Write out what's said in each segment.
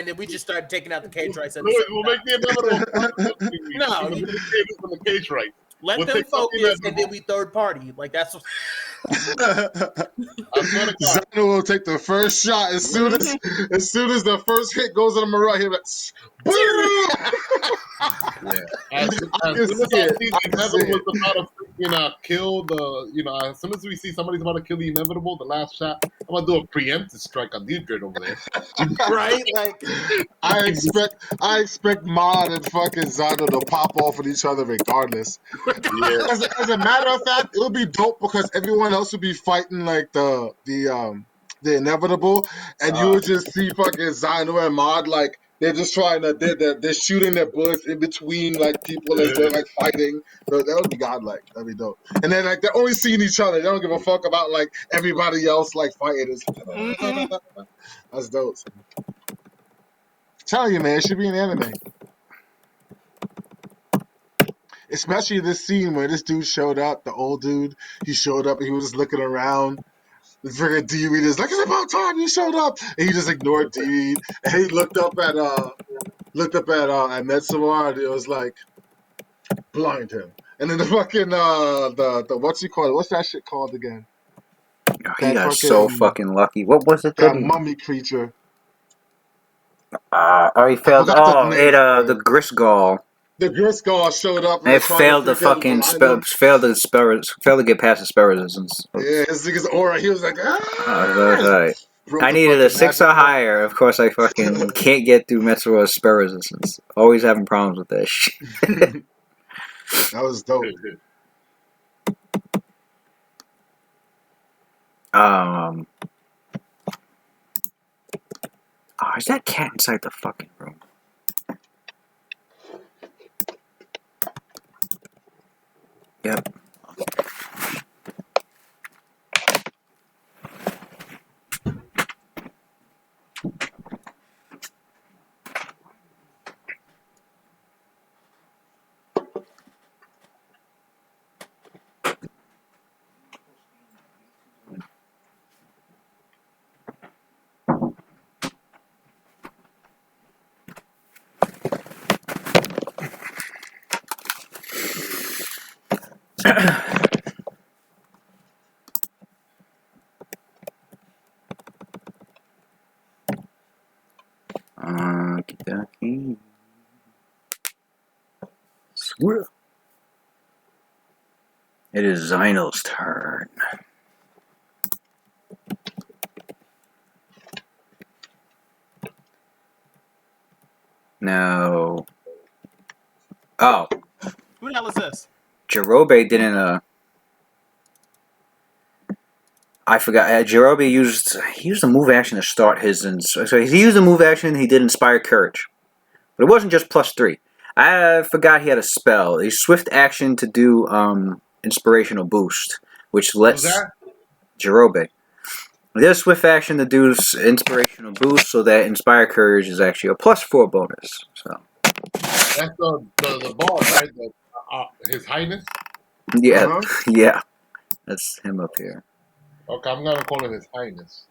and then we just started taking out the Cagewrights. We'll make the inevitable. No, the Vindicators and the Cagewrights. Let them focus, and then we third party. Like that's what. Zano will take the first shot as soon as the first hit goes on the Mariah. He'll be like, as soon as I see the inevitable is about to freaking kill the, as soon as we see somebody's about to kill the inevitable, the last shot, I'm gonna do a preemptive strike on these girls over there. Right? Like I expect Mod and fucking Zano to pop off at each other regardless. Yeah. As a matter of fact, it would be dope because everyone else would be fighting like the inevitable, and you would just see fucking Zano and Mod like they're just trying to they're shooting their bullets in between like people as they're like fighting. So that would be godlike. That'd be dope. And then like they're only seeing each other. They don't give a fuck about like everybody else like fighting. That's dope. Tell you, man, it should be an anime. Especially this scene where this dude showed up, the old dude. He showed up and he was just looking around. The freaking D-Read is like, it's about time you showed up. And he just ignored D-Read. And he looked up at Metsuar and it was like, blind him. And then the fucking the what's he called? What's that shit called again? Oh, he got so fucking lucky. What was it? That mummy creature. He failed. The Grisgall. The Grisgall showed up and it failed to fucking failed to get past the spell resistance. Yeah, his aura. He was like, right. I needed a 6 or higher. Of course, I fucking can't get through Metsuar's spell resistance. Always having problems with that shit. That was dope. Is that cat inside the fucking room? Yep. It is Zino's turn. No. Oh. Who the hell is this? Jirobe didn't, I forgot. Jirobe used a move action to start his... So he used a move action, he did Inspire Courage. But it wasn't just +3. I forgot he had a spell. A swift action to do Inspirational Boost, which lets Jirobe. He did a swift action to do Inspirational Boost, so that Inspire Courage is actually a +4 bonus. So that's the boss, right? His Highness? Yeah, yeah. That's him up here. Okay, I'm gonna call him His Highness.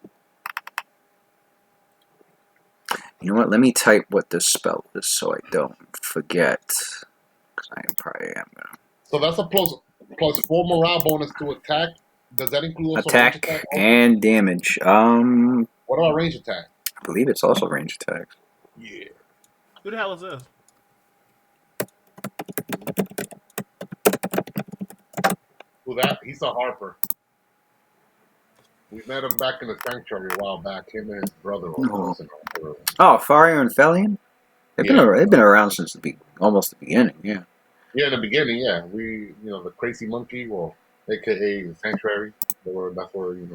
You know what? Let me type what this spell is so I don't forget. Because I probably am gonna. So that's a +4 morale bonus to attack. Does that include also attack range attack and damage? What about range attack? I believe it's also range attack. Yeah. Who the hell is this? Who that? He's a Harper. We met him back in the Sanctuary a while back. Him and his brother. Fario and Felian? They've been around since almost the beginning, yeah. Yeah, in the beginning, yeah. We, the Crazy Monkey, well, aka the Sanctuary. That's where, we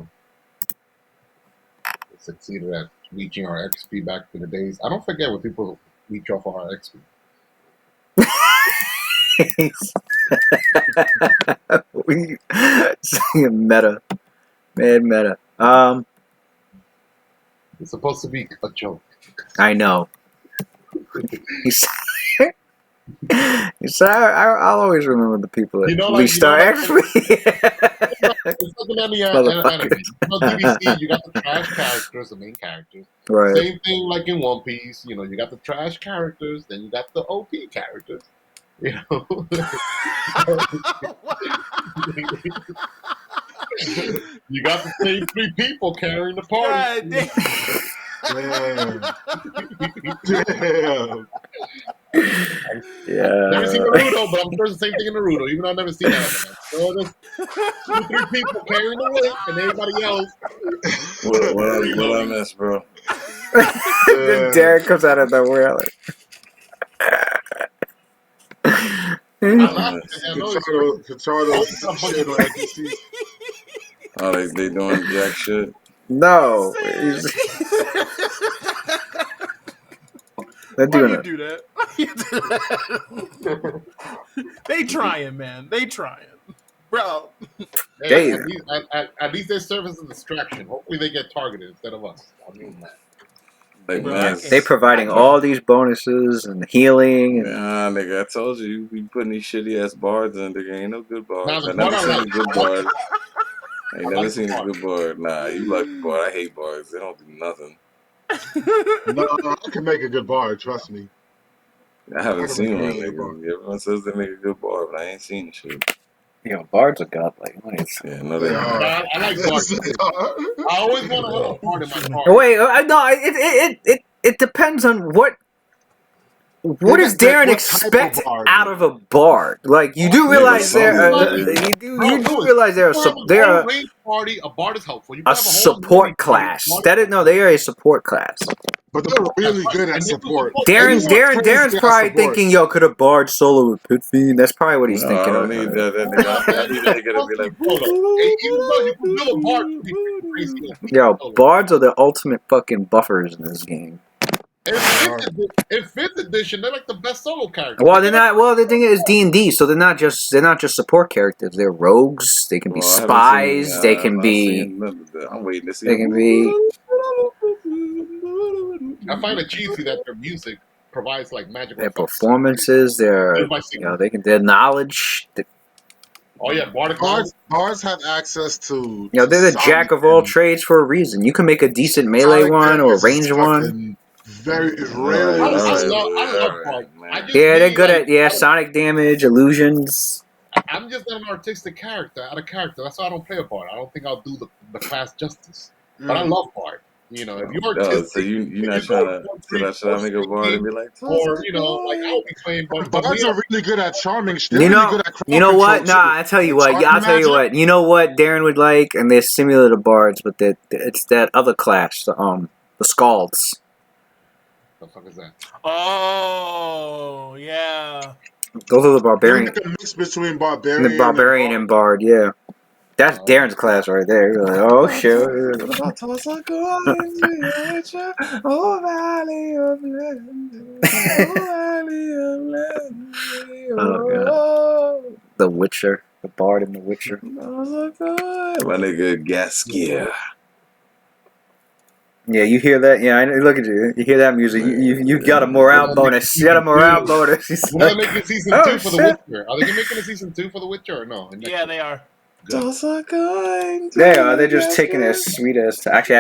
succeeded at reaching our XP back in the days. I don't forget when people reach off of our XP. Meta. Mad meta. It's supposed to be a joke. I know. I'll always remember the people that restart XP. It's like in any Motherfuckers. anime. You know, DBC, you got the trash characters, the main characters. Right. Same thing like in One Piece. You know, you got the trash characters, then you got the OP characters. You know, you got the same three people carrying the party. God Damn. Yeah. Never seen Naruto, but I'm sure it's the same thing in Naruto, even though I've never seen that. So there's 2-3 people carrying the weight, and everybody else. What I miss, bro? Then Derek comes out of nowhere like. Oh, they doing jack shit. No. They're Why doing you it. do that? Why you do that? They trying, man. They trying, bro. Hey, at least they serve as a distraction. Hopefully, they get targeted instead of us. I mean that. Like, Bro, man, They providing all these bonuses and healing. And, nah, nigga, I told you, you be putting these shitty ass bards in. Nigga, ain't no good bards. Nah, the I never bard I seen a like. good bard. I ain't I never like seen the a bard. good bard. Nah, you like the bard. I hate bards. They don't do nothing. No, I can make a good bard. Trust me. I haven't I can seen make a one, really good nigga. Everyone says they make a good bard, but I ain't seen the shit. bards are godlike. Yeah, no, they They don't. are. But I like bards. They are. I always want to have a bard in my party. Wait, no, it depends on what does What Darren type of expect bard? out of a bard? Like you do realize Nigga, you do realize they're a range party. A bard is helpful. You a can have a whole support range party. class. That is no, they are a support class. But they're really good at And they do support. support. Darren's Everyone's crazy Darren's at probably support. thinking, yo, could a bard solo with Pit Fiend? That's probably what he's No, thinking I of. don't need that. That nigga, I need a nigga to be like, Hold on. Hey, even though you can build a bard to be pretty crazy. Yo, bards are the ultimate fucking buffers in this game. In fifth edition, they're like the best solo characters. Well, they're not. Well, the thing is D&D, so they're not just support characters. They're rogues. They can be well, spies. They can be. I'm waiting to see. They can be. I find it cheesy that their music provides like magical Their effects. performances. Their their knowledge. Oh yeah, Bards have access to. They're the jack of all trades for a reason. You can make a decent melee one or a range one. Very rarely. I love Bards. Yeah, they're good at sonic damage, illusions. I'm just not an artistic character, out of character. That's why I don't play a Bard. I don't think I'll do the class justice. But I love Bard. You know, if you're artistic, so you're not trying to make a bard and be like, or you know, like I'll be playing Bard. Bards are really good at charming. You know what? Nah, I tell you what. Yeah, I'll tell you what. You know what Darren would like, and they're similar to bards, but it's that other class, the Scalds. What the fuck is that? Oh, yeah. Those are the barbarian. Like a mix between barbarian and bard. Yeah, that's Darren's class right there. You're like, oh shit. The Witcher, the bard in The Witcher. My nigga Gaskia. Yeah, you hear that? Yeah, look at you. You hear that music? You got a morale bonus. You got a morale bonus. Will they make a season 2 for The Witcher? Are they making a season 2 for The Witcher or no? Yeah, they are. They are. They're just taking their sweet ass. Actually, I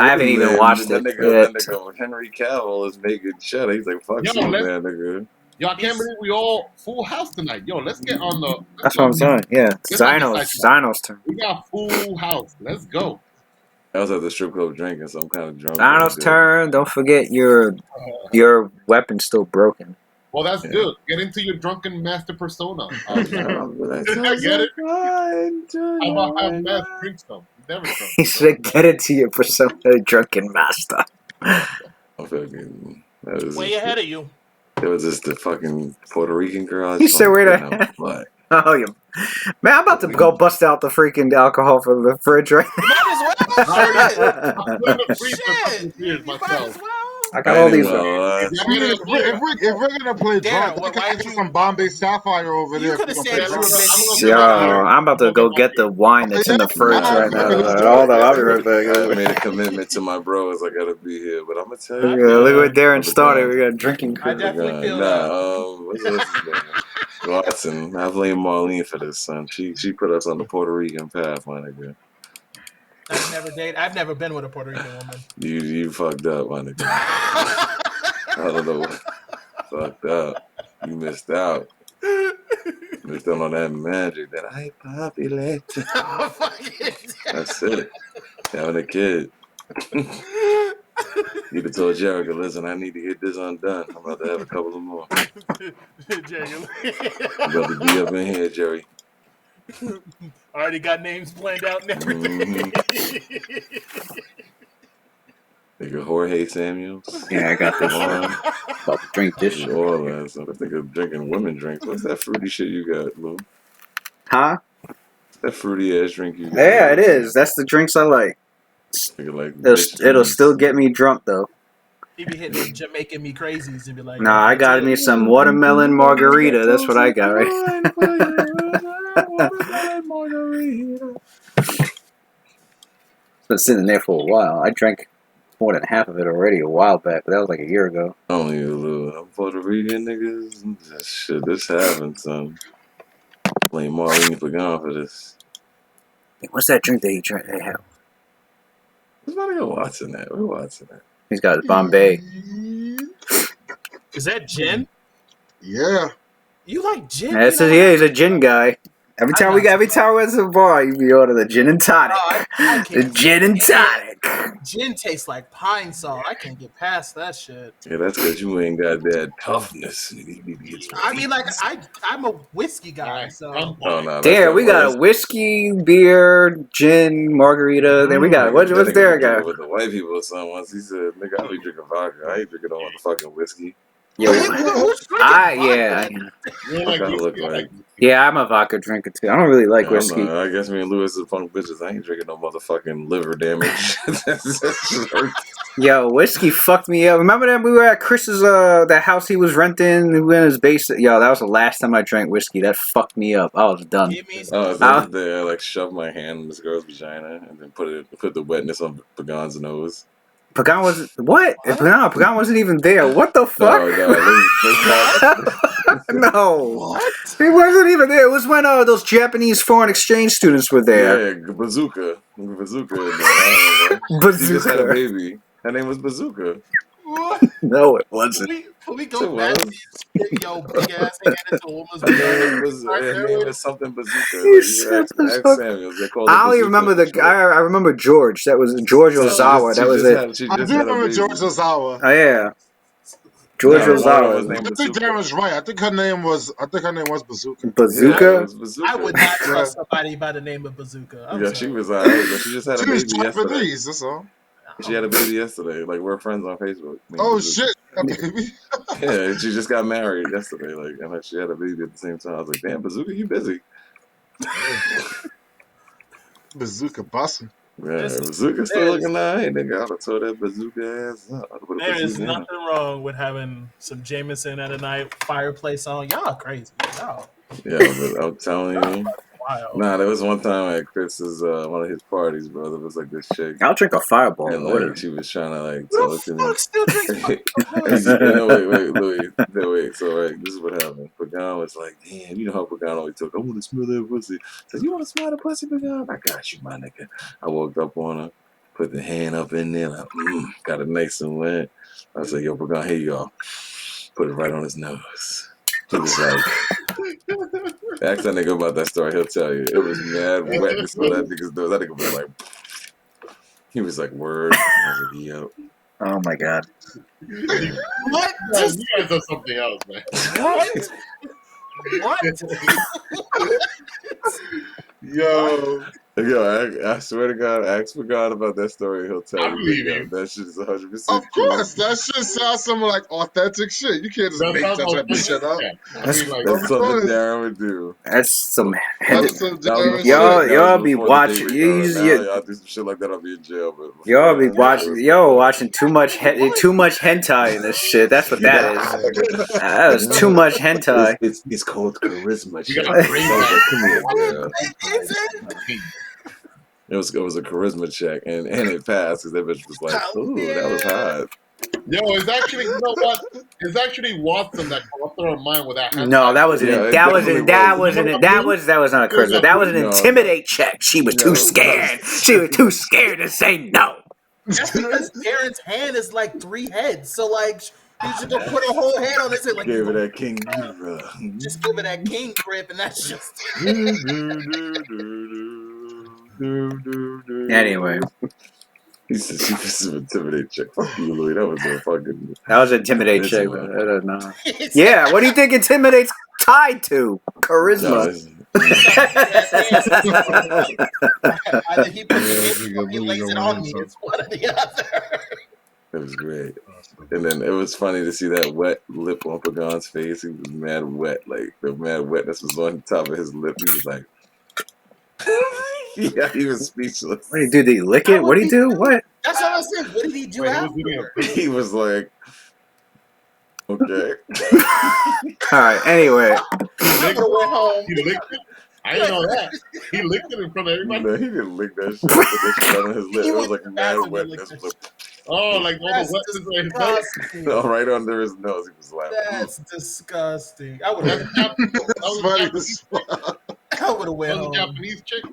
haven't even watched it. That nigga Henry Cavill is making shit. He's like, fuck you, man, nigga. Yo, I can't believe we all full house tonight. Yo, let's get on the. That's what I'm saying. Yeah, Zino's turn. We got full house. Let's go. I was at the strip club drinking, so I'm kind of drunk. Zino's turn. Don't forget your weapon's still broken. Well, that's good. Get into your drunken master persona. I get it. How about have mass drinks though? Never drunk. He said, "Get into your persona, drunken master." Way ahead of you. It was just the fucking Puerto Rican girl. He said, "Wait a minute." Oh, yeah. Man, I'm about to go bust out the freaking alcohol from the fridge right now. I got all these. If we're gonna play drunk, we can get some Bombay Sapphire over there. Yo, I'm about to go get the wine that's in the fridge right now. Hold on, I'll be right back. I made a commitment to my bros. I gotta be here, but I'm gonna tell you. Look what Darren started. We got drinking. I definitely feel that. What's this? Watson, I blame Marlene for this, son. She put us on the Puerto Rican path, my nigga. I've never been with a Puerto Rican woman. You fucked up, my nigga. I don't know. Fucked up. You missed out. Missed out on that magic that I populate. That's it. Having a kid. You'd have told Jericho, listen, I need to get this undone. I'm about to have a couple of more. Jerry, I'm about to be up in here, Jerry. already got names planned out and everything. Nigga Jorge Samuels. Yeah, I got this shit. About to drink this shit. All that. So I think of drinking women drinks. What's that fruity shit you got, Lou? Huh? That fruity ass drink you got. Yeah, it is. That's the drinks I like. It'll still get me drunk though. He be hitting Jamaican me crazies and be like, Nah, I got me some watermelon margarita. That's what I got right. Watermelon margarita. It's been sitting there for a while. I drank more than half of it already a while back, but that was like a year ago. Only a little. I'm Puerto Rican niggas. That shit, this happened, son. Blame Marlene Pagan for this. Hey, what's that drink that he drank? They have? What's my nigga Watson at? We're Watson at. He's got his Bombay. is that gin? Yeah. You like gin? That's You know? yeah, he's a gin guy. Every time we went to the bar, you be ordering the gin and tonic. Oh, I The can't. gin and tonic. Gin tastes like pine salt. I can't get past that shit. Yeah, that's because you ain't got that toughness. You need to get some I mean, like, I'm a whiskey guy, so. Oh, no, that's Damn, not we got a worse. whiskey, beer, gin, margarita. Then we got what's That there nigga guy? with the white people or something once. He said, nigga, I be drinking vodka. I ain't drinking no motherfucking whiskey. Yo, Who's drinking yeah, You're like, I look like. yeah. I'm a vodka drinker too. I don't really like I don't whiskey. know. I guess me and Lewis are punk bitches. I ain't drinking no motherfucking liver damage. That shit hurts. Yo, whiskey fucked me up. Remember that we were at Chris's that house he was renting? We were in his basement. Yo, that was the last time I drank whiskey. That fucked me up. I was done. Give me some. Oh, that's the day I like shoved my hand in this girl's vagina and then put the wetness on Pagan's nose. Pagan wasn't what? No, Pagan wasn't even there. What the fuck? No, What? he wasn't even there. It was when those Japanese foreign exchange students were there. Yeah, Bazooka. Bazooka. She just had a baby. Her name was Bazooka. What? No, it wasn't. Can we go back? Yo, big ass hand into a woman's Her name is something Bazooka. You Like, said ask Bazooka. Samuels. They call it I only Bazooka. remember the guy. I remember George. That was George Ozawa. That was it. I do remember George Ozawa. Oh yeah, George Ozawa. I think Darren's right. I think her name was Bazooka. Bazooka. Yeah, it was Bazooka. I would not trust somebody by the name of Bazooka. I'm Yeah, sorry. she was alright, but she just had a She was baby yesterday. Japanese. That's all. She had a baby yesterday. Like, we're friends on Facebook. Oh shit, baby. Yeah, she just got married yesterday. Like, and like, she had a baby at the same time. I was like, damn, Bazooka, you busy? Bazooka busting. Yeah, Bazooka still looking alright. Nigga, I'd have tore that Bazooka ass up. There is nothing wrong with having some Jameson at a night, fireplace on. Y'all crazy. Y'all. Yeah, but I'm telling you. Wild. Nah, there was one time at Chris's one of his parties, bro. There was like this chick. I'll drink a fireball. And like she was trying to like Who talk to the me. fuck still drinks No, wait, Louis. No, wait. So right, this is what happened. Pagan was like, damn, you know how Pagan always talk. I want to smell that pussy. Said, you want to smell the pussy, Pagan? I got you, my nigga. I walked up on her, put the hand up in there, like, got it nice and wet. I said, yo, Pagan, here you go. Put it right on his nose. He was like, ask that nigga about that story. He'll tell you. It was mad wet to smell that nigga's nose. That nigga was like, he was like, word. I was like, yo. Oh my god. What? You guys are something else, man. What? What? Yo. Yo, I swear to God, ask for God about that story. He'll tell I you. believe Yo, you. that shit is 100%. Of course, that shit sounds some like authentic shit. You can't just make that type of shit up. I mean, like, That's something Darren would do. That's some. That's some Darren Y'all shit. be watching. Y'all do some shit like that. I'll be in jail. But Y'all be watching. Y'all watching too much hentai in this shit. That's what that is. That was too much hentai. It's called charisma. You Shit. gotta bring that. Come here, girl. Is it? It was a charisma check, and it passed because that bitch was like, ooh, that was hot. Yo, it's actually, you know what? It's actually Watson that corrupted her mind with that. No, that was Yeah, an it that was definitely an that was. was that was not a charisma. That was an No. intimidate check. She was too No. scared. She was too scared to say no. That's because Darren's hand is like 3 heads. So like he's just gonna put her whole head on his head like Gave her that king. just give her that king grip and that's just Anyway, He said she was some intimidate check. Fuck you, Louis. That was a fucking. that was an intimidate check. Bitch, I don't know. Yeah, what do you think intimidate's tied to? No, Charisma. either he puts Yeah, it that's a in good or he movie lays it going on on, me. so. It's one or the other. it was great. And then it was funny to see that wet lip on Pagan's face. He was mad wet. Like, the mad wetness was on top of his lip. He was like, yeah, he was speechless. What do you do? Did he lick it? What do you do? What? That's what I said. What did he do Wait, he was eating afterward? He was like, okay. All right. Anyway, I would have went home. He licked it. I didn't know that. He licked it in front of everybody. No, he didn't lick that shit. Put that shit on his lip. He It was went like to the mad bathroom and wetness. licked It was Oh, like all That's the wetness on his nose. disgusting. like, right under his nose. He was like, That's disgusting. I would That's have. Japanese. That's funny as fuck. I would have went That was a home. Japanese chick.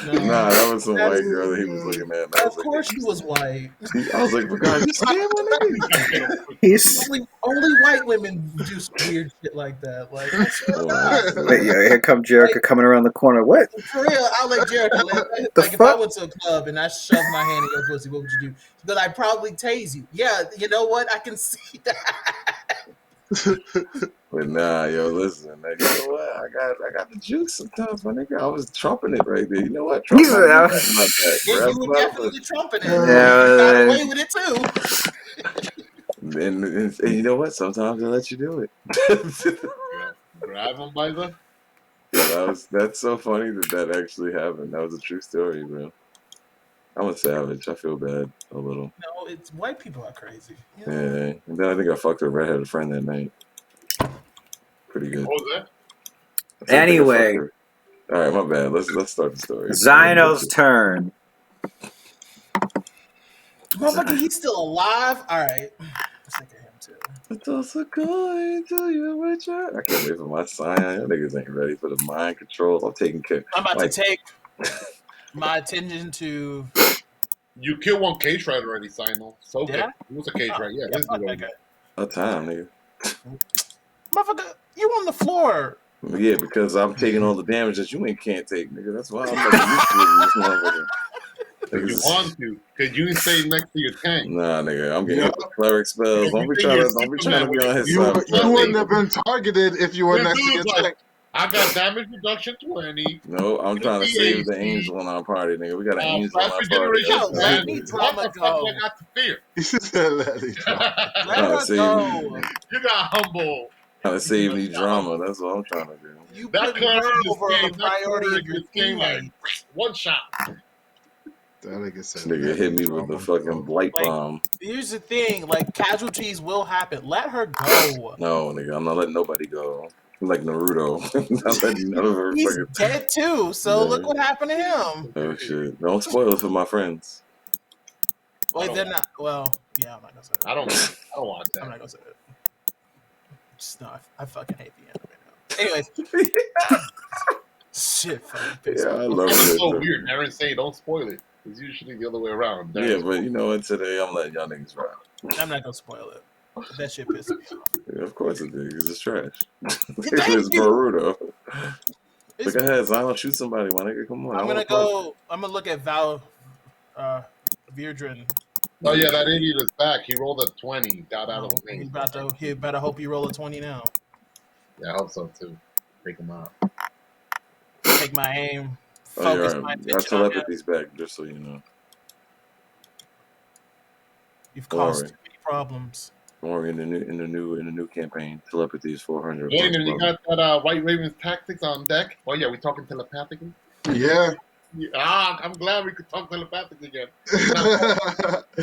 No. nah, that was some That's- white girl that he was looking at. And I Of was course, like, she was white. I was like, Pagan, you scared, my nigga? he's. Only white women do some weird shit like that. Like I swear to God. Wait, yeah, here come Jericho coming around the corner. What? For real, I'll let Jericho live. The Like if I fuck? went to a club and I shoved my hand in your pussy, what would you do? But I'd probably tase you. Yeah, you know what? I can see that. But nah, yo, listen, nigga, you know what? I got the juice sometimes, my nigga. I was trumping it right there. You know what? Trump He's- my back. Yeah, Grab you were my definitely trumping it. Yeah, You got away with it too. and you know what? Sometimes they let you do it. Grab him by the. Yeah, that's so funny that actually happened. That was a true story, bro. I'm a savage. I feel bad a little. No, it's white people are crazy. You Yeah. know? And then I think I fucked a redheaded friend that night. Pretty good. What was that? So I think I Anyway. fucked her. All right, my bad. Let's start the story. Zino's turn. Motherfucker, he's still alive? Alright. I'm sick of him too. It's also going to you, Richard. I can't wait for my sign. Y'all niggas ain't ready for the mind controls. I'm taking care. I'm about Like- to take my attention to You killed one cage rider already, Sino. So Did okay. I? It was a cage rider. Yeah, yeah, this fuck is that guy. A time, nigga. Motherfucker, you on the floor. Yeah, because I'm taking all the damage that you ain't can't take, nigga. That's why I'm like used to this motherfucker. if you want to, because you stay next to your tank. Nah, nigga, I'm getting Yeah. hit with clever spells. Don't be trying to be on his You, side. you wouldn't have been targeted if you were This next to your dude's like, tank. I got damage reduction 20. No, I'm trying to save the angel on our party, nigga. We got an angel on Fast our party. regeneration. Yo, That's let it. me What drama the fuck go. I got to fear? He said, "Let it drop." Let Trying to her save go. You got humble. Trying to save me drama. That's all I'm trying to do. You That put cleric her in this over game, the that priority cleric of your in this game, like, teammate. one shot. That nigga This said, nigga "Let hit it me drop with the on fucking blight Like- bomb. Here's the thing, like casualties will happen. Let her go. No, nigga, I'm not letting nobody go. I'm like Naruto. I'm not letting none of her He's fucking. dead too, so Yeah. look what happened to him. Oh shit! Don't spoil it for my friends. Wait, they're not. Well, yeah, I'm not gonna say it. I don't want I'm that. not gonna say it. Just no, I fucking hate the anime now. Anyways, shit, fucking pissed Yeah, me I off. love That's it. so weird. Darren saying don't spoil it. It's usually the other way around. Yeah, Darren's but you know what? Today I'm letting y'all niggas ride. I'm not gonna spoil it. That shit pissed me off. Yeah, of course it did, because it's trash. Thank It's you. Naruto. It's- Look ahead, Zion, shoot somebody, my nigga. Come on. I'm I gonna wanna play. go. I'm gonna look at Val, Virdrin. Oh yeah, that idiot is back. He rolled a 20, got out of the He lane. he better hope you roll a 20 now. Yeah, I hope so too. Take him out. Take my aim. Oh, Focus yeah, my our attention on him. telepathy's back, just so you know. You've Don't caused worry. too many problems. Don't worry, in the new campaign, telepathy is 400. Raven, you got that White Raven's tactics on deck? Oh yeah, we talking telepathically? Yeah. I'm glad we could talk telepathically again.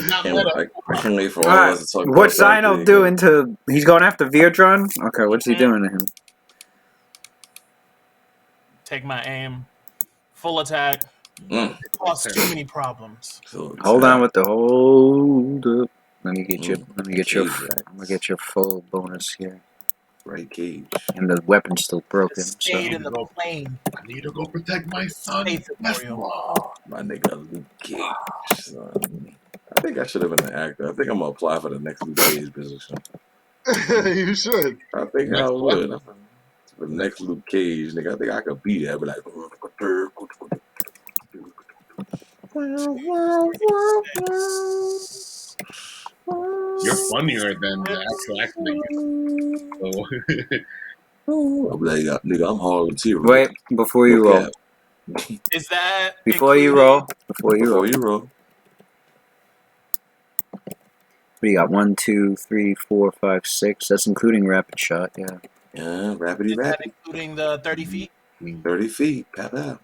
Not Can't meta. wait, I can't wait for all All of right. us to talk What's telepathy Zino again. doing to? He's going after Virdron? Okay, what's he doing to him? Take my aim. Full attack. Mm. Caused too many problems. So Hold on with the hold up. Let me get your. I'm gonna get your full bonus here. Right cage. And the weapon's still broken. Just stayed in the plane. I need to go protect my son. Safe memorial. My nigga Luke Cage, son. I think I should have been an actor. I think I'm gonna apply for the next Luke Cage position. You should. I think I would. For the next Luke Cage, nigga, I think I could be there. I'd be like, You're funnier than the actual actor. So. I'm like, nigga, I'm hard material. Wait, before you roll. Is that before you roll? Before you roll. We got 1, 2, 3, 4, 5, 6. That's including rapid shot. Yeah. Yeah, rapid. Is that including the 30 feet? 30 feet. Pow.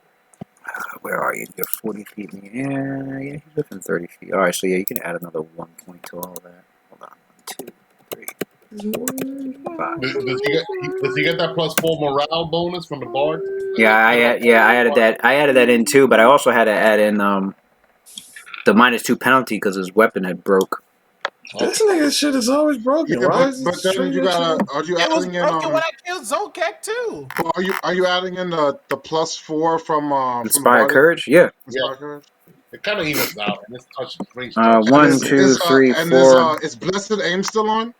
Where are you? You're 40 feet in the air. Yeah, he's within 30 feet. All right, so yeah, you can add another 1 point to all that. Hold on. 1, 2, 3, 4, 5. Does he get that +4 morale bonus from the bard? Yeah, I added that. I added that in too, but I also had to add in the -2 penalty because his weapon had broke. This nigga shit is always broken. Yeah, Why is but then you gotta. Are you It was adding in? broken when I killed Zolkek too. Are you adding in the +4 from Inspire Courage? Yeah. Inspire Courage. It kind of evens out, and it's touch range. 1, 2, 3, 4. Is Blessed Aim still on?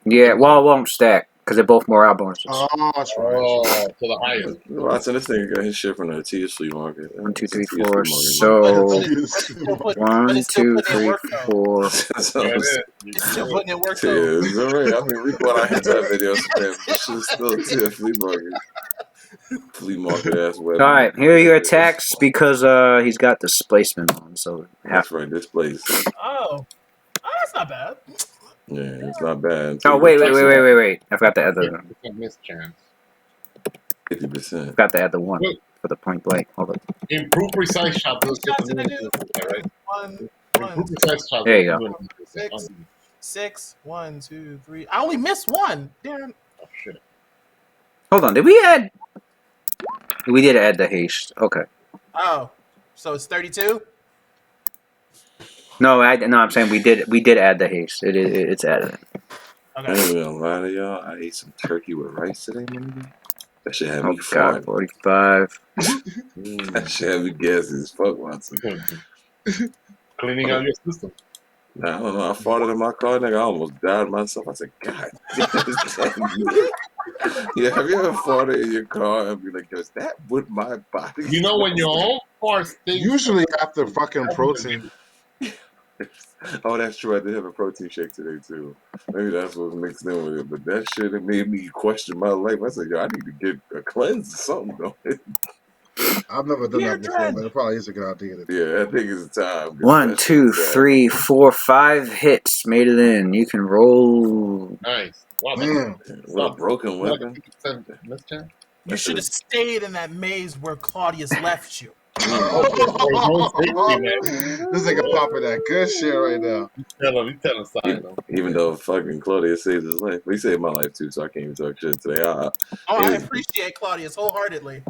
Yeah, well, it won't stack because they're both morale bonuses. Oh, that's right. Oh, to the highest. Watson, this nigga got his shit from the Tia Flea Market. 1, 2, 3, 4. So 1, 2, 3, 4. It's still putting in work though. Yeah, it's alright. I mean, we bought our hentai videos for him. This shit is still a Tia Flea Market. Flea Market ass web. All right, here are your attacks because he's got displacement on. So that's right, displace. Oh, that's not bad. Yeah, it's not bad. Oh wait! I forgot to add the Miss chance. 50%. Forgot to add the 1 for the point blank. Hold on. Improve precise shot. Right? Improve precise shot. There you go. 6, 1, 2, 3. I only missed 1. Damn. Oh shit. Hold on. Did we add? We did add the haste. Okay. Oh, so it's 32. No, I'm saying we did add the haste. It's added. I ain't gonna lie to y'all. I ate some turkey with rice today, man. That shit had me God, 45. That shit had me gassy as fuck, Watson. Cleaning out your system. Nah, I don't know. I farted in my car, nigga. I almost died myself. I said, God damn. Yeah, have you ever farted in your car and be like, is that what my body? You know when your own fart stinks. Usually after fucking protein. Oh, that's true. I did have a protein shake today too. Maybe that's what's mixed in with it. But that shit, it made me question my life. I said, yo, I need to get a cleanse or something going. I've never done that before, but it probably is a good idea. Yeah, I think it's time. 1, 2, 3, 4, 5 hits made it in. You can roll. Nice. Wow, what a broken weapon. You should have stayed in that maze where Claudius left you. This nigga popping that good shit right now. You tell him side though. Even though fucking Claudius saved his life. But he saved my life too, so I can't even talk shit today. I appreciate Claudius wholeheartedly.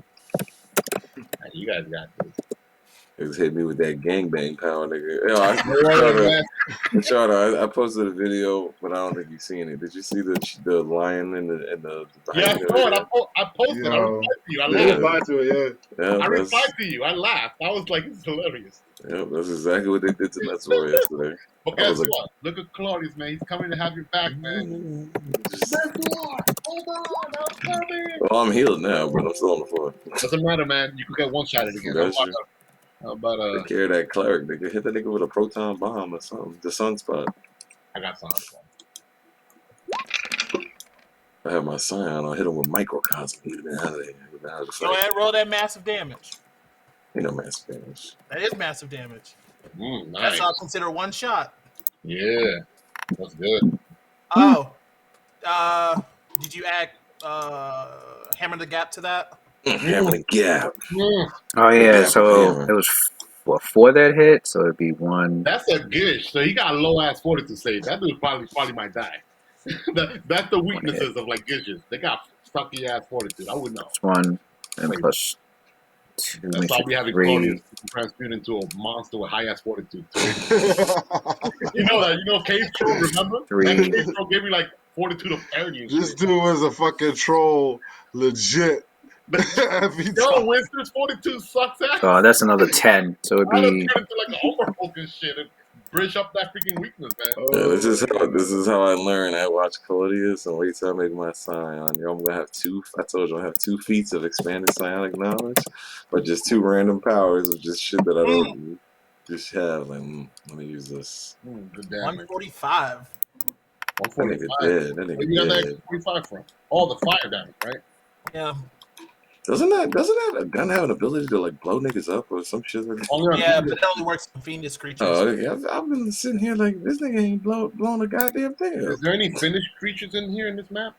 You guys got this. It just hit me with that gangbang power, nigga. Yo, I posted a video, but I don't think you've seen it. Did you see the lion and the yeah, I saw it. I posted. I replied to you. I laughed. I replied to you. I laughed. I was like, it's hilarious. Yep, that's exactly what they did to Netsor yesterday. But guess what? Look at Claudius, man. He's coming to have your back, man. Hold on, I'm coming. Well, I'm healed now, but I'm still on the floor. Doesn't matter, man. You could get one shot at it again. How about take care of that cleric, nigga. Hit that nigga with a proton bomb or something. The sunspot. I got sunspot. I have my sign. I'll hit him with microcosm. He'd have been out of there. Go ahead, roll that massive damage. Ain't no massive damage. That is massive damage. Nice. That's all considered one shot. Yeah, that's good. Oh, did you add Hammer the Gap to that? Hammer the Gap. Oh yeah, so it was for that hit, so it'd be 1. That's a gish. So he got a low ass fortitude save. That dude probably might die. That's the weaknesses of like gishes. They got sucky ass fortitude. I wouldn't know. It's 1 and plus 2 That's makes why it we having 3. Claudius transmute into a monster with high ass fortitude. You know that? You know Cave Troll, remember? That 3. Cave Troll gave me like fortitude of 30 and This shit. dude was a fucking troll, legit. Every Yo, time. Winston's fortitude sucks ass. Oh, that's another 10. So it'd I done be turn into like an overhook and shit and bridge up that freaking weakness, man. Yeah, this is Oh, how I learn. I watch Claudius and wait till I make my scion. Yo, I'm gonna have two. I told you I have 2 feats of expanded psionic knowledge, but just 2 random powers of just shit that I don't just have. Like, let me use this. Good damage. 145. That 145. nigga dead. That Where nigga you got that dead. 45 from? Oh, the fire damage, right? Yeah. Doesn't that gun have an ability to like blow niggas up or some shit like that? Only on Yeah, Fiendish. but that only works on fiendish creatures. Oh yeah, I've been sitting here like this nigga ain't blown a goddamn thing Is up. there any finished creatures in here in this map?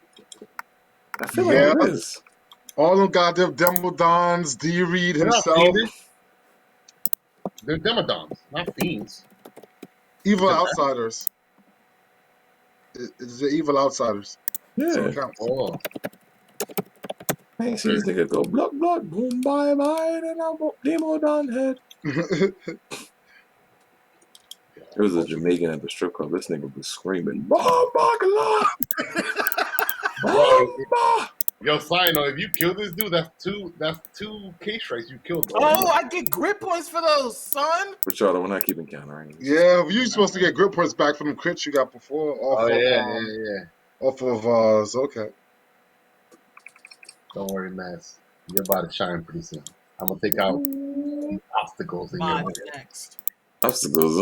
I feel yeah. like there is. All them goddamn Demodons, D. Reed They're not himself, fiendish. They're Demodons, not fiends. evil Yeah. outsiders. It's the evil outsiders. So Yeah. it counts. Oh, I ain't seen this nigga go block, boom, bye, and I'm demo done head. There was a Jamaican at the strip club. This nigga was screaming, Bomba! Bomba! yo, side note, if you kill this dude, that's two Cagewrights you killed. Though, Oh, right? I get grit points for those, son. But y'all, we're not keeping count, right? Yeah, you're supposed to get grip points back from the crits you got before off off of Zocat. Don't worry, Mass. You're about to shine pretty soon. I'm gonna take out obstacles in your Mod way. next. Obstacles.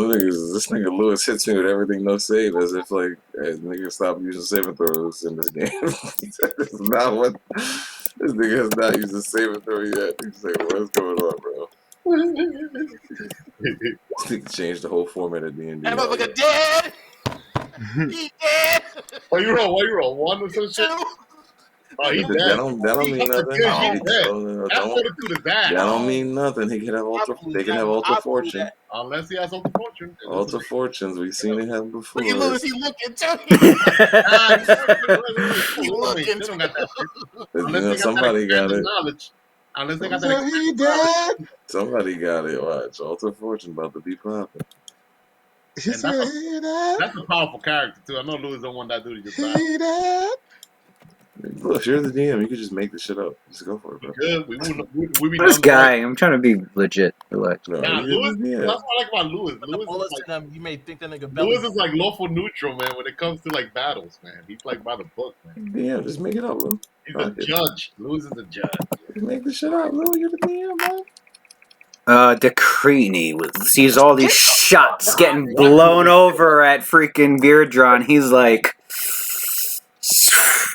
This nigga Lewis hits me with everything no save, as if like, hey, nigga, stop using saving throws in this game. This is not what this nigga has not used a saving throw yet. He's like, what's going on, bro? This nigga changed the whole format of D&D. That motherfucker dead. He dead. What you roll? 1 or some shit? Two. Oh, he's That dead. don't mean nothing. He's dead. That That fortitude is bad. don't mean nothing. He can have they can have ultra fortune. Unless he has ultra fortune. Ultra fortunes, we've seen it happen before. Look at Lewis. He looking too. He looking. They don't got that shit. You Unless know, they got somebody that got it. knowledge. Unless they got So that he dead. Somebody got it. Watch, ultra fortune about to be popping. He said he dead. That's a powerful character too. I know Louis don't want that dude to just die. He dead. Look, if you're the DM, you can just make the shit up. Just go for it, bro. Good. We be this done guy, I'm trying to be legit. Relax. No, Nah, you're Louis. the DM. That's what I like about Louis. Put the Louis bullets is in like him. You may think that nigga belly. Louis is like lawful neutral, man. When it comes to like battles, man, he's like by the book, man. DM, just make it up, bro. He's a judge. Louis is a judge. Just make the shit up, bro. You're the DM, man. Decreeny sees all these shots getting blown over at freaking Beardron. He's like,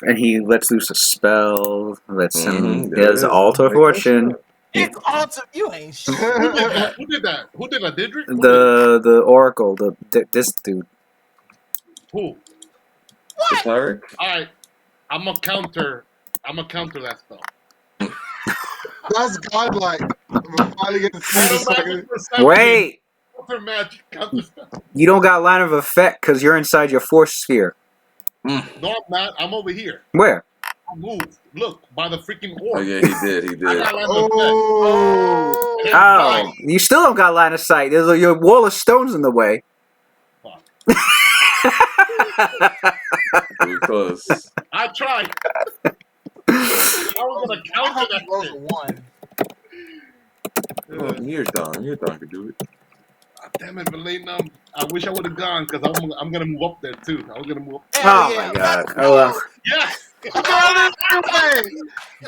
and he lets loose a spell. Lets him. He has Altar Fortune. It's awesome. You ain't shit. Who did that? Who did that? Didrik? The Oracle. This dude. Who? The cleric. All right. I'm gonna counter that spell. That's godlike. We're finally getting to see this fucking. Wait, Counter magic. Counter spell. you don't got line of effect because you're inside your force sphere. No, I'm not. I'm over here. Where? I moved. Look, by the freaking Oh orb. yeah, he did. He I did. got line of Oh. effect. Oh, you still don't got line of sight. There's your wall of stones in the way. Fuck. Pretty close. I tried. I was gonna counter that Rolls a shit. one. Oh, you're done. You're done. Could do it. Ah, damn it, Valena. I wish I would have gone because I'm gonna move up there too. I was gonna move up. Oh my god. Oh well. Yes.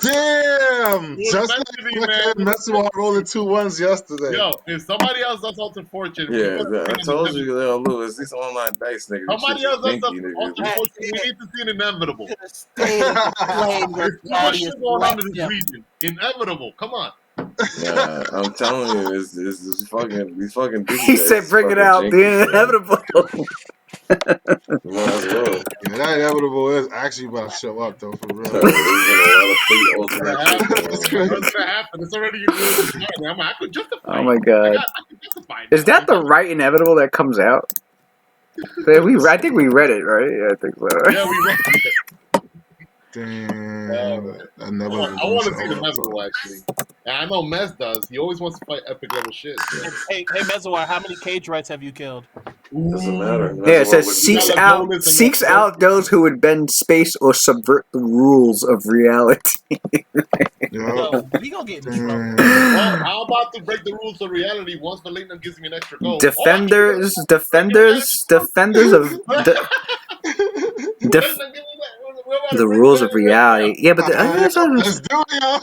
Damn! was Just meant like to be, man. fucking Messamar rolling 2 1s yesterday. Yo, if somebody else does Ultra Fortune, Yeah, I told you, Lewis. These online dice niggas. Somebody else does Dinky, Ultra nigga. Fortune. We need to see an inevitable. Should have stayed in the lane where There's too much Claudius shit going on in left this him. region. Inevitable. Come on. Yeah, I'm telling you, it's these fucking. He said, "Bring it out, the inevitable." Might as well. Yeah, that inevitable is actually about to show up, though, for real. There's been a lot of fate ultimate shit That's going on. crazy. What's gonna happen? It's already I could justify Oh my it. god. I could justify it. Is that the right inevitable that comes out? I think we read it, right? Yeah, I think so. Yeah, we read it. Damn. I want to see the inevitable actually. And I know Mez does. He always wants to fight epic level shit. So. Hey, Mezawar, how many Cagewrights have you killed? Doesn't matter. Yeah, it says seeks out- seeks out those who would bend space or subvert the rules of reality. Yo, we gonna get in trouble. Well, how about to break the rules of reality once the Leighton gives me an extra goal? Defenders of Let's the rules of reality. Yeah, but Let's do it, yo.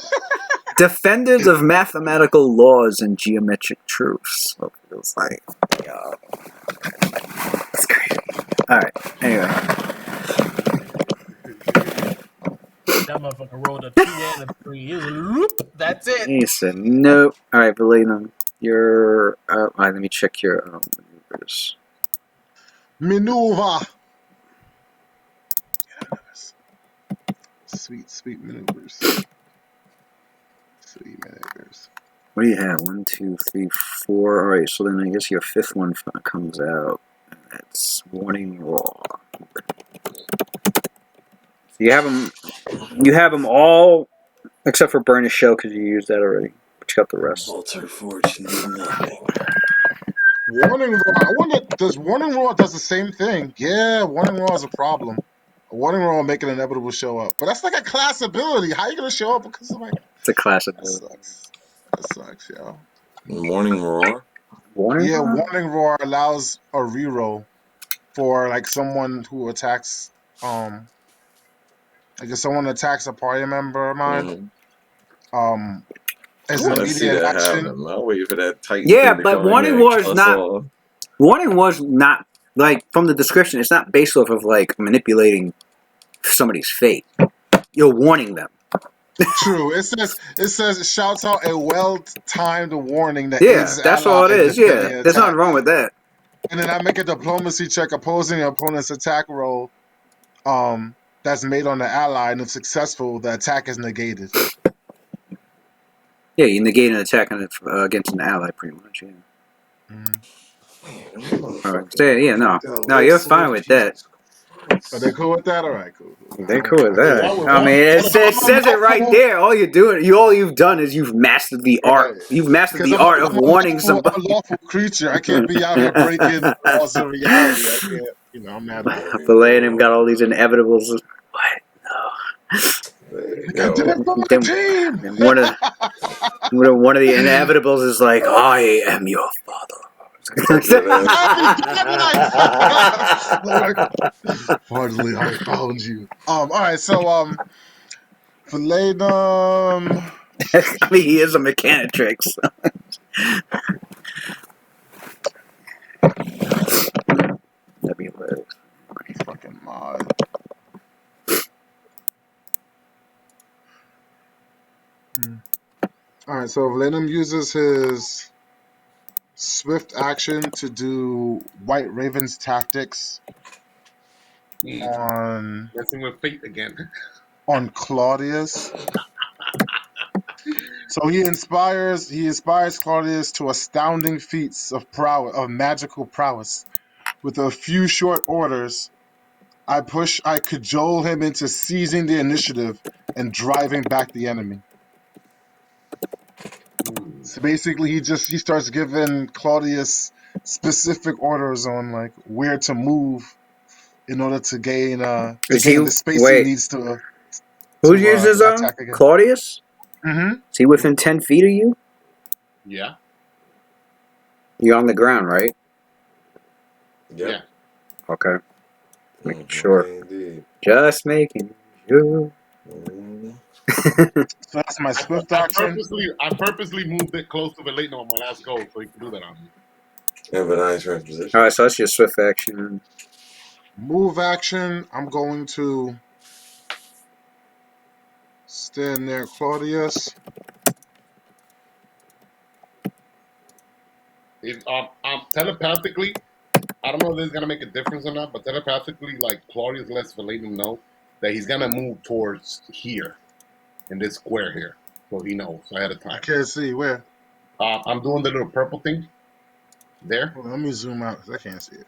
defenders of mathematical laws and geometric truths. So it was like, yo, that's crazy. All right. Anyway, That motherfucker rolled a 2 and a 3. He was loop. That's it. he said no. All right, Valena, you're. All right, let me check your maneuvers. Maneuver. Sweet maneuvers. Sweet maneuvers. What do you have? 1, 2, 3, 4. All right, so then I guess your fifth one comes out. That's warning raw. So you have them all except for burnish shell because you used that already. But you got the rest. Alter fortune did nothing. Warning Raw. I wonder, does Warning Raw does the same thing? Yeah, Warning Raw is a problem. Warning Raw will make an inevitable show up. But that's like a class ability. How are you going to show up because of like... It's a class That ability. sucks. That sucks, yo. Morning roar. Warning? Yeah, Warning Roar allows a reroll for like someone who attacks... Like if someone attacks a party member of mine, as I an want to see immediate that action. happen. I'll wait for that Titan Yeah, thing to but come in Warning there and War is kill us not- all. Warning was not, like, from the description, it's not based off of, like, manipulating somebody's fate. You're warning them. True. It says it shouts out a well-timed warning that Yeah, aids that's ally all it in is. defending Yeah, an there's attack. nothing wrong with that. And then I make a diplomacy check opposing your opponent's attack roll. That's made on the ally, and if successful, the attack is negated. Yeah, you negate an attack against an ally, pretty much. Yeah. All right. Yeah, no, you're fine with that. Are they cool with that? All right, cool. They're cool with that. Well, I mean, it says it right there. All you're doing, all you've done is you've mastered the art. You've mastered the art of warning somebody. I'm a lawful creature. I can't be out here breaking laws of reality. I can't. I'm not. Filet and him got all these inevitables. What? Yo, Then one of the inevitables is like, I am your father. Finally, I found you. All right, so Filet I mean, he is a mechanitrix. That'd be hilarious. fucking mod. All right, so Lenham uses his swift action to do White Raven's tactics on Messing with fate again. Claudius. So he inspires Claudius to astounding feats of magical prowess. With a few short orders, I cajole him into seizing the initiative and driving back the enemy. So basically, he starts giving Claudius specific orders on like where to move in order to gain the space he needs to. Who uses attack again. Claudius? Mm-hmm. Is he within 10 feet of you? Yeah. You're on the ground, right? Yeah. Okay. Making sure. Okay, indeed. Just making sure. So that's my swift I action. purposely moved it close to the late on my last goal so he can do that on me. Have a nice transposition. Alright, so that's your swift action. Move action. I'm going to stand near Claudius. Telepathically, I don't know if this is gonna make a difference or not, but telepathically, like Claudius lets Valerian know that he's gonna move towards here, in this square here, so he knows ahead of time. I can't see where. I'm doing the little purple thing. There. Hold on, let me zoom out because I can't see it.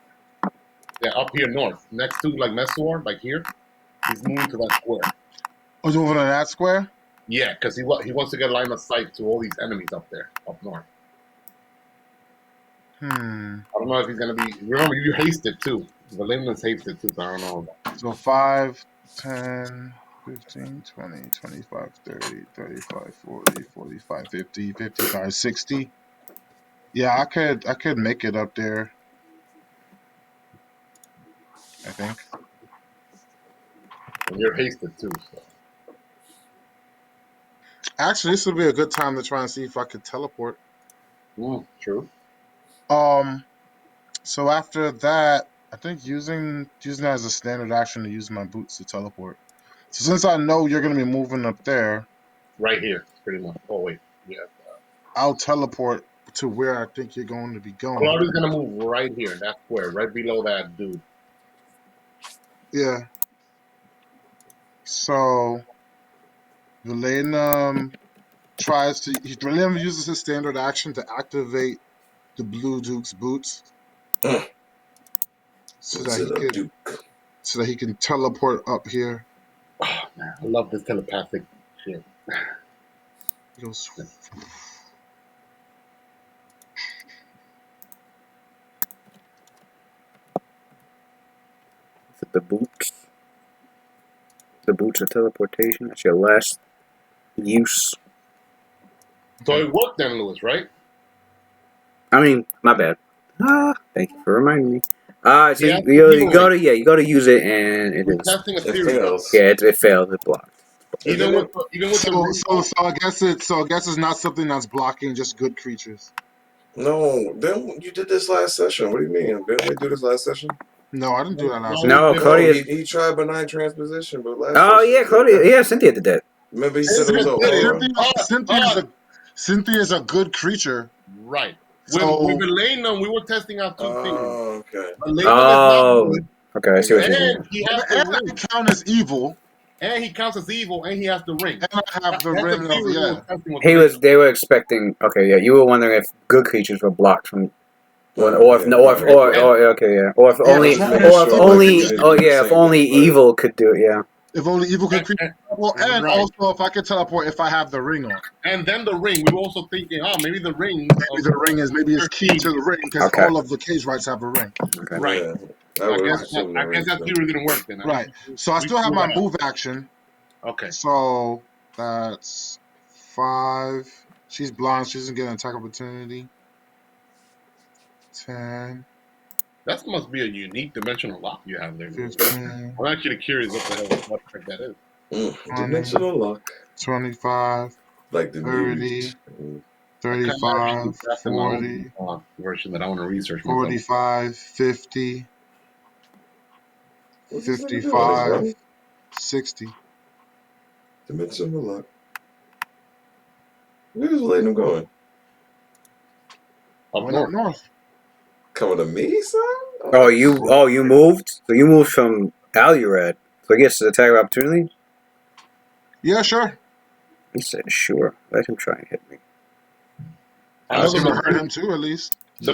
Yeah, up here north, next to like Messuar, like here. He's moving to that square. Oh, you moving on that square? Yeah, because he wants to get line of sight to all these enemies up there, up north. I don't know if he's gonna be. Remember, you hasted too. Valentin's hasted too, so I don't know. So 5, 10, 15, 20, 25, 30, 35, 40, 45, 50, 55, 60. Yeah, I could make it up there. I think. And you're hasted too, so. Actually, this would be a good time to try and see if I could teleport. True. So after that, I think using that as a standard action to use my boots to teleport. So since I know you're gonna be moving up there, Right here, pretty much. Oh wait, yeah. I'll teleport to where I think you're going to be going. Claudia's gonna move right here, in that square, right below that dude. Yeah. So Valena Valena uses his standard action to activate the Blue Duke's boots. So that he can teleport up here. Oh man, I love this telepathic shit. He goes. The boots. The boots of teleportation. That's your last use. So it worked then, Lewis, right? I mean, my bad. Thank you for reminding me. So Yeah, you go to use it, and it we're is. testing a It theory. fails. Yeah, it fails. It blocked. Even with the So I guess it's not something that's blocking just good creatures. No, then you did this last session. What do you mean? Didn't we do this last session? No, I didn't do that last No, time. Cody. He tried benign transposition, but last. Oh session, yeah, Cody. Yeah, Cynthia did that. Remember, he said it was an Cynthia's a good creature. Right. So With Elena, we were testing out two theories. Oh, okay. Elena is not good. Okay, I see what you're saying. And he has the and I ring. count as evil. And he counts as evil, and he has the ring. And I have the That's ring the theory we were testing with Elena. They were expecting. Okay, yeah, you were wondering if good creatures were blocked from. Or if only evil could do it, yeah. If only evil could create. Well, and right. also if I could teleport, if I have the ring on. And then the ring, we were also thinking, maybe the ring. Maybe it's key to the ring because all of the Cagewrights have a ring. Okay. Right. Yeah, I guess that theory didn't work then. Right. So I still have my move action. Okay. So that's 5. She's blind. She doesn't get an attack opportunity. 10. That must be a unique dimensional lock you have there. 15. I'm actually curious what the heck that is. 20, dimensional lock. 25. Like the 30. 35. 40. Version that I want to research. 45. 50. 55. 60. Dimensional lock. Where's letting him going? Up north. Coming to me, son? You moved? So you moved from Alurad. So he gets the attack of opportunity? Yeah, sure. He said sure. Let him try and hit me. I was gonna hurt him too, at least. The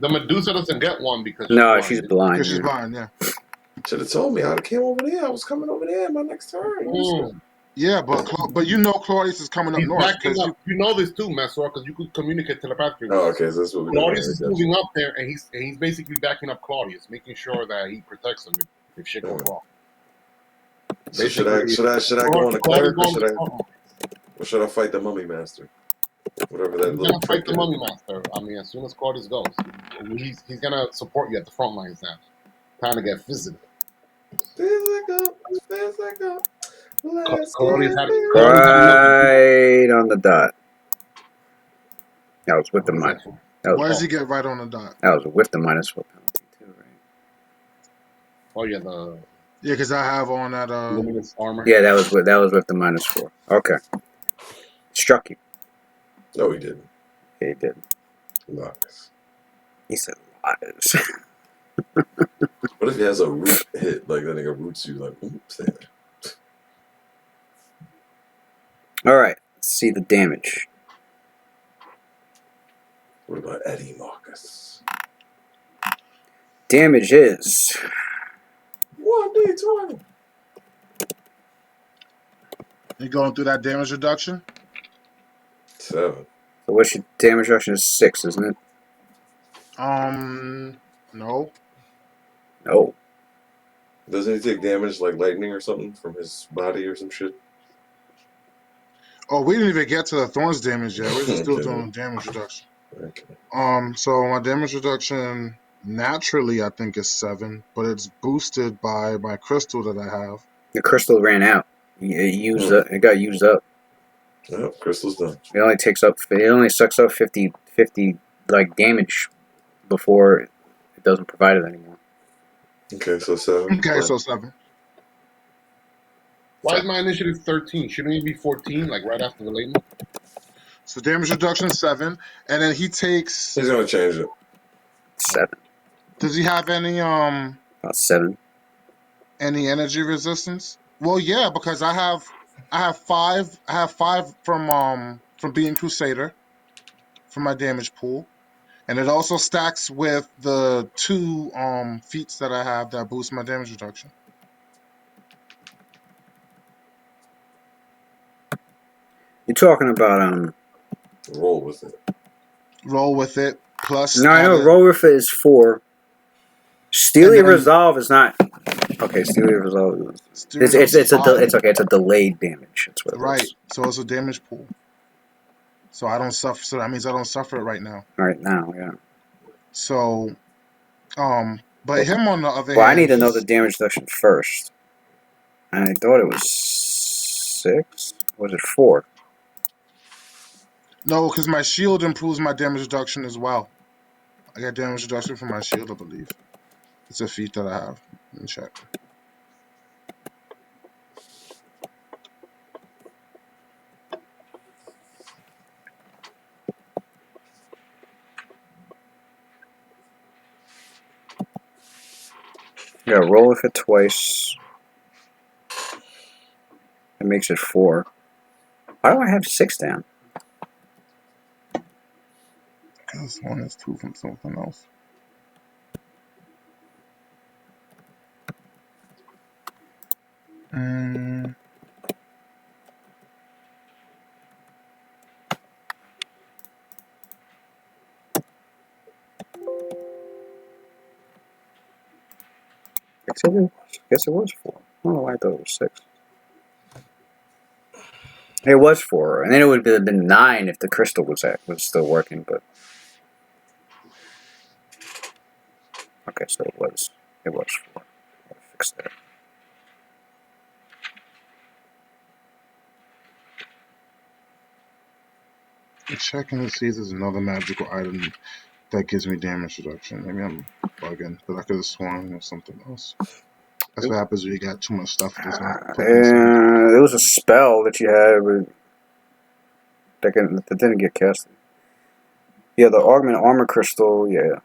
Medusa doesn't get one because she's blind. Because she's blind, yeah. Should have told me. I'd have came over there. I was coming over there my next turn. Yeah, but Claudius is coming up north. You know this too, Mesor, because you could communicate telepathically. Oh, okay, so that's what we're Claudius is moving up there, and he's basically backing up Claudius, making sure that he protects him if shit goes wrong. So should I go on the cleric, or should I fight the mummy master? Whatever that he's gonna fight the mummy master. I mean, as soon as Claudius goes, he's gonna support you at the front lines now. Time to get physical. Physical. Right on the dot. That was with the minus. Why does he get right on the dot? That was with the -4 penalty too, right? Oh yeah, yeah, because I have on that luminous armor. Yeah, that was with the -4. Okay. Struck you. No, he didn't. Yeah, he did. Lies. He said lies. What if he has a root hit? Like that nigga roots you like, stay there. Alright, let's see the damage. What about Eddie Marcus? Damage is 1d20. You going through that damage reduction? 7. So what's your damage reduction is 6, isn't it? No. No. Doesn't he take damage like lightning or something from his body or some shit? Oh, we didn't even get to the thorns damage yet. We're just still Okay. doing damage reduction. Okay. So my damage reduction naturally I think is 7, but it's boosted by my crystal that I have. The crystal ran out. It got used up. Well, crystal's done. It only sucks up 50 like damage before it doesn't provide it anymore. Okay, so 7. Okay, Fine. so 7. Why is my initiative 13? Shouldn't it be 14, like right after the Leighton? So damage reduction 7, and then he takes. He's gonna change it. 7. Does he have any About 7. any energy resistance? Well, yeah, because I have 5. I have 5 from being Crusader from my damage pool, and it also stacks with the 2 feats that I have that boost my damage reduction. You're talking about Roll with it. Roll with it plus. No, I know added- roll with it is 4. Steely And then- Resolve is not. Okay, Steely Resolve. Steel's It's five. it's a delayed damage. That's what it Right. is. So it's a damage pool. So I don't suffer. So that means I don't suffer it right now. Right now, yeah. So, but him on the other Well, I hand, need to know the damage reduction first. And I thought it was 6. Or was it 4? no, because my shield improves my damage reduction as well. I got damage reduction from my shield, I believe. It's a feat that I have. Let me check. Yeah, roll with it twice. It makes it 4. Why do I have 6 down? Because one is 2 from something else. Guess it was 4. I don't know why I thought it was 6. It was 4, and then it would have been 9 if the crystal was still working. But okay, so it was 4. I'll fix that. I'm checking to see if there's another magical item that gives me damage reduction. Maybe I'm bugging, but I could have sworn there's something else. That's what happens when you got too much stuff. It doesn't put things in. There was a spell that you had that didn't get casted. Yeah, the Augment Armor Crystal, yeah.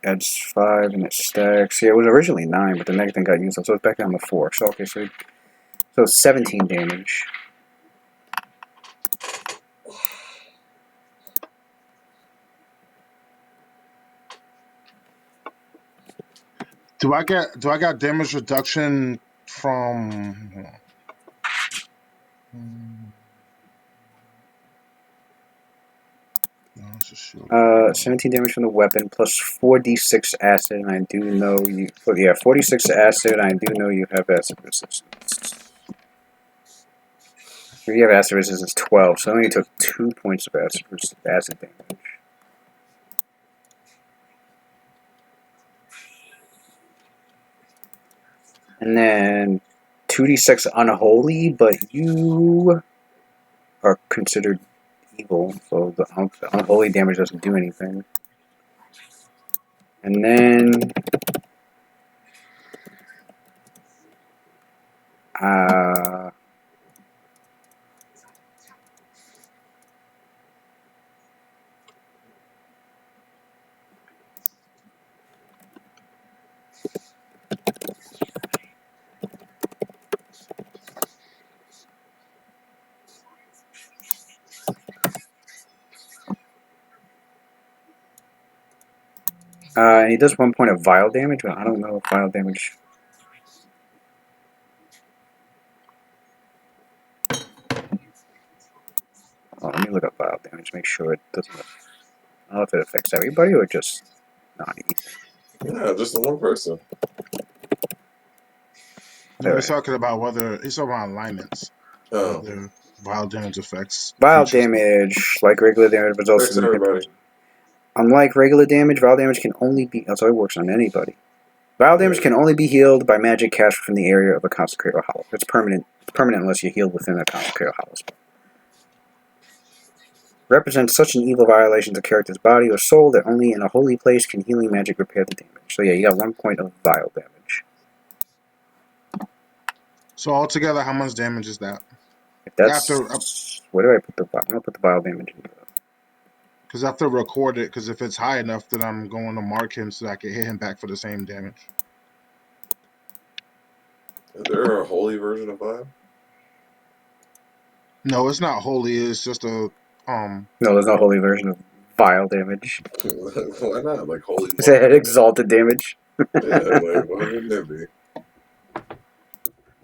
Adds 5 and it stacks. Yeah, it was originally 9, but the next thing got used up, so it's back down to 4. So, okay, so 17 damage. Do I get damage reduction from? No, it's a shield. 17 damage from the weapon, plus 4d6 acid, and I do know you... Yeah, 46 acid, and I do know you have acid resistance. You have acid resistance 12, so I only took 2 points of acid damage. And then 2d6 unholy, but you are considered evil, so the unholy damage doesn't do anything. And then he does 1 point of vile damage, but I don't know if vile damage... let me look up vial damage. Make sure it doesn't. I don't know if it affects everybody or just not even. Yeah, just the one person. No, he's talking about alignments. Oh, Whether vial damage affects Vial creatures. damage, like regular damage, but affects also everybody. unlike regular damage, vial damage can only be. That's how it works on anybody. Vial damage can only be healed by magic cast from the area of a consecrate or hollow. It's permanent. It's permanent unless you heal within a consecrate or hollow spell. Represents such an evil violation of the character's body or soul that only in a holy place can healing magic repair the damage. So yeah, you got 1 point of vial damage. So altogether, how much damage is that? If that's After, where do I put the vial? I'm gonna put the vial damage in. because I have to record it. Because if it's high enough, then I'm going to mark him so that I can hit him back for the same damage. Is there a holy version of vial? No, it's not holy. It's just a No, there's no holy version of vial damage. Why not? Like holy. Is it exalted damage? Yeah, like why wouldn't it be?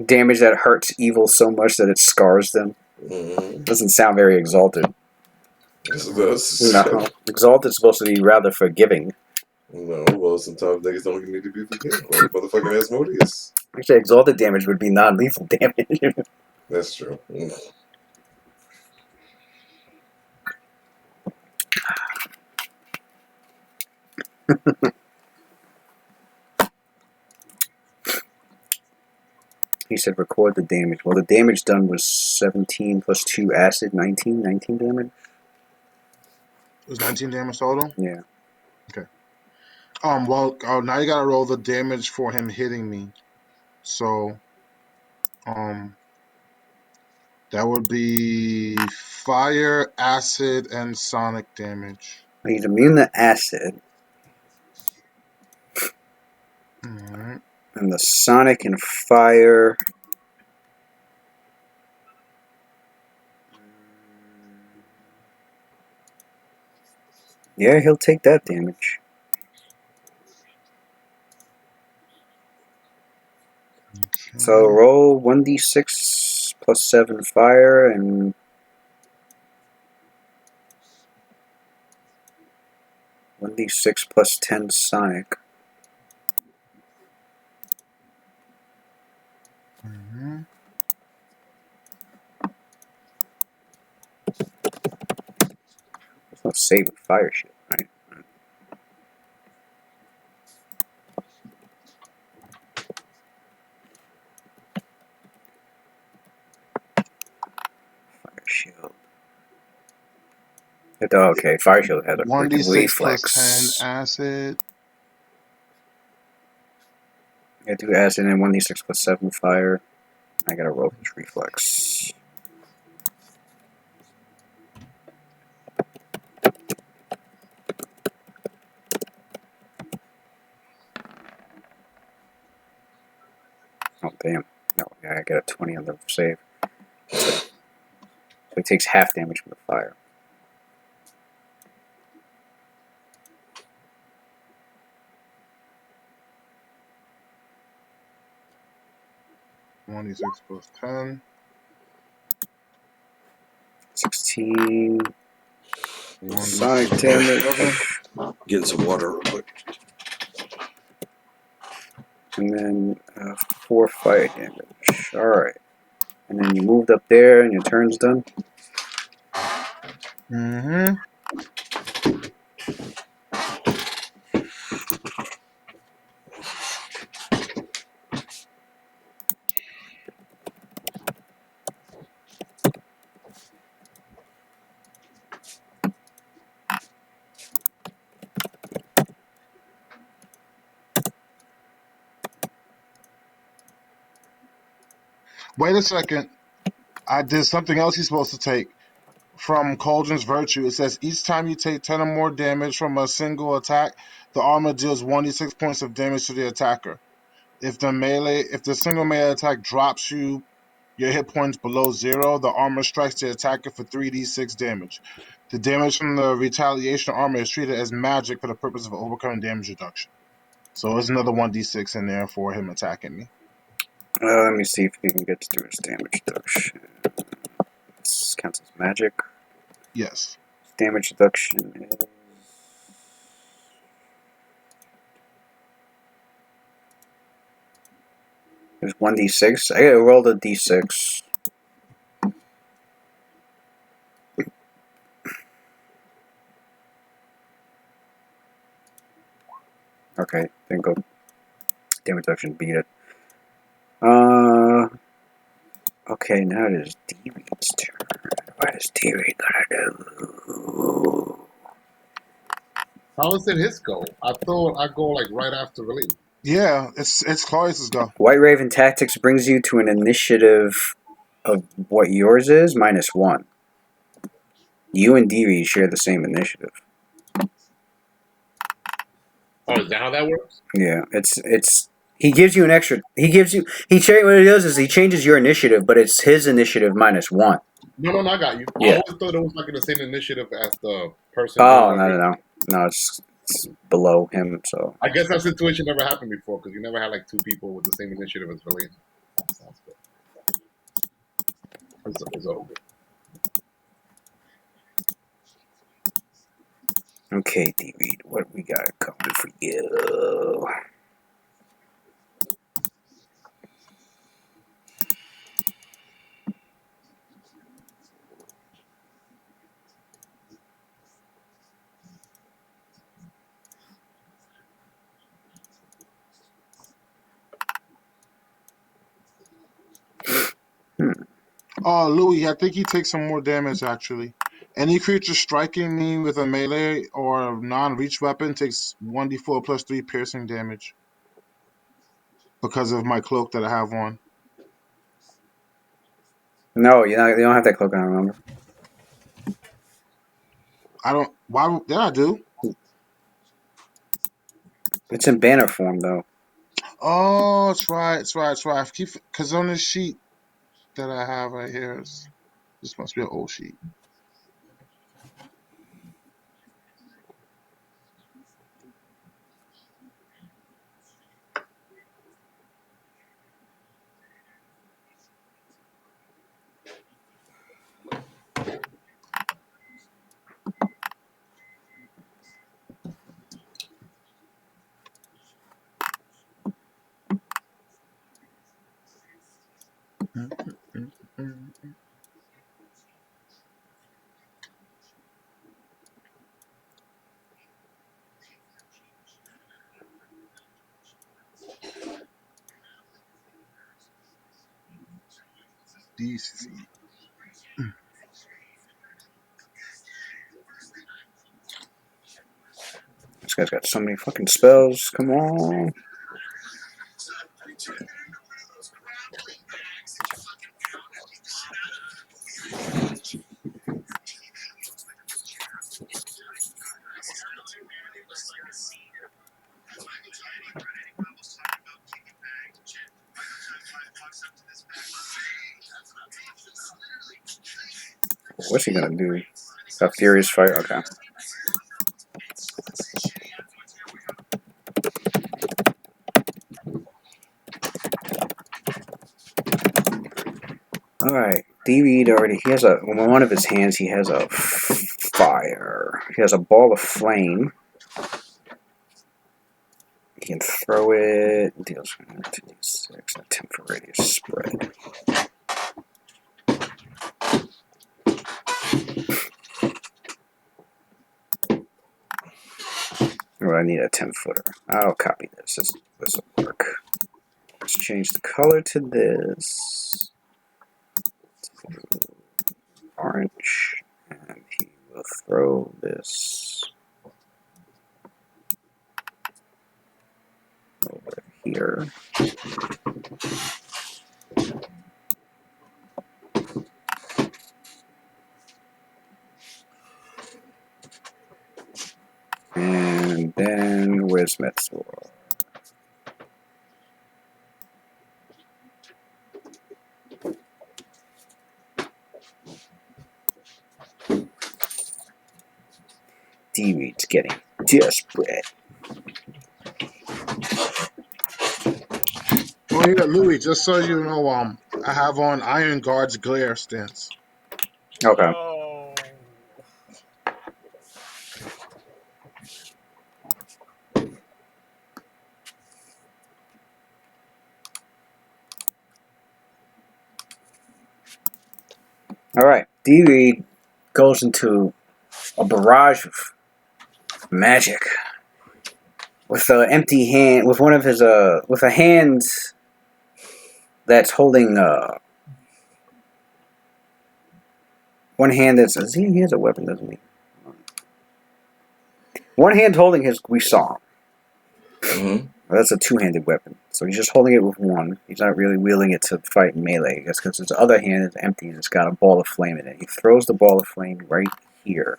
Damage that hurts evil so much that it scars them. Mm-hmm. Doesn't sound very exalted. Yes, it does. No, exalted is supposed to be rather forgiving. No, well, sometimes niggas don't need to be forgiven. Like motherfucking Asmodeus. Actually, exalted damage would be non-lethal damage. That's true. He said record the damage. Well, the damage done was 17 plus 2 acid, 19 damage. It was 19 damage total? Yeah. Okay. Well, now you gotta roll the damage for him hitting me. So, that would be fire, acid, and sonic damage. He's immune to acid. Alright. And the sonic and fire. Yeah, he'll take that damage. Okay. So roll 1d6 plus 7 fire and 1d6 plus 10 sonic. Mm-hmm. There's no save with fire shit, right? Fire shield. Okay, fire shield has a 1d6 reflex. plus 10 acid. I do acid and 1d6 plus 7 fire. I gotta roll this reflex. Oh, damn. No, yeah, I got a 20 on the save. So he takes half damage from the fire. One d6 plus 10. 16. One Sonic damage. Getting some water real quick. And then 4 fire damage. Alright. And then you moved up there and your turn's done. Mm-hmm. Wait a second. I did something else he's supposed to take. From Cauldron's Virtue, it says each time you take 10 or more damage from a single attack, the armor deals 1d6 points of damage to the attacker. If the single melee attack drops your hit points below 0, the armor strikes the attacker for 3d6 damage. The damage from the retaliation armor is treated as magic for the purpose of overcoming damage reduction. So there's another 1d6 in there for him attacking me. Let me see if he can get through his damage reduction. This counts as magic. Yes. Damage reduction is... There's 1d6. I gotta roll the d6. Okay, then go. Damage reduction, beat it. Okay, now it is D-Reed's turn. What is D-Reed gonna do? How is it his go? I thought I go like right after Valine. Yeah, it's Clarice's go. White Raven Tactics brings you to an initiative of what yours is, -1. You and D-Reed share the same initiative. Oh, is that how that works? Yeah, it's he gives you an extra. What he does is he changes your initiative, but it's his initiative -1. No, I got you. I Yeah. always thought it was like in the same initiative as the person. Oh no! It's below him. So I guess that situation never happened before because you never had like two people with the same initiative as Valine. That sounds good. It's all good. okay, D-Reed, what we got coming for you? Oh, Louis, I think he takes some more damage, actually. Any creature striking me with a melee or non-reach weapon takes 1d4 plus 3 piercing damage. Because of my cloak that I have on. No, you don't have that cloak on, remember? I don't... Why... Yeah, I do. It's in banner form, though. Oh, it's right. Because on this sheet that I have right here, this must be an old sheet. DC. This guy's got so many fucking spells. Come on. What's he gonna do? A furious fire? Okay. Alright. D-Reed already, he has in one of his hands he has a fire. He has a ball of flame. He can throw it, deals 2d6, a 10 for radius spread. Oh, I need a 10-footer. I'll copy this. This will work. Let's change the color to this. Orange. And he will throw this over here. And then where's Metzor? D-Reed's getting desperate. Oh yeah, Louis. Just so you know, I have on Iron Guard's glare stance. Okay. Oh. All right, D-Reed goes into a barrage of magic with an empty hand, with one of his with a hand that's holding one hand that's he has a weapon, doesn't he? One hand holding his guisarme. Mm-hmm. That's a two-handed weapon, so he's just holding it with one. He's not really wielding it to fight melee, I guess, because his other hand is empty and it's got a ball of flame in it. He throws the ball of flame right here.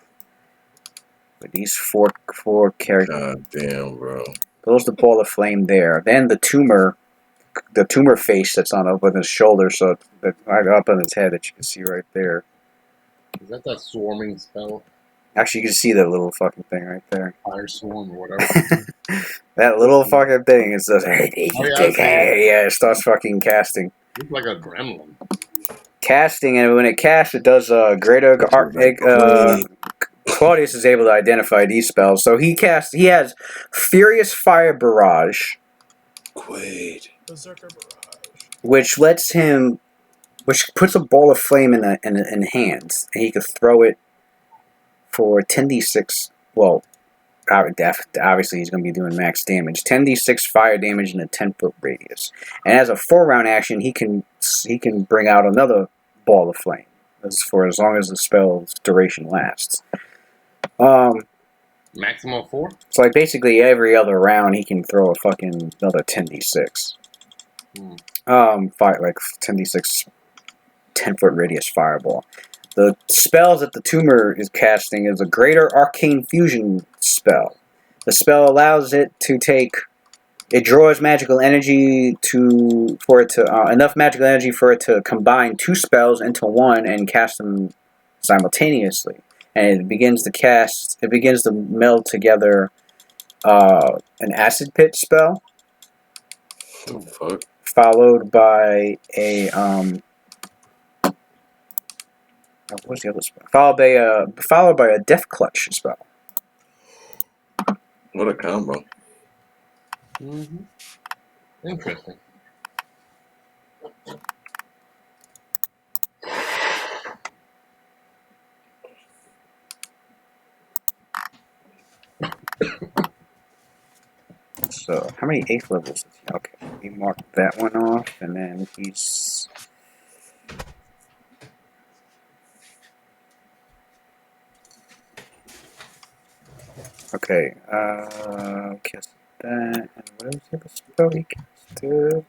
With these four characters. God damn, bro. Throws the ball of flame there. Then the tumor face that's on up on his shoulder, so right up on his head that you can see right there. Is that swarming spell? Actually, you can see that little fucking thing right there. Fire swarm or whatever. That little fucking thing is just, yeah, it starts fucking casting. It's like a gremlin. Casting, and when it casts, it does greater. Claudius is able to identify these spells, so he has Furious Fire Barrage, Quaid. Berserker Barrage. which puts a ball of flame in hands, and he can throw it for 10d6. Well, obviously he's going to be doing max damage. 10d6 fire damage in a 10-foot radius, and as a 4-round action, he can bring out another ball of flame for as long as the spell's duration lasts. Maximum 4? So like basically every other round he can throw a fucking another 10d6. Like 10d6 10-foot radius fireball. The spells that the tumor is casting is a greater arcane fusion spell. The spell allows it to it draws magical energy enough magical energy for it to combine 2 spells into one and cast them simultaneously. And it begins to meld together an acid pit spell. The fuck? Followed by a what's the other spell? Followed by a death clutch spell. What a combo. Mm-hmm. Interesting. So, how many 8th levels is he? Okay, we marked that one off, and then he's... Okay, cast that, and what was the other spell he casted?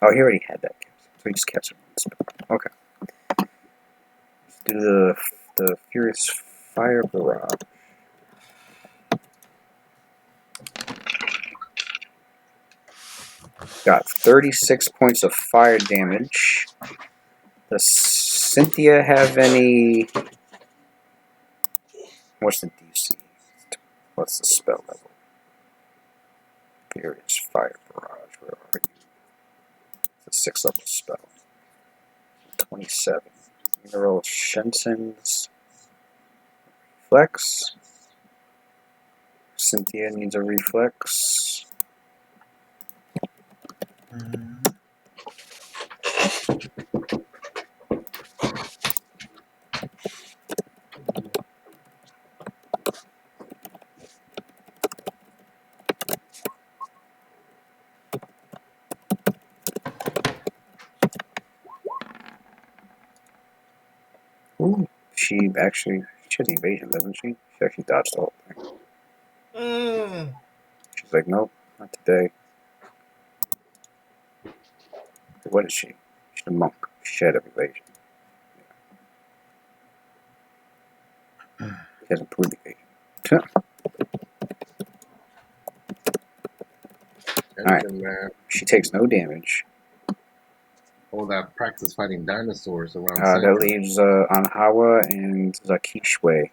Oh, he already had that cast, so he just cast one spell. Okay. Let's do the Furious Fire Barrage. Got 36 points of fire damage. Does Cynthia have any... What's the DC? What's the spell level? Furious Fire Barrage. Where are you? It's a 6th level spell. 27. I'm gonna roll Shensen's Reflex. Cynthia needs a Reflex. Ooh, she has evasion, doesn't she? She actually dodged the whole thing. She's like, nope, not today. What is she? She's a monk. She had evasion. Yeah. She has improved evasion. Alright. She takes no damage. All that practice fighting dinosaurs around. That leaves Anhawa and Zakishwe.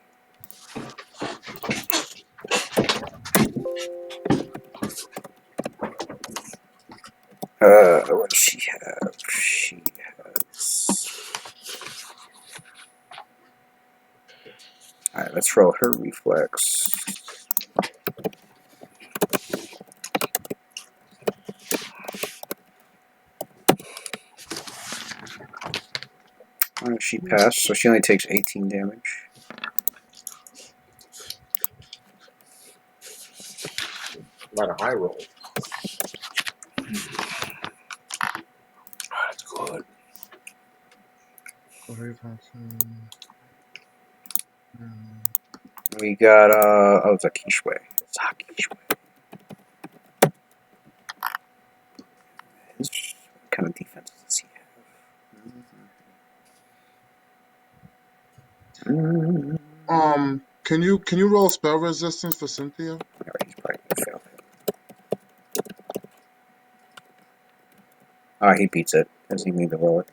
What does she have? She has... Alright, let's roll her reflex. She passed, so she only takes 18 damage. A lot of high rolls. That's good. We got, it's a Kishwe. It's a Kishwe. What kind of defense does he have? Can you roll spell resistance for Cynthia? Alright, he's probably gonna fail. Ah, he beats it. Does he need to roll it?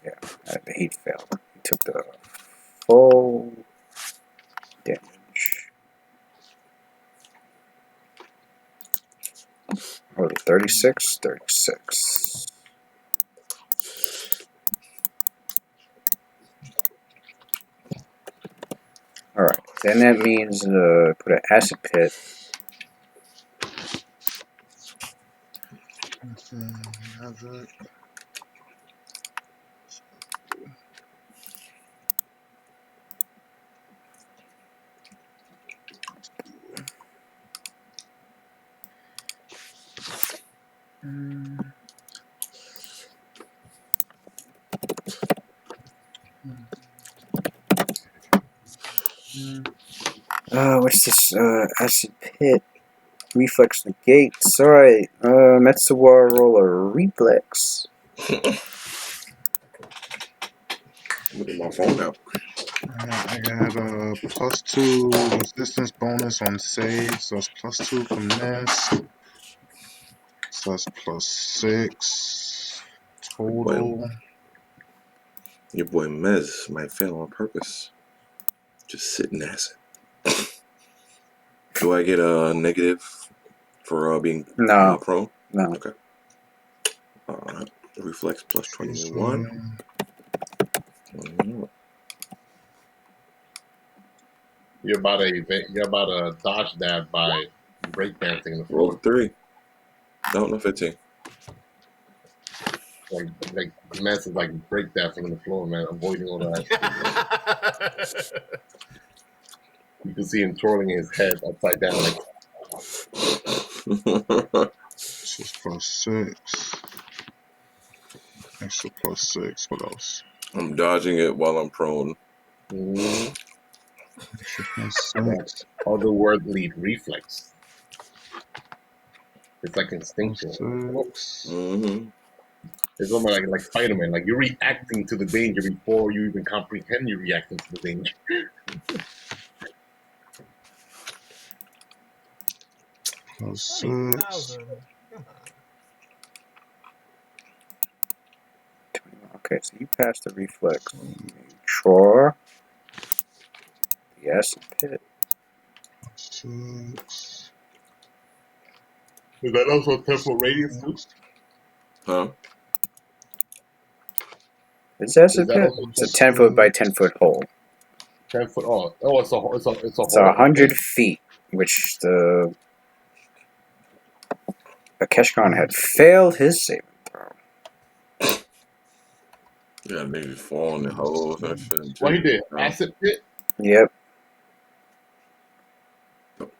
Yeah, he failed. He took the full damage. What was it, 36? 36. Alright, then that means put an acid pit. What's this? Acid pit. Reflex negates. Alright, Metsuwar roll a reflex. Look at my phone now. I got a +2 resistance bonus on save, so that's +2 from this. So that's +6 total. Your boy Mez might fail on purpose. Just sitting acid. Do I get a negative for being No. prone? No. Okay. Alright. Reflex plus 21. You're about to dodge that by breakdancing in the floor. Roll 3. No, 15. Like Mess is like breakdancing in the floor, man, avoiding all that. You can see him twirling his head upside down, like. This is +6. Extra +6. What else? I'm dodging it while I'm prone. Extra +6. Otherworldly reflex. It's like instinctual. It's almost like Spider-Man. Like you're reacting to the danger before you even comprehend you're reacting to the danger. +6. Okay, so you passed the reflex. Sure. Yes, pit. 6. Is that also a temporal radius too? Huh? It's acid pit. It's a 10-foot by 10-foot hole. 10 foot. Oh, it's a It's hole. 100 feet, which the Keshkan had failed his saving throw. Yeah, maybe fall in the hole or shit. What he did? Acid pit? Yep.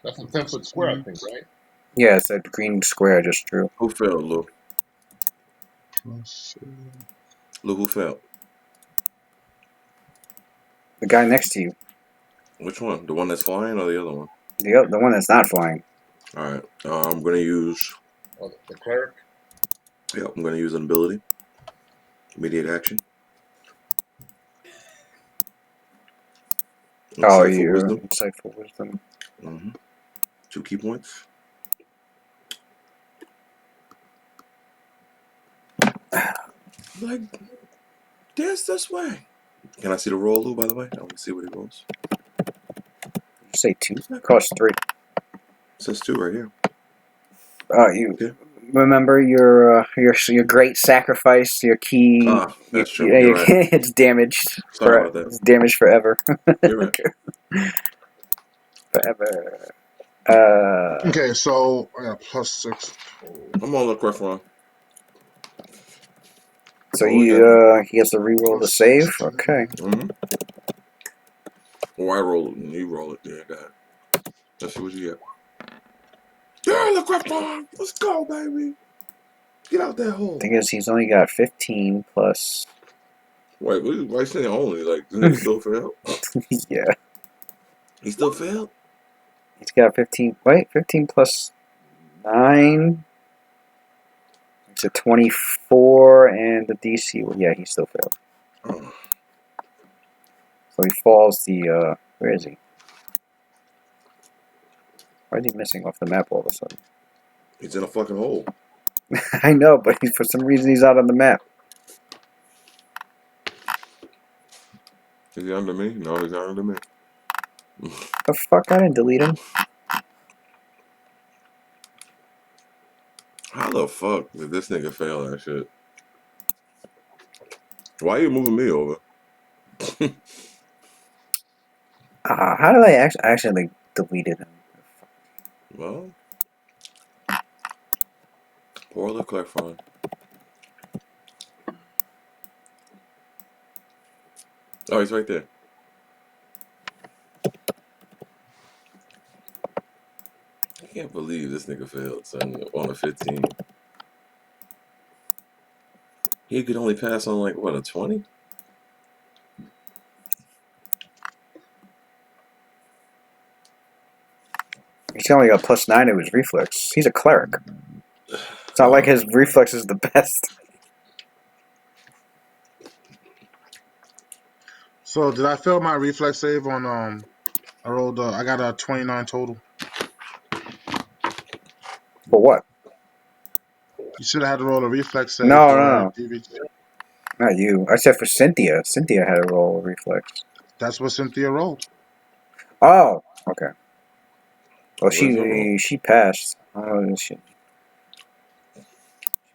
That's a 10-foot square, I think, right? Yeah, it's that green square I just drew. Who failed, Lou? +6. Lou, who failed? The guy next to you. Which one? The one that's flying or the other one? The one that's not flying. Alright. I'm going to use... The cleric? Yeah, I'm going to use an ability. Immediate action. Insightful wisdom. Insightful wisdom. 2 key points. Like, dance this way. Can I see the roll, Lou, by the way? I want to see what he rolls. Did you say 2? Cost 3. It says 2 right here. You remember your great sacrifice, your key. That's true. You're right. It's damaged. Sorry about that. It's damaged forever. You're right. Forever. Okay, so I got +6 total. I'm on the correct one. So Oh, he okay. he gets to re-roll the Plus save. 16. Okay. Mm-hmm. Or I roll it and you roll it. Yeah, go ahead. Let's see what you get. Yeah, the correct one. Let's go, baby. Get out that hole. Thing is, he's only got 15 plus. Wait, why you saying only? Like, the nigga still failed? Yeah, He still failed? he's got 15. Wait, 15 plus 9. It's a 24, and the DC. Well, yeah, he still failed. Oh. So he falls the. Where is he? Why is he missing off the map all of a sudden? He's in a fucking hole. I know, but for some reason he's out on the map. Is he under me? No, he's not under me. The fuck? I didn't delete him. How the fuck did this nigga fail that shit? Why are you moving me over? How did I actually deleted him? Well, poor Leclerc fine. Oh, he's right there. I can't believe this nigga failed, son, on a 15. He could only pass on, like, what, a 20? He's only got +9 to his reflex. He's a cleric. It's not like his reflex is the best. So did I fail my reflex save on I rolled I got a 29 total. For what? You should have had to roll a reflex save No, for no, DV. not you. I said for Cynthia. Cynthia had a roll of reflex. That's what Cynthia rolled. Oh, okay. Well, Where's her roll? she passed. Oh, she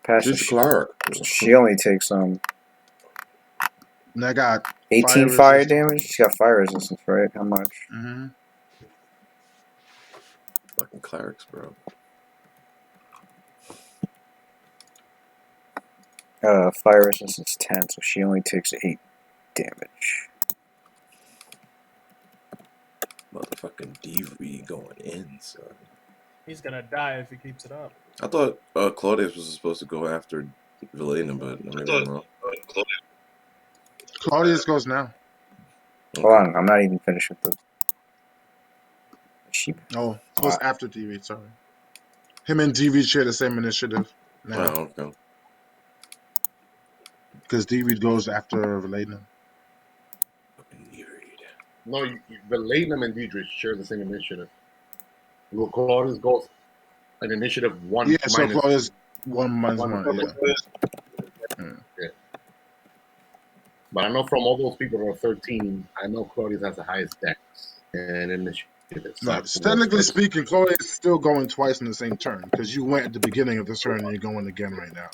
passed. She's a cleric. So she only takes And I got 18 fire damage. She's got fire resistance, right? How much? Mm-hmm. Fucking clerics, bro. Fire resistance 10, so she only takes 8 damage. Motherfucking DV going in, son. He's gonna die if he keeps it up. I thought Claudius was supposed to go after Valena, but maybe I'm wrong. Claudius goes now. Hold on, I'm not even finished with the sheep. Oh, goes after DV, sorry. Him and DV share the same initiative now. Oh, okay. Because DV goes after Valena. No, Valena and Diedrich share the same initiative. Well, Claudius goes an initiative 1 Yeah, so minus Claudius 1 minus 1. 1, yeah. Yeah. But I know from all those people that are 13, I know Claudius has the highest dex and initiative. No, technically speaking, Claudius is still going twice in the same turn because you went at the beginning of this turn and you're going again right now.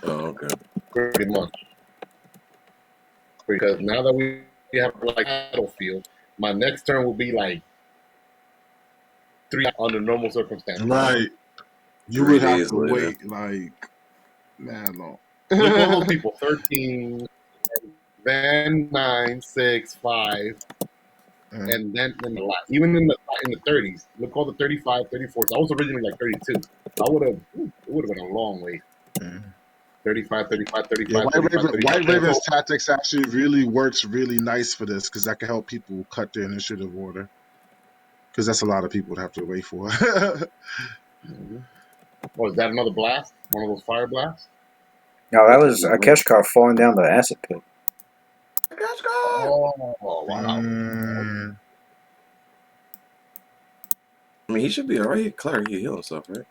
Oh, okay. Pretty much. Because now that we have like battlefield, my next turn will be like 3 under normal circumstances. Right. You 3 would have days to later. wait like man long. Look at all those people: 13, then 9, 6, 5, and then in the last, even in the 30s. Look all the 35, 34s. I was originally like 32. I would have. It would have been a long way. 35, 35, 35, Yeah, 35, 35. White Raven's tactics actually really works really nice for this because that can help people cut their initiative order. Because that's a lot of people to have to wait for. Oh, is that another blast? One of those fire blasts? No, that was a Keshkar falling down the acid pit. Oh, wow. I mean, he should be alright. Cleric, he heal himself, right?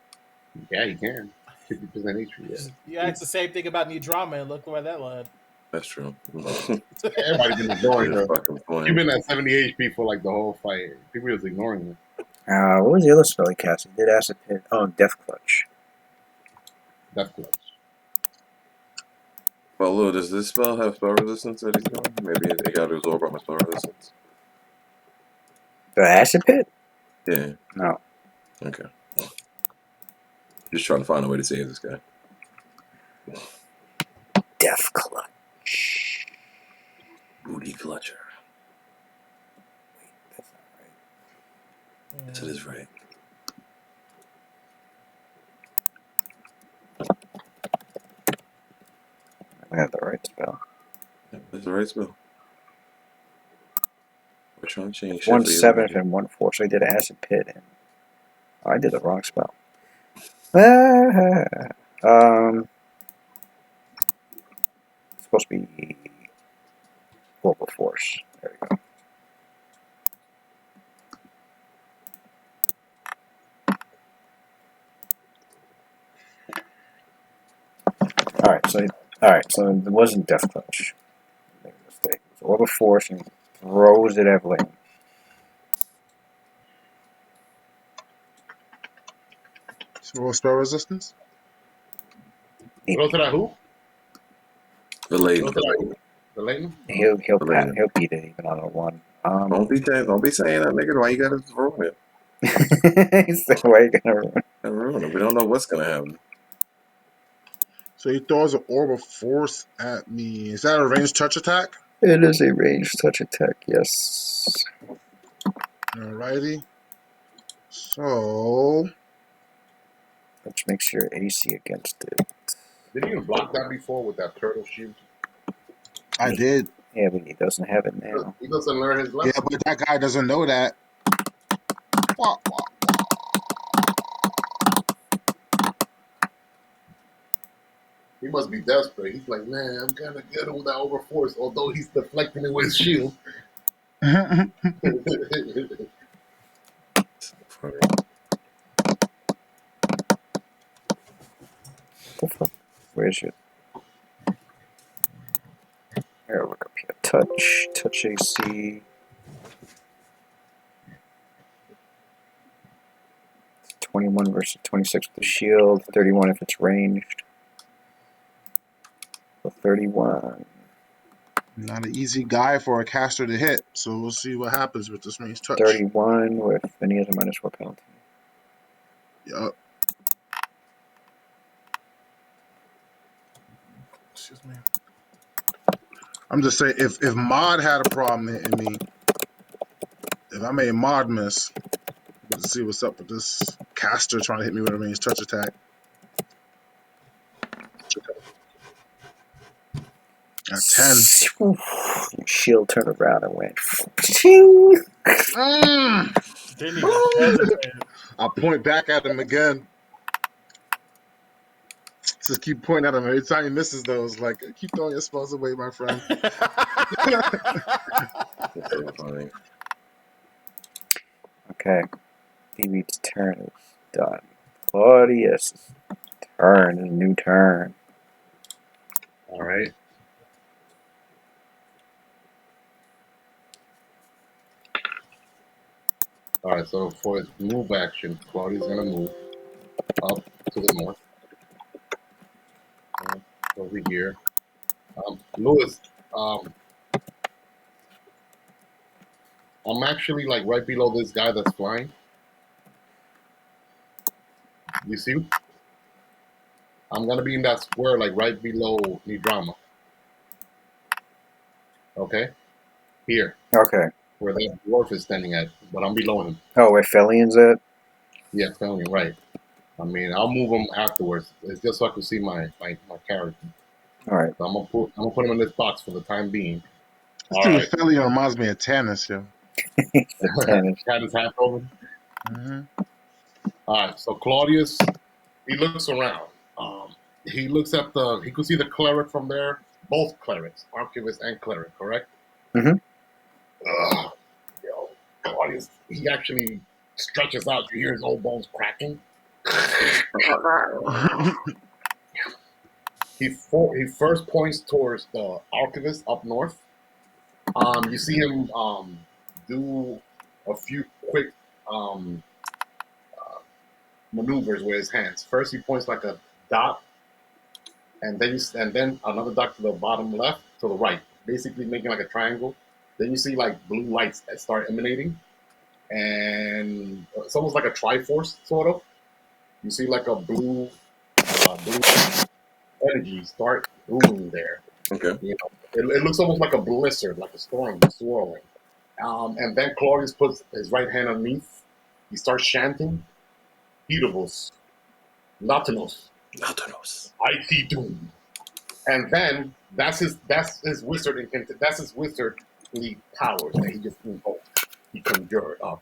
Yeah, he can. 50% HP. Yeah. You asked the same thing about new drama, and look where that led. That's true. Everybody's been ignoring her. You've You've been at 70 HP for like the whole fight. People are just ignoring her. What was the other spell he cast? He did acid pit. Oh, Death Clutch. Death Clutch. Well, Lou, does this spell have spell resistance that he's doing? Maybe it got to absorb on my spell resistance. The acid pit? Yeah. No. Okay. Just trying to find a way to save this guy. Death Clutch. Booty clutcher. Wait, that's not right. Yes, it is right. I have the right spell. That's the right spell. We're trying to change. One Shift 7th laser. and 1 4. So I did Acid Pit. And I did the wrong spell. It's supposed to be Global Force. There we go. Alright, so it wasn't Death Clutch. I made a mistake. It was Orb of Force and throws it at Lane. So roll spell resistance. Go to that who? The lady. Go to that who? The Leighton? He'll Lane. he'll beat it even on a 1. Don't be saying that, nigga. Why you gotta ruin it? He said, why are you gonna ruin? Ruin it. We don't know what's gonna happen. So he throws an orb of force at me. Is that a ranged touch attack? It is a ranged touch attack, yes. Alrighty. So Which makes your AC against it. Did you even block that before with that turtle shield? I did. Yeah, but he doesn't have it now. He doesn't learn his Yeah, lesson. but that guy doesn't know that. Wah, wah. He must be desperate. He's like, man, I'm kind of good with that overforce, although he's deflecting it with his shield. Funny. What the fuck? Where's your... Here, look up here. Touch AC. 21 versus 26 with the shield. 31 if it's ranged. So 31. Not an easy guy for a caster to hit. So we'll see what happens with this ranged touch. 31 with any other -4 penalty. Yup. Excuse me. I'm just saying, if Mod had a problem hitting me, if I made Mod miss, let's see what's up with this caster trying to hit me with a ranged touch attack. At 10. Shield turned around and went. Didn't even hesitate. I'll point back at him again. Just keep pointing at him. Every time he misses those, like, keep throwing your spells away, my friend. That's so funny. Okay. DB's turn is done. Claudius' turn is a new turn. All right. All right, so for his move action, Claudia's going to move up to the north. Over here. Lewis, I'm actually like right below this guy that's flying. You see? I'm going to be in that square like right below Nidrama. Okay? Here. Okay. Where that dwarf is standing at, but I'm below him. Oh, where Felian's at? Yeah, Felony, right. I mean, I'll move him afterwards. It's just so I can see my character. All right. So I'm gonna put him in this box for the time being. This All dude right. Philly reminds me of Tannis, yo. Cat is half over. All right. So Claudius, he looks around. He looks at he could see the cleric from there. Both clerics, archivist and cleric, correct? Mm-hmm. Yo, Claudius, he actually stretches out. You hear his old bones cracking. He first points towards the archivist up north. You see him do a few quick maneuvers with his hands. First, he points like a dot, and then another dot to the bottom left, to the right, basically making like a triangle. Then you see like blue lights that start emanating, and it's almost like a Triforce sort of. You see like a blue energy start brewing there. Okay. You know, it looks almost like a blizzard, like a storm swirling. And then Claudius puts his right hand underneath. He starts chanting, "Eatables, Latinos, Latinos. I see doom." And then that's his wizard that's his wizardly powers that he just invoked. He conjured up.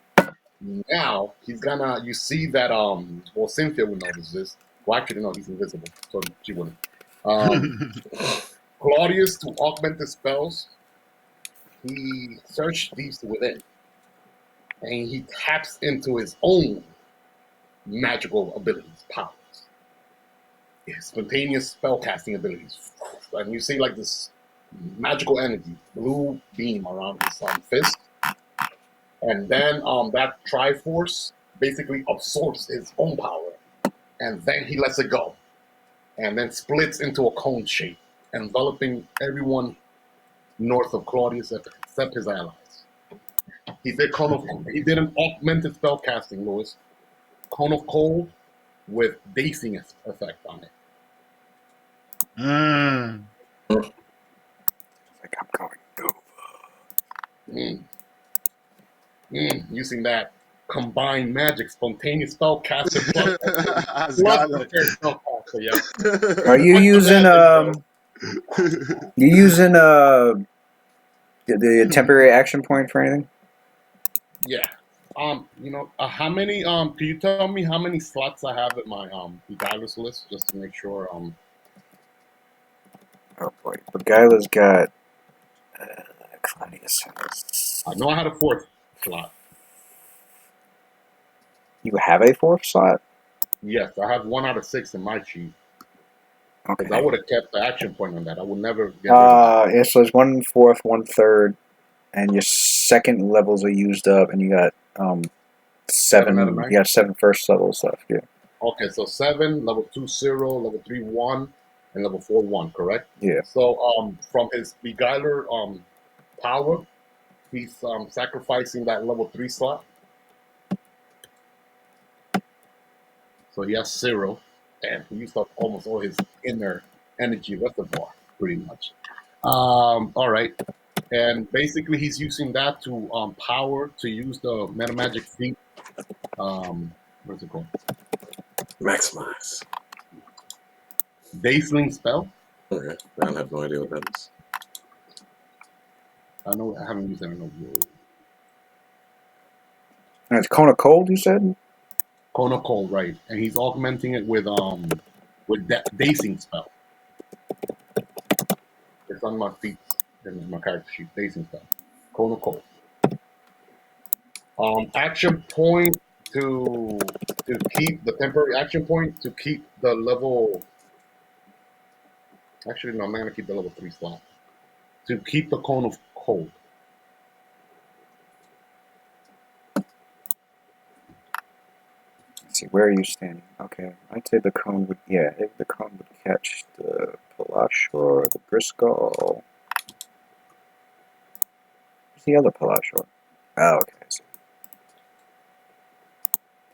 Now he's gonna. You see that well, Cynthia would notice this. Well, actually, no, he's invisible, so she wouldn't. Claudius, to augment the spells, he searched deep within, and he taps into his own magical abilities, powers, his spontaneous spellcasting abilities, and you see like this magical energy, blue beam around his fist, and then that Triforce basically absorbs his own power, and then he lets it go, and then splits into a cone shape, enveloping everyone north of Claudius except his allies. He did an augmented spell casting, Lewis. Cone of Cold with dazing effect on it. Like I'm going over. Using that combined magic, spontaneous spell caster plus prepared spell caster, yeah. Are you using the temporary action point for anything? Yeah. How many can you tell me how many slots I have at my Beguiler's list just to make sure Oh boy, Beguiler's got Claudius. I know I had a 4th slot. You have a 4th slot? Yes, I have 1 out of 6 in my sheet. Okay. Because I would have kept the action point on that. I would never get rid of that. Yeah, so there's 1/4, 1/3, and your second levels are used up, and you got 7. You got 7 first levels left. Yeah. Okay, so 7, level 2 0, level 3 1, and level 4 1. Correct? Yeah. So from his Beguiler power, he's sacrificing that level 3 slot. So he has 0, and he used up almost all his inner energy reservoir, pretty much. All right. And basically, he's using that to power to use the meta magic feat. What's it called? Maximize. Daysling spell. Okay. I have no idea what that is. I know I haven't used that in a while. And it's Cone of Cold, you said? Cone of Cold, right? And he's augmenting it with dazing spell. It's on my feet. In my character sheet, dazing spell. Cone of Cold. Action point to keep the temporary action point to keep the level. Actually, no, I'm not gonna keep the level 3 slot. To keep the Cone of Cold. Let's see, where are you standing? Okay, I'd say the cone would, if the cone would catch the Palash or the Briscoe. Where's the other Palash? Oh, okay, I see.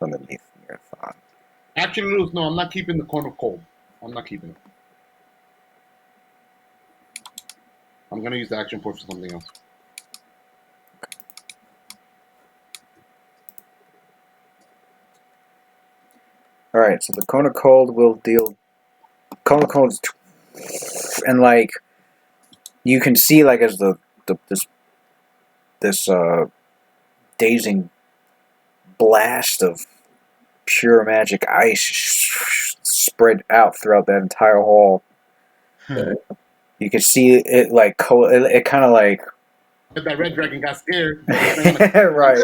Underneath your thought. Actually, Lewis, no, I'm not keeping the Cone of Cold. I'm not keeping it. I'm gonna use the action point for something else. Alright, so the Cone of Cold will deal. Cone of Cold, and like you can see, like as this dazing blast of pure magic ice spread out throughout that entire hall. You can see it like it kind of like. That red dragon got scared. Right.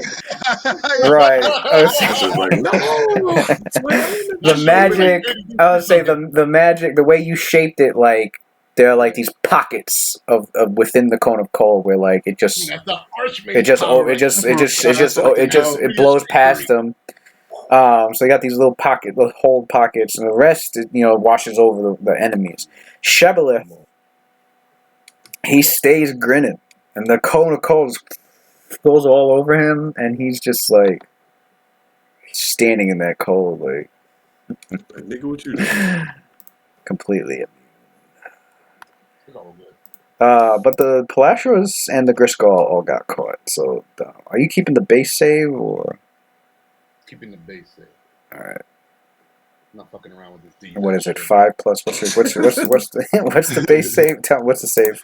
The magic. I would say the magic. The way you shaped it, like there are like these pockets of within the Cone of Cold where like it blows past them. So they got these little hold pockets, and the rest, washes over the enemies. Shebeleth, he stays grinning, and the Cone of Cold goes all over him, and he's just like standing in that cold, like Nigga, what you doing? completely. It's all good. But the Palastros and the Grisco all got caught. So, are you keeping the base save or? Keeping the base safe. All right. Not fucking around with this D. What is it? 5 plus what's the base save? What's the save?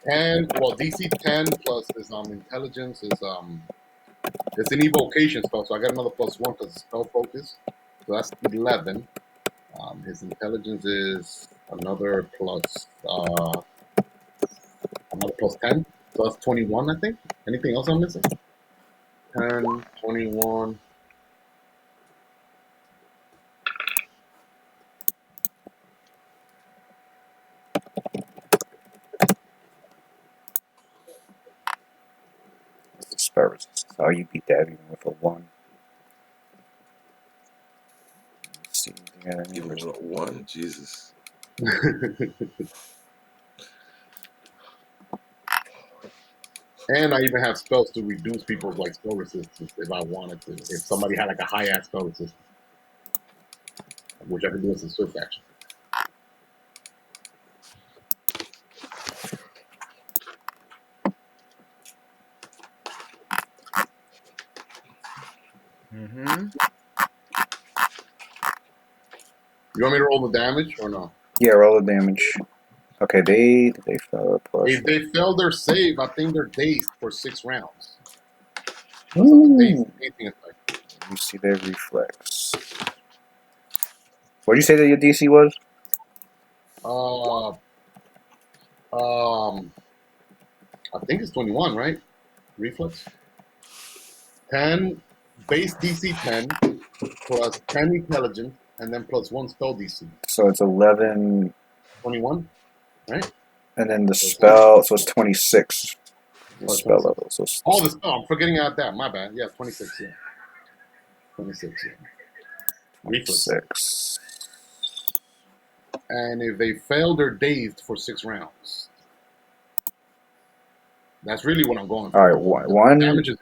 10. Well, DC 10 plus his intelligence is it's an evocation spell, so I got another +1 because it's spell focus. So that's 11. His intelligence is another +10. So that's 21, I think. Anything else I'm missing? 10, 21. It's the spell resistance. Oh, you beat that even with a 1. Let's see. Yeah, Even with a 1, Jesus. And I even have spells to reduce people's like spell resistance if I wanted to. If somebody had like a high ass spell resistance, which I can do as a swift action. Mm-hmm. You want me to roll the damage or no? Yeah, roll the damage. Okay, they fell plus. If they fail their save, I think they're dazed for 6 rounds. Because of the dazed anything effect. You see their reflex. What did you say that your DC was? I think it's 21, right? Reflex. 10 base DC 10 plus 10 intelligence and then +1 spell DC. So it's 11, 21, right? and then the spell. So it's 26. The Oh, spell 26. level. So it's, Oh, the spell. I'm forgetting about that. My bad. Yeah, 26. Yeah, 26. Yeah. Reflex. 26. And if they fail, they're dazed for 6 rounds. That's really what I'm going for. All right, one. Damage is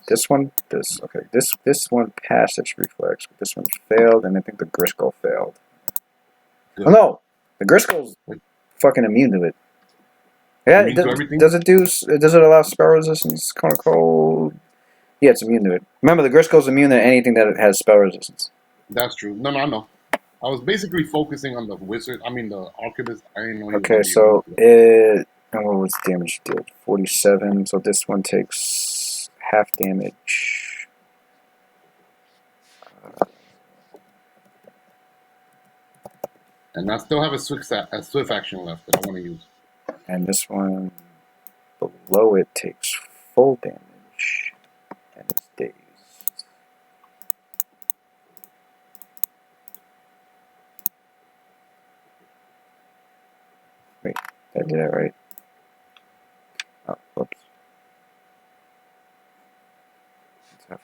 This one, okay. This one passed its reflex, but this one failed, and I think the Grisco failed. Good. Oh no, the Grisco's fucking immune to it. Yeah, Immune to everything? does it do? Does it allow spell resistance? Kind of cold. Yeah, it's immune to it. Remember, the Grisco's immune to anything that has spell resistance. That's true. No, I know. I was basically focusing on the wizard. I mean, the archivist. I didn't know. He was Okay, gonna be so immune to it. it. What was the damage it did? 47. So this one takes half damage. And I still have a swift action left that I want to use. And this one below it takes full damage. And it's dazed. Wait, did I do that right? Oh, whoops. Let's have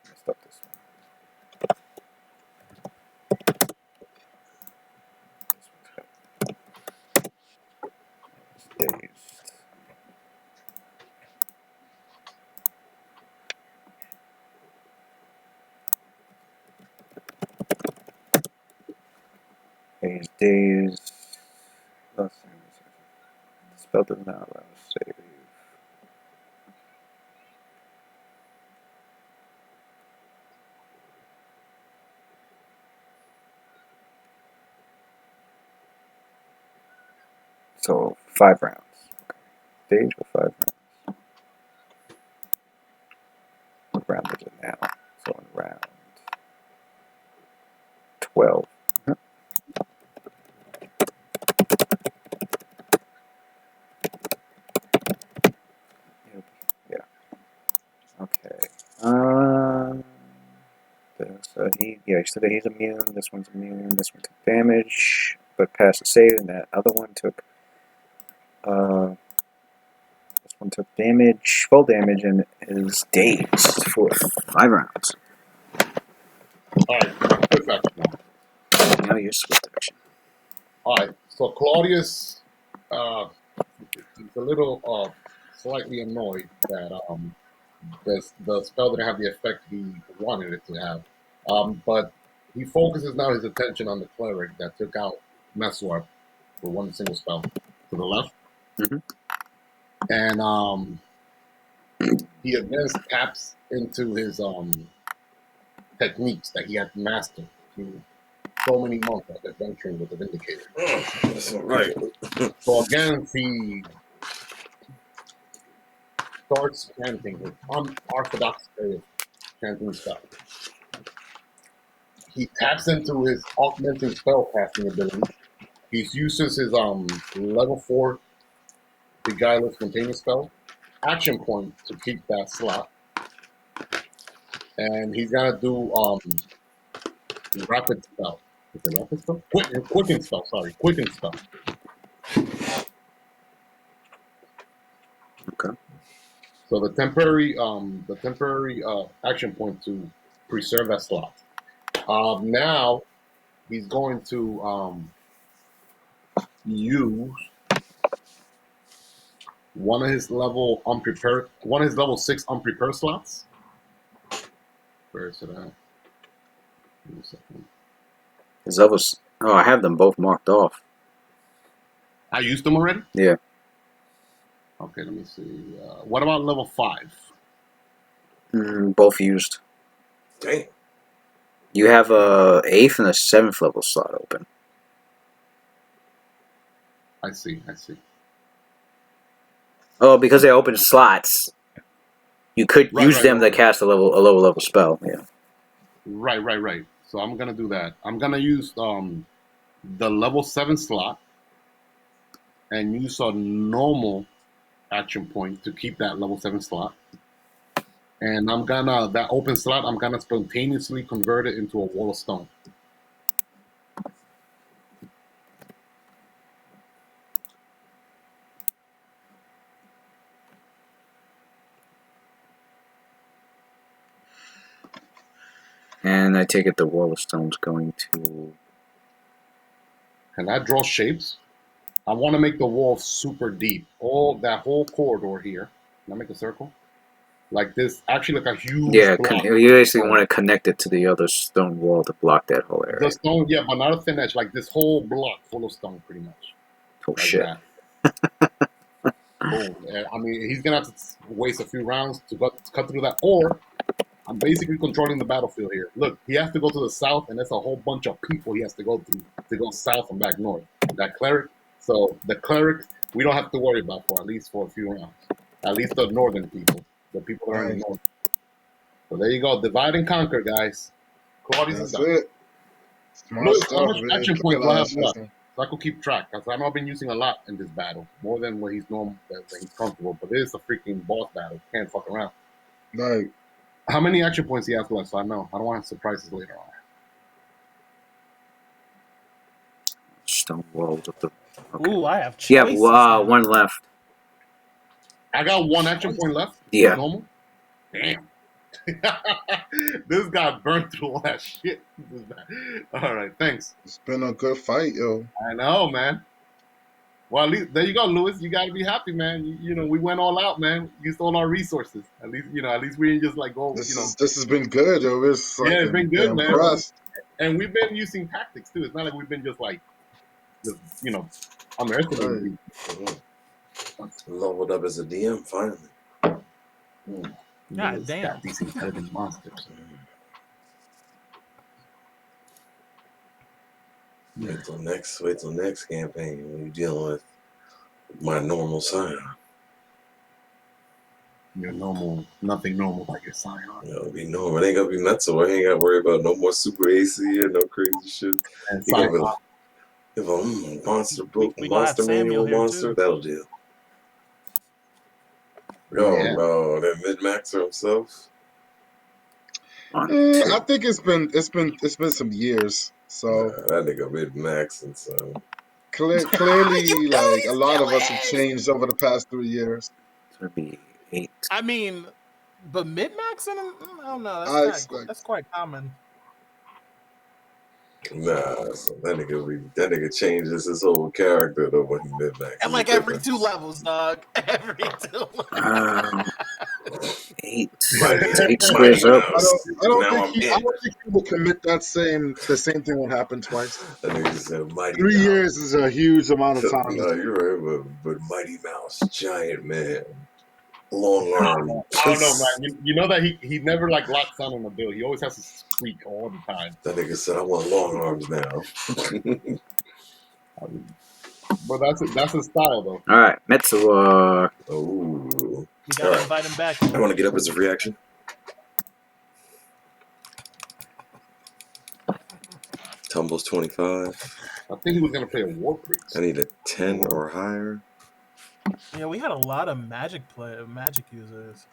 messed up this one. This one's got dazed. He's dazed. The spell does not allow a save. So 5 rounds. Okay. Dazed for 5 rounds. What round is it now? So in round 12. Yeah. Okay. So he's immune. This one's immune. This one took damage, but passed the save, and that other one took. This one took damage, full damage, and is dazed for 5 rounds. All right, swift action now. Now you're swift action. All right, so Claudius he's a little slightly annoyed that the spell didn't have the effect he wanted it to have. But he focuses now his attention on the cleric that took out Meswarp for one single spell to the left. Mhm. And he again taps into his techniques that he had mastered through so many months of adventuring with the Vindicators. That's all right. So again, he starts chanting his unorthodox way of chanting spell. He taps into his augmenting spell casting ability. He uses his level 4 Beguiler spontaneous spell action point to keep that slot. And he's gonna do rapid spell. Is it rapid spell? Quicken spell, sorry. Quicken spell. Okay. So the temporary action point to preserve that slot. Now he's going to use one of his level 6 unprepared slots. Where is it at? Give me a second. His levels. Oh, I have them both marked off. I used them already? Yeah. Okay, let me see. What about level 5? Both used. Damn. You have a 8th and a 7th level slot open. I see. Oh, because they open slots, you could use them to cast a lower level spell. Yeah. Right. So I'm gonna do that. I'm gonna use the level 7 slot and use a normal action point to keep that level 7 slot. And that open slot, I'm gonna spontaneously convert it into a wall of stone. And I take it the wall of stone's going to. And that draws shapes. I want to make the wall super deep. That whole corridor here. Can I make a circle? Like this, actually like a huge block. You basically want to connect it to the other stone wall to block that whole area. The stone, yeah, but not a thin edge. Like this whole block full of stone, pretty much. Oh, like shit. Boom. I mean, he's going to have to waste a few rounds to cut through that. Or I'm basically controlling the battlefield here. Look, he has to go to the south, and that's a whole bunch of people he has to go through to go south and back north. That cleric. So the cleric, we don't have to worry about for a few rounds. At least the northern people. The people that are in the north. So there you go. Divide and conquer, guys. Claudius is done. It. Look, how much action points do I have left? So I could keep track. Because I know I've been using a lot in this battle. More than what he's normal, that he's comfortable. But it is a freaking boss battle. Can't fuck around. Right. How many action points he has left? So I know. I don't want surprises later on. Stone walls up the. Okay. Ooh, I have choices. Yeah, one left. I got one action point left? Yeah. Normal? Damn. This guy burned through all that shit. All right, thanks. It's been a good fight, yo. I know, man. Well, at least there you go, Lewis. You got to be happy, man. You know, we went all out, man. Used all our resources. At least we didn't just like go. This has been good, yo. It's been good, man. Impressed. And we've been using tactics too. It's not like we've been just underestimating. Leveled up as a DM finally. God damn. These intelligent monsters. Wait till next campaign when you're dealing with my normal Scion. Your normal, nothing normal about your Scion. It'll be normal. It ain't gonna be nuts, so I ain't gotta worry about no more super AC or no crazy shit. And if a monster book, we monster manual monster, too. that'll do. No, that mid-maxer himself. I think it's been some years. So that nigga mid-maxing, so clearly, like a lot of us have changed over the past 3 years. It would be 8. I mean, but mid-maxing, I don't know. That's quite common. Nah, so that nigga changes his whole character though when he did that. And like every 2 levels, dog. Every 2 levels. 8. Mighty, It's 8 squares up. I don't Now think I'm he will commit the same thing will happen twice. That nigga said Mighty 3 Mouse. years is a huge amount of time. No, you're right, but Mighty Mouse, giant man, long arm. I don't know, man. You know that he never like locks on a bill. He always has to squeak all the time. That nigga said, I want long arms now. But that's his style, though. All right, Metsuwa. Oh, You gotta invite him back. I want to get up as a reaction. Tumbles 25. I think he was gonna play a War Priest. I need a 10 or higher. Yeah, we had a lot of magic users.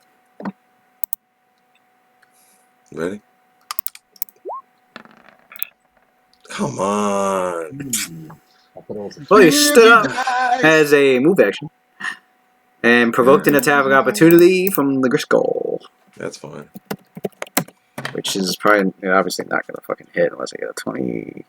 Ready? Come on. Well, he stood up as a move action and provoked an attack of opportunity from the Griskull. That's fine. Which is probably obviously not gonna fucking hit unless I get a 20.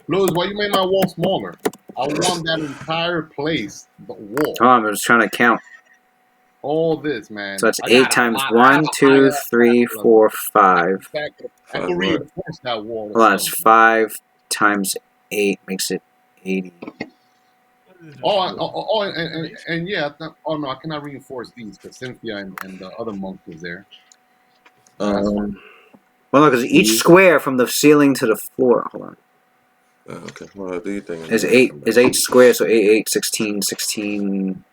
Louis, why you made my wall smaller? I want that entire place, the wall. Oh, I'm just trying to count. All this, man. So that's I 8 got a times lot- 1, I 2, got 3, 4, 5. I can reinforce that wall. Hold on, it's 5 times 8 makes it 80. And yeah. Oh no, I cannot reinforce these because Cynthia and the other monk was there. Well, no, because each square from the ceiling to the floor. Hold on. Okay. Well, do you think Is 8 squares, so 8, 8, 16, 16,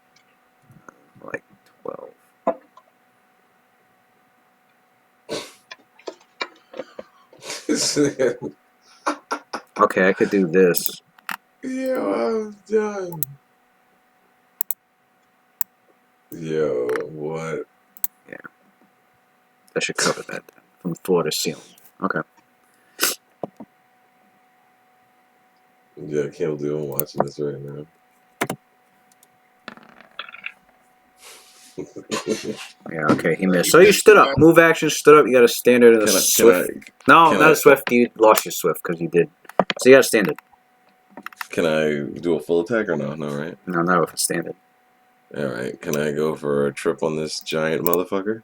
like 12. Okay, I could do this. Yo, I'm done. Yo, what? Yeah. That should cover that from floor to ceiling. Okay. Yeah, I can't believe I'm watching this right now. Yeah, okay, he missed. So you stood up. Move action, stood up. You got a standard and a swift. No, not a swift. You lost your swift because you did. So you got a standard. Can I do a full attack or no? No, right? No, not with a standard. Alright, can I go for a trip on this giant motherfucker?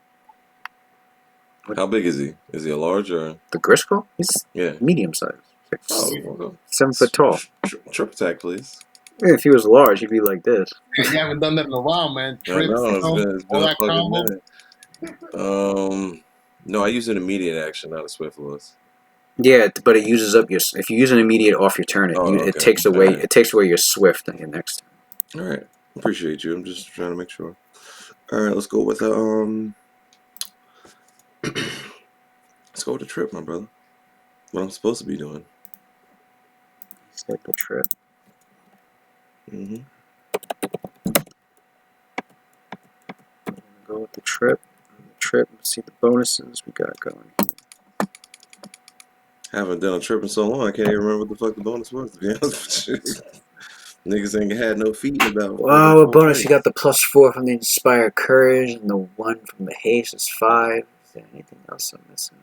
How big is he? Is he a large or? The Griskull? He's Yeah. medium sized. Oh, 7 foot tall. Trip attack, please. Yeah, if he was large, he'd be like this. You haven't done that in a while, man. I know, it's been all a that fucking combo. minute. No, I use an immediate action, not a swift loss. Yeah, but it uses up your. If you use an immediate off your turn, it takes away. It takes away your swift on your next turn. All right, appreciate you. I'm just trying to make sure. All right, let's go with let's go with the trip, my brother. What I'm supposed to be doing. Set the trip. Go with the trip. Let's see the bonuses we got going here. Haven't done a trip in so long, I can't even remember what the fuck the bonus was, to be honest with you. Niggas ain't had no feet about. Wow, a bonus. You got the +4 from the Inspire Courage and the 1 from the Haste is 5. Is there anything else I'm missing?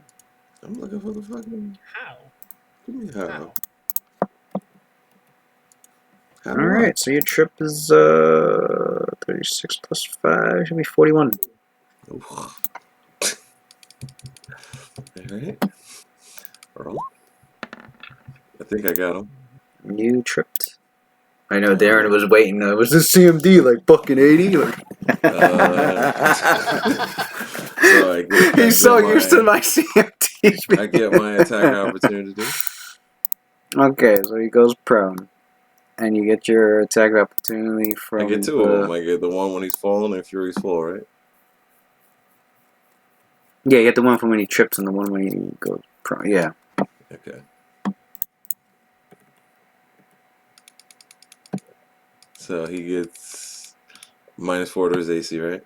I'm looking for the fucking. How? Give me how. Alright, so your trip is 36 plus 5, should be 41. Alright. Earl. I think I got him. You tripped. I know Darren was waiting. Was this CMD like fucking 80? So He's so used to my CMD. I get my attack opportunity. Okay, so he goes prone. And you get your attack opportunity from. I get 2 of them. I get the one when he's falling and Fury's fall, right? Yeah, you get the one from when he trips and the one when he goes prone. Yeah. Okay. So he gets -4 to his AC, right?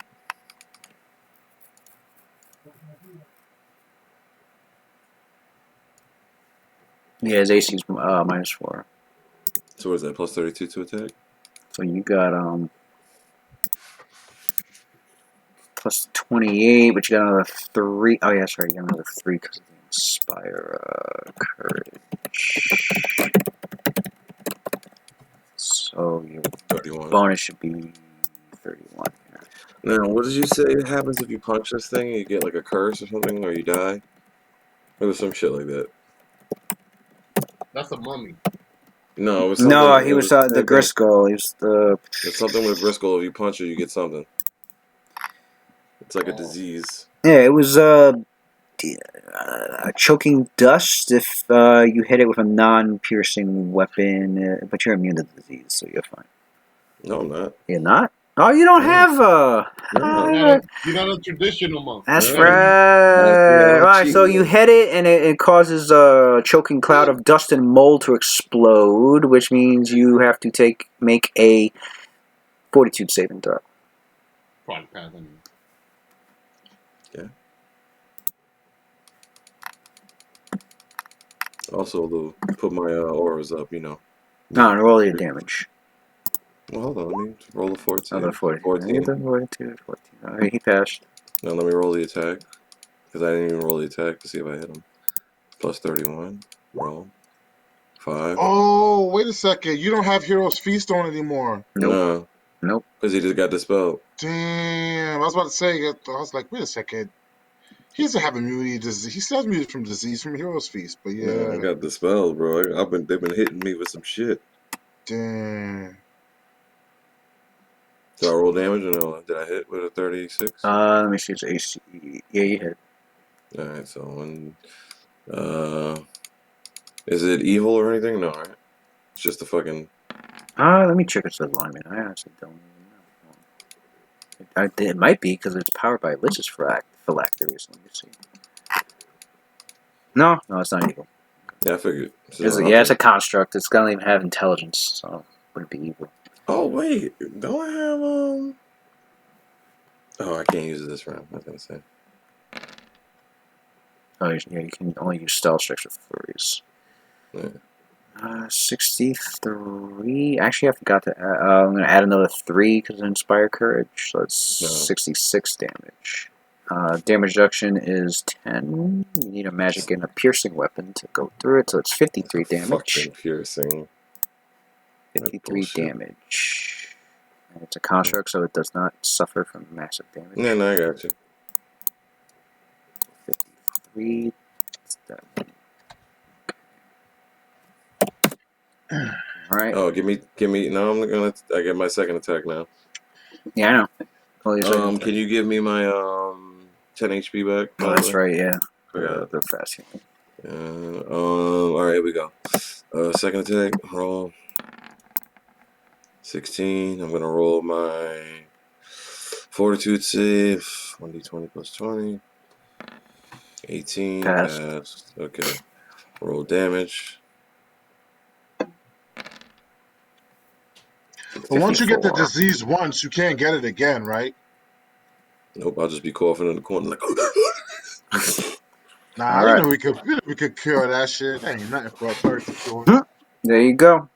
Yeah, his AC is -4. So what is that? +32 to attack? So you got plus 28, but you got another 3. Oh, yeah, sorry, you got another 3 because of the Inspire Courage. So your 31. bonus should be 31. Now, what did you say happens if you punch this thing? You get like a curse or something, or you die? It was some shit like that. That's a mummy. No, it was something. No, he was the same thing. Griscoll. He was the. It's something with Griscoll. If you punch it, you get something. It's like a disease. Yeah, it was choking dust if you hit it with a non-piercing weapon, but you're immune to the disease, so you're fine. No, I'm not. You're not? Oh, you don't have You're not a traditional monk. That's Yeah. right. I'm Alright, so you cheating. hit it and it causes a choking cloud of dust and mold to explode, which means you have to make a fortitude saving throw. Probably pass anyway. Also, Lou, put my auras up, you know. No, roll your damage. Well, hold on. Let me roll a 14. Another 40. 14. 42, 14. Alright, he passed. Now let me roll the attack. Because I didn't even roll the attack to see if I hit him. Plus 31. Roll. 5. Oh, wait a second. You don't have Hero's Feast on anymore. No. Nope. Because he just got dispelled. Damn. I was about to say, I was like, wait a second. He doesn't have immunity to disease. He still has immunity from disease from Hero's Feast, but Yeah, I yeah. got dispelled, bro. They've been hitting me with some shit. Damn. Did I roll damage or no? Did I hit with a 36? Let me see. It's AC. Yeah, you hit. Alright, so when is it evil or anything? No, right? It's just a fucking Let me check its alignment. I actually don't know. It might be because it's powered by Lich's phylacteries. Let me see. No, it's not evil. yeah, I figured. It's a construct. It's gonna even have intelligence, so it wouldn't be evil. Oh wait, don't I have Oh, I can't use it this round. I was gonna say. Oh, yeah, you can only use stealth checks with flurries. Yeah. 63. Actually, I forgot to add, I'm going to add another 3 because of Inspire Courage. So that's 66 damage. Damage reduction is 10. You need a magic and a piercing weapon to go through it, so it's 53 damage. Fucking piercing. 53 damage. And it's a construct, so it does not suffer from massive damage. Yeah, no, I got you. 53. Alright. Oh, give me. No, I get my second attack now. Yeah, I know. Well, can you give me my 10 HP back? Oh, that's right. Yeah. Forgot. They're fast. All right, here we go. Second attack. Roll. 16. I'm gonna roll my fortitude save. 1d20 plus 20. 18. Passed. Okay. Roll damage. But once you get the disease once, you can't get it again, right? Nope, I'll just be coughing in the corner like. Nah, you know we could cure that shit. That ain't nothing for a cleric to cure. There you go.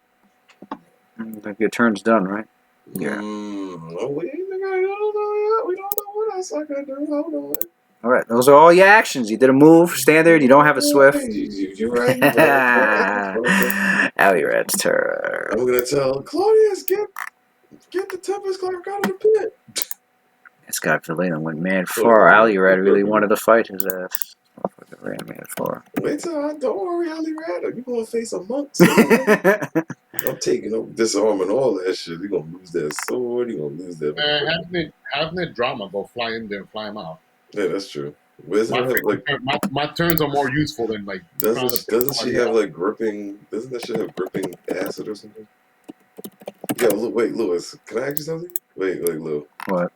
Like your turn's done, right? Yeah. Oh, we don't know yet. We don't know what else I can do. Hold on. All right, those are all your actions. You did a move, standard. You don't have a swift. You're right. Alirad's turn. I'm gonna tell Claudius, get the Tempest Cleric out of the pit. This guy Valena went mad far. Alirad really wanted to fight his ass. Motherfucker ran mad far. Wait till don't worry, Alirad. You're gonna face a monk soon. I'm taking up disarming all that shit. You're gonna lose that sword. You're gonna lose that. Having it drama, go fly in there and fly him out. Yeah, that's true. My turns are more useful than like. Doesn't she have like gripping? Doesn't that shit have gripping acid or something? Yo, wait, Lewis. Can I ask you something? Wait, Lou. What?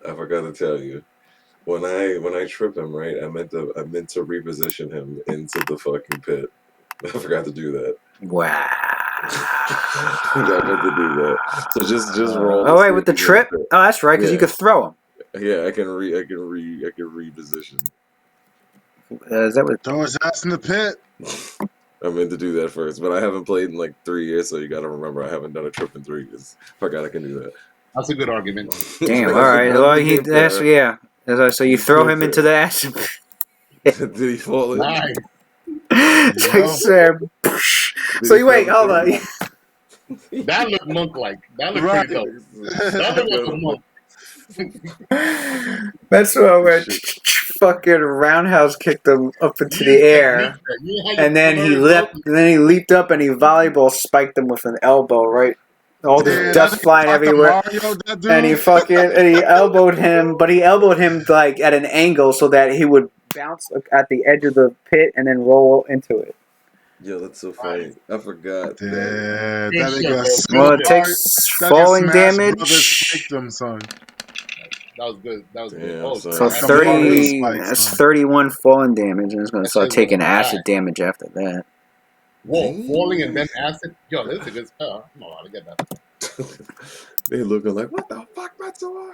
I forgot to tell you. When I trip him, right? I meant to reposition him into the fucking pit. I forgot to do that. Wow. I meant to do that. So just roll. Oh wait, with the trip? Oh, that's right, because you could throw him. Yeah, I can reposition. Is that what? Throw his ass in the pit. I meant to do that first, but I haven't played in like 3 years, so you got to remember I haven't done a trip in 3 years. Forgot I can do that. That's a good argument. Damn. All right. Well, yeah. So you throw him into the acid pit. Did he fall in? Nice. So he said, so you wait, hold on. That looked monk-like. That looked Right. pretty dope. That looked like a monk. That's what where fucking roundhouse kicked him up into the air, and then he leaped up and he volleyball spiked him with an elbow, right? All this Damn, dust that nigga flying Dr. everywhere, Mario, that dude. and he elbowed him, but he elbowed him like at an angle so that he would bounce at the edge of the pit and then roll into it. Yo, that's so funny. I forgot. Yeah, Good that shit, nigga. bro. Well, it Good takes That nigga falling Smash Brothers damage. spiked him, son. That was good. That was good. Damn, Oh, son. So Like a Mario 30, spike, that's son. 31 falling damage, and it's gonna That start shit's taking gonna acid die. damage after that. Whoa, Damn. falling and then acid. Yo, this is a good spell. I'm not to get that. They looking like, what the fuck, Matsuo?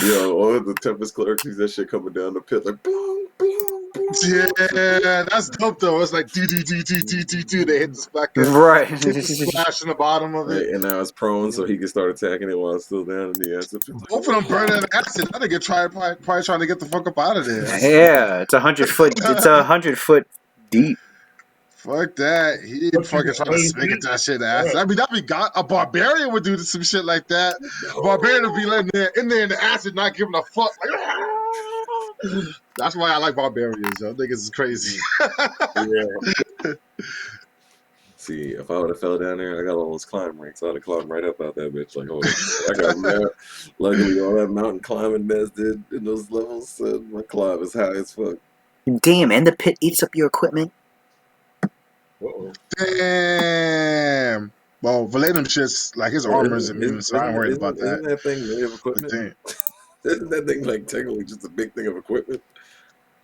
Yo, all the Tempest Clerks, that shit coming down the pit like, boom, boom, boom. Yeah, that's dope though. It's like do. They hit the fucking Right. splash in the bottom of Right, it. and now it's prone, so he can start attacking it while it's still down in the acid pit. Both of them burning acid. That nigga probably trying to get the fuck up out of there. Yeah, it's 100 foot. It's 100 foot deep. Fuck that. He What fucking you trying to got? smack into that shit acid. I mean, a barbarian would do some shit like that. A barbarian would be letting in there in the acid, not giving a fuck. Like, that's why I like barbarians. Yo. Niggas is crazy. Yeah. See, if I would have fell down there, I got all those climb ranks. I'd have climbed right up out that bitch. Like, hold on. I got mad. Luckily, all that mountain climbing Nez did in those levels, my climb is high as fuck. Damn, and the pit eats up your equipment. Uh-oh. Damn. Well, Valenum shit's like his armor's immune, so I ain't worried about Isn't that. that thing made of But equipment? damn. Isn't that thing like technically just a big thing of equipment?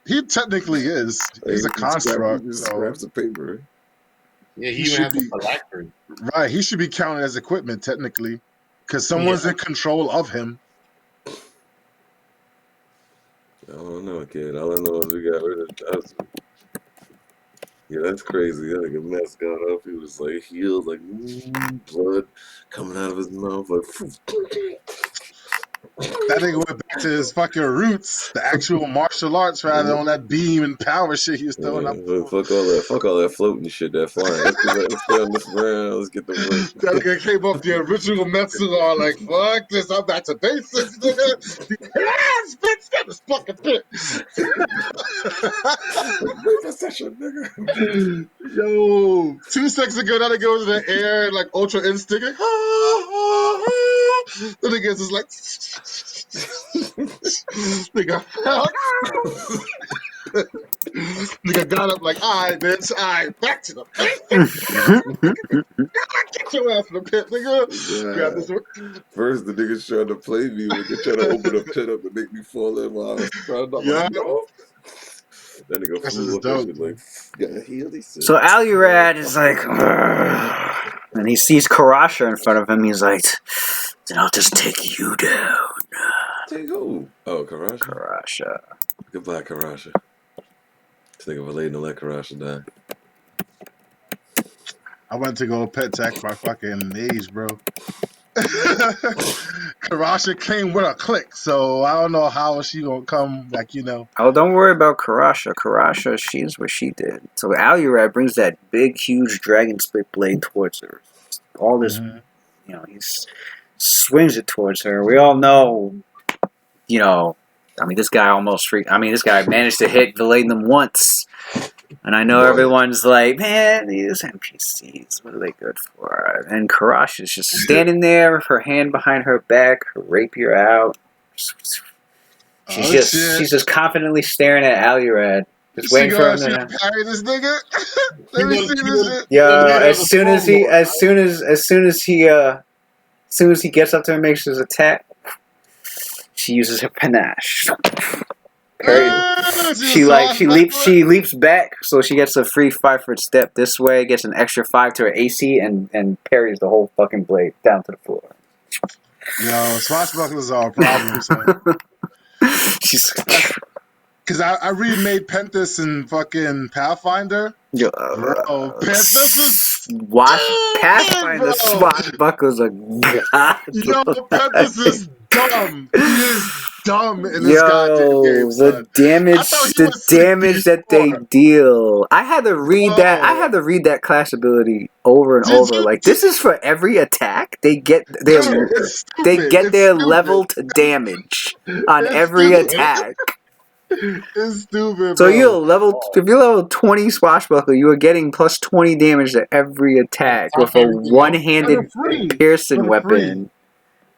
He technically is. He's a construct. Just So scraps of paper. Yeah, He he even should has be- a phylactery. right, he should be counted as equipment technically, because someone's in control of him. I don't know, kid. All I know is we got rid of us. Yeah, that's crazy. That nigga mess got up. He was like healed, like blood coming out of his mouth, like. That nigga went back to his fucking roots, the actual martial arts, rather on that beam and power shit he was throwing up. Yeah, fuck all that floating shit, that flying. Let's stay on this ground. Let's get the work. That nigga came up the original Metsular like, fuck this, I'm back to basics, nigga. Bitch, that is fucking pit. Reaper session, nigga. Yo, 2 seconds ago, that nigga was in the air like Ultra Instinct. Like, the nigga is like, nigga, nigga got up like, all right, bitch, all right, back to the get your ass in the pit, nigga. Grab this one. First, the niggas trying to play me when they trying to open a pit up and make me fall in while I was trying to Yeah. no. That nigga That's flew just up that dope. shit like, got healed. He said, So Alurad is like, "Ugh." And he sees Karasha in front of him. He's like, then I'll just take you down, take who? Oh, Karasha. Karasha. Goodbye, Karasha. This nigga relating to let Karasha die. I went to go pet tech my fucking age, bro. Karasha came with a click, so I don't know how she gonna come, like, you know. Oh, don't worry about Karasha. Karasha, she's what she did. So Alurad brings that big, huge dragon split blade towards her. All this, you know, he swings it towards her. We all know, you know, I mean, this guy this guy managed to hit Valenum once. And I know everyone's like, man, these NPCs, what are they good for? And Karasha's just standing there with her hand behind her back, her rapier out. She's just confidently staring at Alurad, just waiting for him to parry this nigga. Let me see this shit. Yeah, as soon as he gets up to her and makes his attack, she uses her panache. She leaps back, so she gets a free 5-foot step this way, gets an extra 5 to her AC, and parries the whole fucking blade down to the floor. Yo, swashbucklers are a problem, son. She's because I remade Penthus in fucking Pathfinder. Yo, Bro, Penthus is Pathfinder bro. swashbuckles are god. Yo, Peppers is dumb. He is dumb in this goddamn game, Yo, son. I thought he the was damage that they 64. deal. I had to read that. I Yo. had to read that class ability over and Did over. you? Like, this is for every attack. They get Yo, their it's stupid. It's their stupid. level to damage on It's every stupid. attack. It's stupid, So bro. if you're level 20 swashbuckler, you are getting plus 20 damage to every attack with Top a everything else. one-handed For free. piercing For weapon.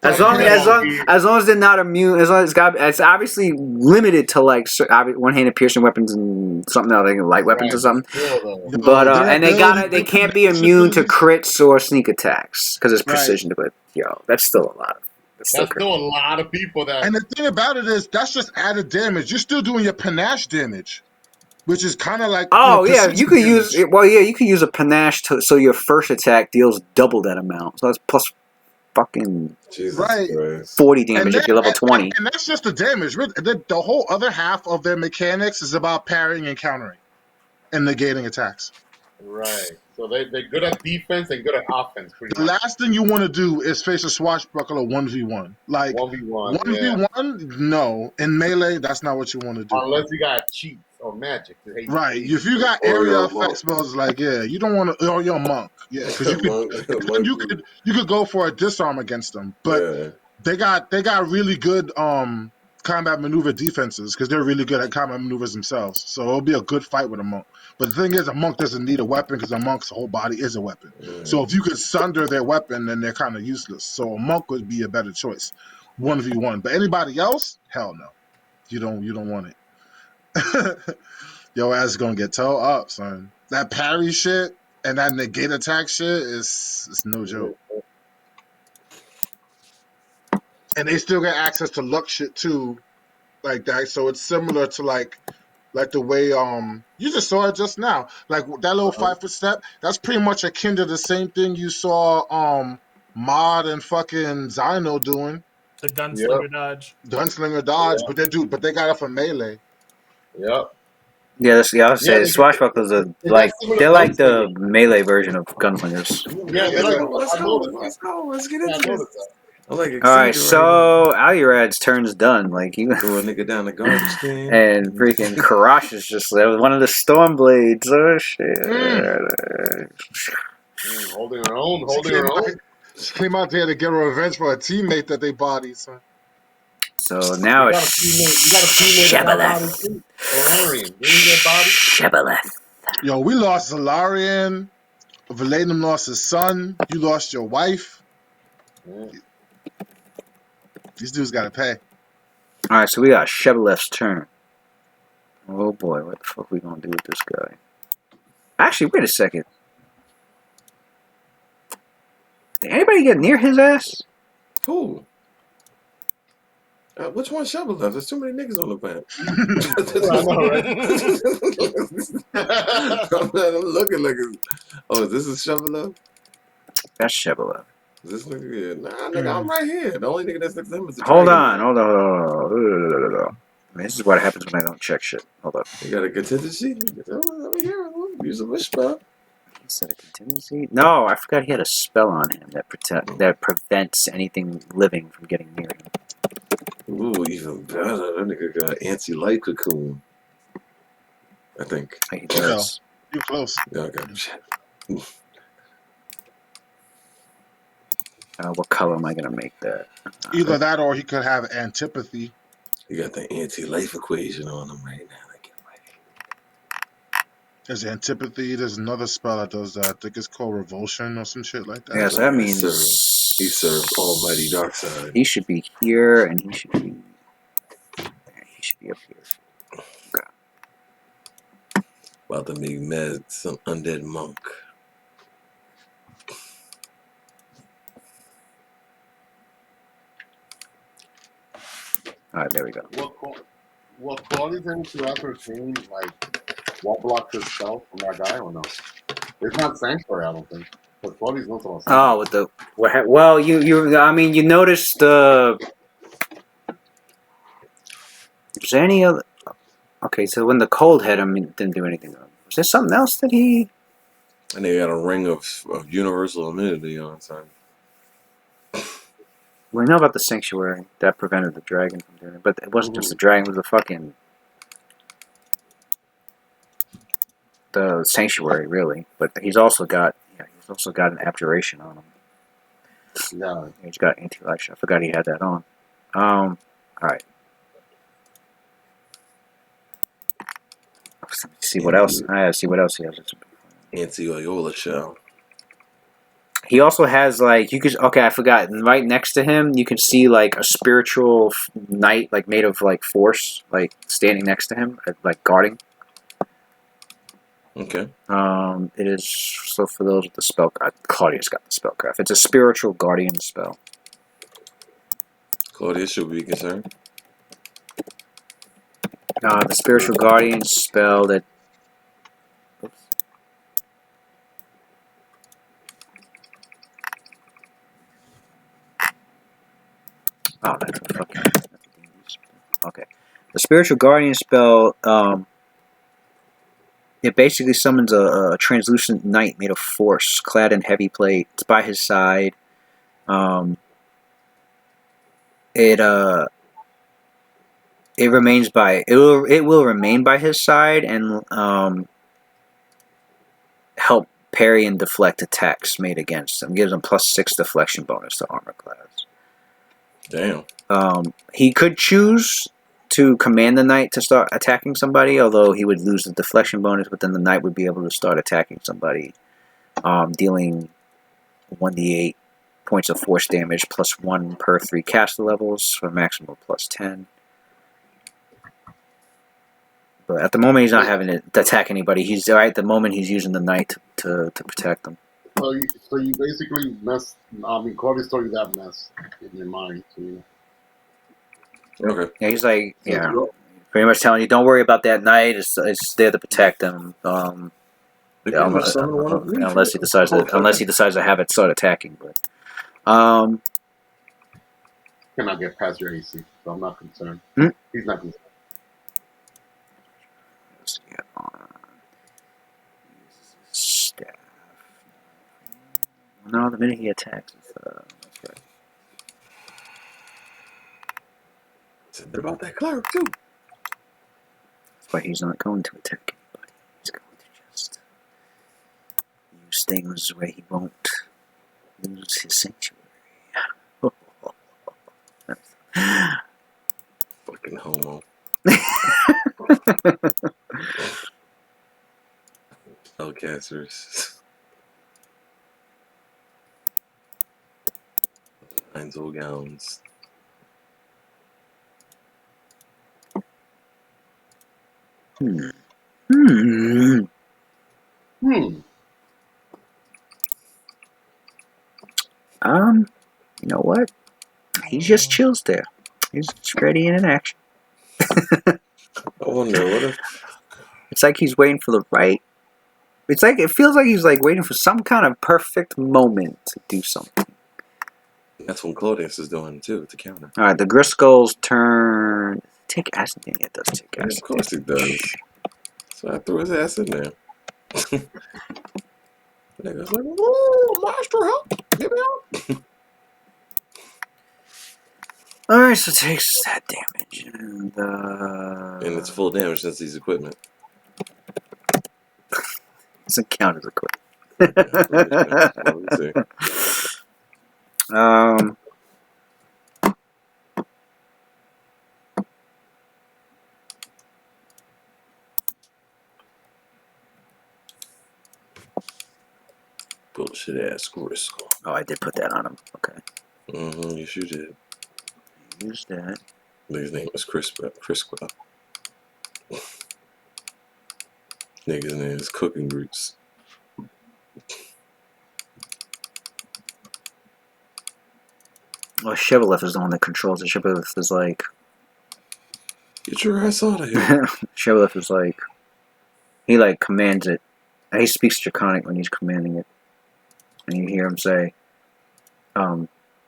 As But long hell, as they're not immune, as long as it's obviously limited to like one-handed piercing weapons and something else, like light weapons or something. Still, though. yo, But their and ability- they can't be their immune to abilities- crits or sneak attacks because it's Right. precision. But that's still a lot. That's still a lot of people that. And the thing about it is, that's just added damage. You're still doing your panache damage, which is kind of like You could use you could use a panache so your first attack deals double that amount. So that's plus fucking Jesus Right. Christ. 40 damage if you're level 20. And that's just the damage. The whole other half of their mechanics is about parrying and countering and negating attacks. Right. So they're good at defense and good at offense, pretty The much. last thing you want to do is face a swashbuckler 1v1. Like 1v1. 1v1, no. In melee, that's not what you want to do. Unless you got cheats or magic. Right. If you got Or area you're a effect monk. spells, like you don't want to. Or you're a monk, because you could go for a disarm against them, but Yeah. they got really good combat maneuver defenses because they're really good at combat maneuvers themselves. So it'll be a good fight with a monk. But the thing is, a monk doesn't need a weapon because a monk's whole body is a weapon. So if you could sunder their weapon, then they're kind of useless. So a monk would be a better choice, 1v1. But anybody else, hell no, you don't want it. Your ass is gonna get towed up, son. That parry shit and that negate attack shit is no joke. And they still get access to luck shit too, like that. So it's similar to like the way you just saw it just now, like that little 5-foot step. That's pretty much akin to the same thing you saw Mod and fucking Zyno doing, The gunslinger dodge. gunslinger dodge. But they got it for melee. Yep. Yeah, I would say Yeah, swashbucklers are they're like the melee version of gunslingers. Yeah, they're like, Let's I go. noticed that. Let's go. Let's get Yeah, I into noticed this. that. I'm like All right, excited so Alurad's turn's done. Like you. Throw a nigga down the garbage can. And freaking Karash is just there with one of the Stormblades. Oh shit! Holding her own. She came out there to get revenge for a teammate that they bodied, son. So now You got a it's teammate that got body too. Valerian. Didn't he get body? Shibboleth. Yo, we lost Zalarian. Valenum lost his son. You lost your wife. Yeah. These dudes gotta pay. All right, so we got Shibboleth's turn. Oh boy, what the fuck we gonna do with this guy? Actually, wait a second. Did anybody get near his ass? Who? Which one Shovel left? There's too many niggas on the planet. I'm looking like is this a Shovel left? That's Shibboleth. Is this nigga? Yeah. Nah, nigga, I'm right here. The only nigga that's next to him is the Hold dragon. on. This is what happens when I don't check shit. Hold up. You got a contingency? Let me hear it. Use a wish spell. He said a contingency? No, I forgot he had a spell on him that prevents anything living from getting near him. Ooh, even better. That nigga got anti-light cocoon. I think. He does. You close. Yeah, okay. Shit. What color am I gonna make that? Either that or he could have antipathy. You got the anti-life equation on him right now. I can't wait. There's antipathy. There's another spell that does that. I think it's called revulsion or some shit like that. Yeah, so that means He serves Almighty Darkseid. he should be here, and he should be up here. Okay. About to make mad some undead monk. All right, there we go. What qualities any to ascertain, like, what blocks his spell from that guy or no? It's not Sanctuary, I don't think. But qualities not so. Oh, with the well, you noticed is there any other? Okay, so when the cold hit him, it didn't do anything. Was there something else that he? And they got a ring of universal immunity on time. We know about the sanctuary that prevented the dragon from doing it, but it wasn't just the dragon; it was the fucking the sanctuary, really. But he's also got an abjuration on him. Yeah. He's got anti-life. I forgot he had that on. All right. Let's see what else. I gotta see what else he has. Anti-Iola shell. He also has like you could. Okay, I forgot. Right next to him, you can see like a spiritual knight, like made of like force, like standing next to him, like guarding. Okay. It is so for those with the spell. Claudia's got the spellcraft. It's a spiritual guardian spell. Claudia should be concerned. The spiritual guardian spell that. Oops. Oh, that's a fucking. Okay, the spiritual guardian spell. It basically summons a translucent knight made of force, clad in heavy plate. It's by his side. It remains by it will remain by his side and help parry and deflect attacks made against him. Gives him +6 deflection bonus to armor class. Damn. He could choose to command the knight to start attacking somebody, although he would lose the deflection bonus, but then the knight would be able to start attacking somebody, dealing 1d8 points of force damage +1 per 3 caster levels for a maximum of +10. But at the moment, he's not having to attack anybody. He's right at the moment he's using the knight to protect them. So you basically mess. I mean, Claudia's throwing that mess in your mind. So, you know. Okay. Yeah, he's like, pretty much telling you, don't worry about that knight. It's there to protect them. Unless he decides to have it start attacking. But Cannot get past your AC, so I'm not concerned. He's not concerned. Staff. No, the minute he attacks, that's right. Said about that cleric too. That's why he's not going to attack anybody. He's going to just use things where he won't lose his sanctuary. Fucking homo. Spellcasters. Nines old gowns. You know what? He just chills there. He's just ready and in action. I wonder what if It's like he's waiting for the right. It's like it feels like he's like waiting for some kind of perfect moment to do something. that's what Claudius is doing too to counter. All right, the Griscoll's turn. Take acid. Yeah, it does take acid. Of course it does. So I threw his ass in there. The nigga's like, "Whoa, monster help! Get me out!" All right, so it takes that damage, and it's full damage since he's equipment. doesn't count as a quick. Let me see. Bullshit ass Griscoll. Oh, I did put that on him. Okay. Yes, you did. Use that. Nigga's name was Criswell. Nigga's name is Cooking Roots. Well, Shibboleth is the one that controls it. Shibboleth is like... Get your ass out of here. Shibboleth is like... He like commands it. He speaks Draconic when he's commanding it. And you hear him say,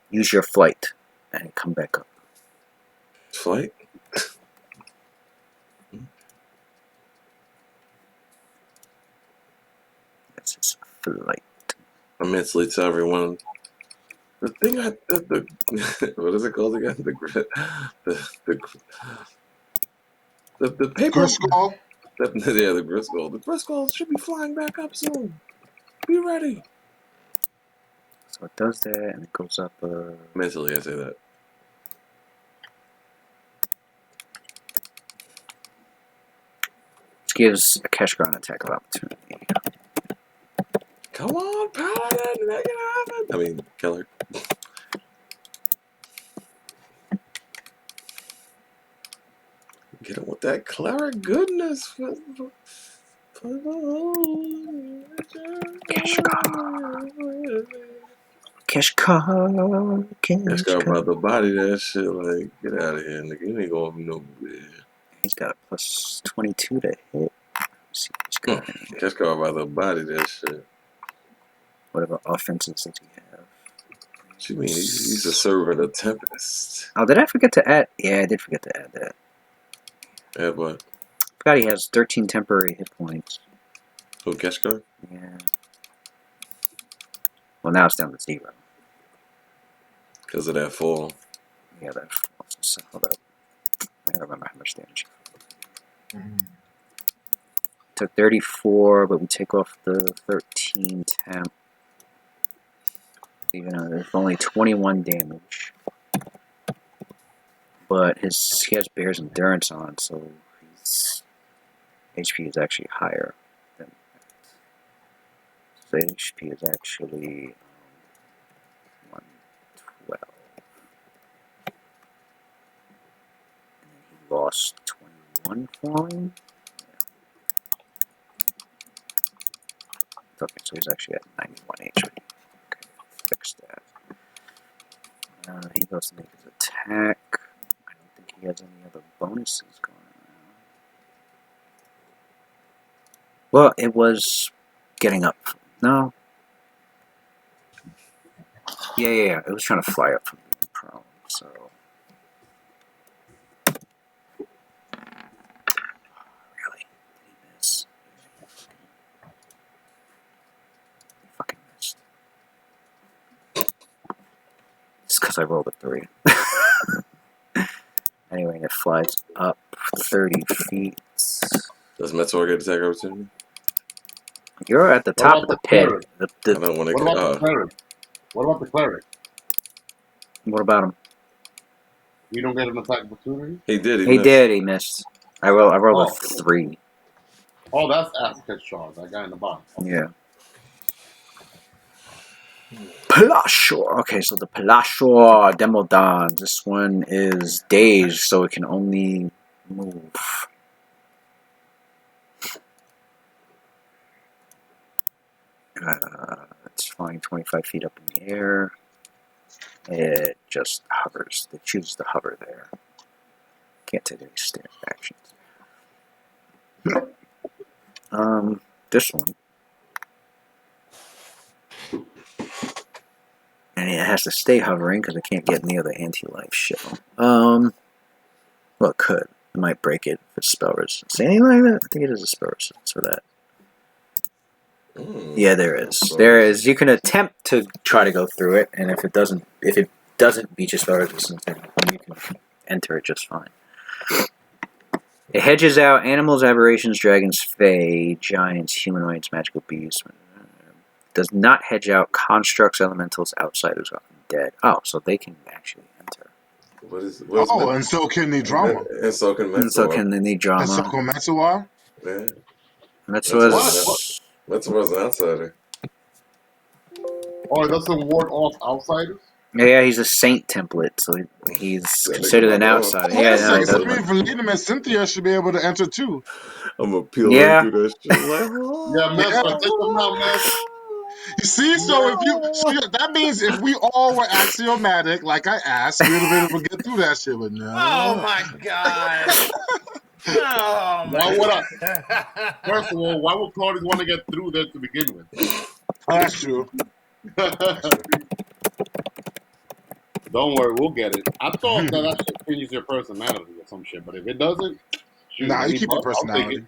use your flight. And come back up. Flight? That's his flight. Immensely to everyone. The thing the what is it called again? The paper. Griscoll. Yeah, the Griscoll. The Griscoll should be flying back up soon. Be ready. So it does that, and it goes up. Mentally, I say that. Which gives a Keshgar an attack of opportunity. Come on, Paladin, make it happen. I mean, Keller. Get him with that cleric goodness. Keshgar. Keshgar about to body that shit. Like, get out of here, nigga. You ain't going nowhere. He's got a plus 22 to hit. Let's see what he's got. Keshgar about to body that shit. Whatever offenses does he have? What you mean? He's a servant of Tempest. Oh, did I forget to add? Yeah, I did forget to add that. Add what? Forgot he has 13 temporary hit points. Who, Keshgar? Yeah. Well, now it's down to 0. Because of that fall. Yeah, that's so hold up. I gotta remember how much damage. Took 34, but we take off the 13 temp. Even though there's only 21 damage. But he has Bear's Endurance on, so his HP is actually higher than that. So HP is actually 112. And then he lost 21 falling. Yeah. Okay, so he's actually at 91 HP. Okay, fix that. He goes to make his attack. I don't think he has any other bonuses going on. Well, it was getting up. No. Yeah. It was trying to fly up from being prone, so. Really? Did he miss? He fucking missed. It's because I rolled a 3. Anyway, it flies up 30 feet. Does Metzor get attack opportunity? You're at the top of the pit. I don't want to What about the cleric? What about the cleric? What about him? You don't get an attack opportunity? He did. He did. He missed. I rolled a 3. Oh, that's Aztec Charge, that guy in the bottom. Yeah. Palashor. Okay, so the Palashor Demodon. This one is dazed, so it can only move. It's flying 25 feet up in the air. It just hovers. It chooses to hover there. Can't take any standard actions. This one. And it has to stay hovering because it can't get near the anti-life shell. Well, it could. It might break it if it's spell resistance. Is anything like that? I think it is a spell resistance for that. Yeah, there is. There is. You can attempt to try to go through it, and if it doesn't beat your spell resistance, then you can enter it just fine. It hedges out animals, aberrations, dragons, fae, giants, humanoids, magical beasts. Does not hedge out constructs, elementals, outsiders, undead. Oh, so they can actually enter. And so can the drama. And so can Metzor. And so can the drama. And so can Metzor. Yeah. Metzor's an outsider. Oh, it doesn't ward off outsiders? Yeah, he's a saint template, so he's considered an outsider. Hold Yeah, on a second. no, That means Valenum and Cynthia should be able to enter too. I'm gonna peel Yeah. right through that shit. Like, Yeah, Metzor, take them out, man. You see, so if you, that means if we all were axiomatic, like I asked, we would have been able to get through that shit. But no. Oh my god. Oh my Why would I? god. First of all, why would Claudius want to get through there to begin with? Oh, that's true. Don't worry, we'll get it. I thought that shit changes your personality or some shit, but if it doesn't, shoot, Nah, you keep your I'll take personality. it.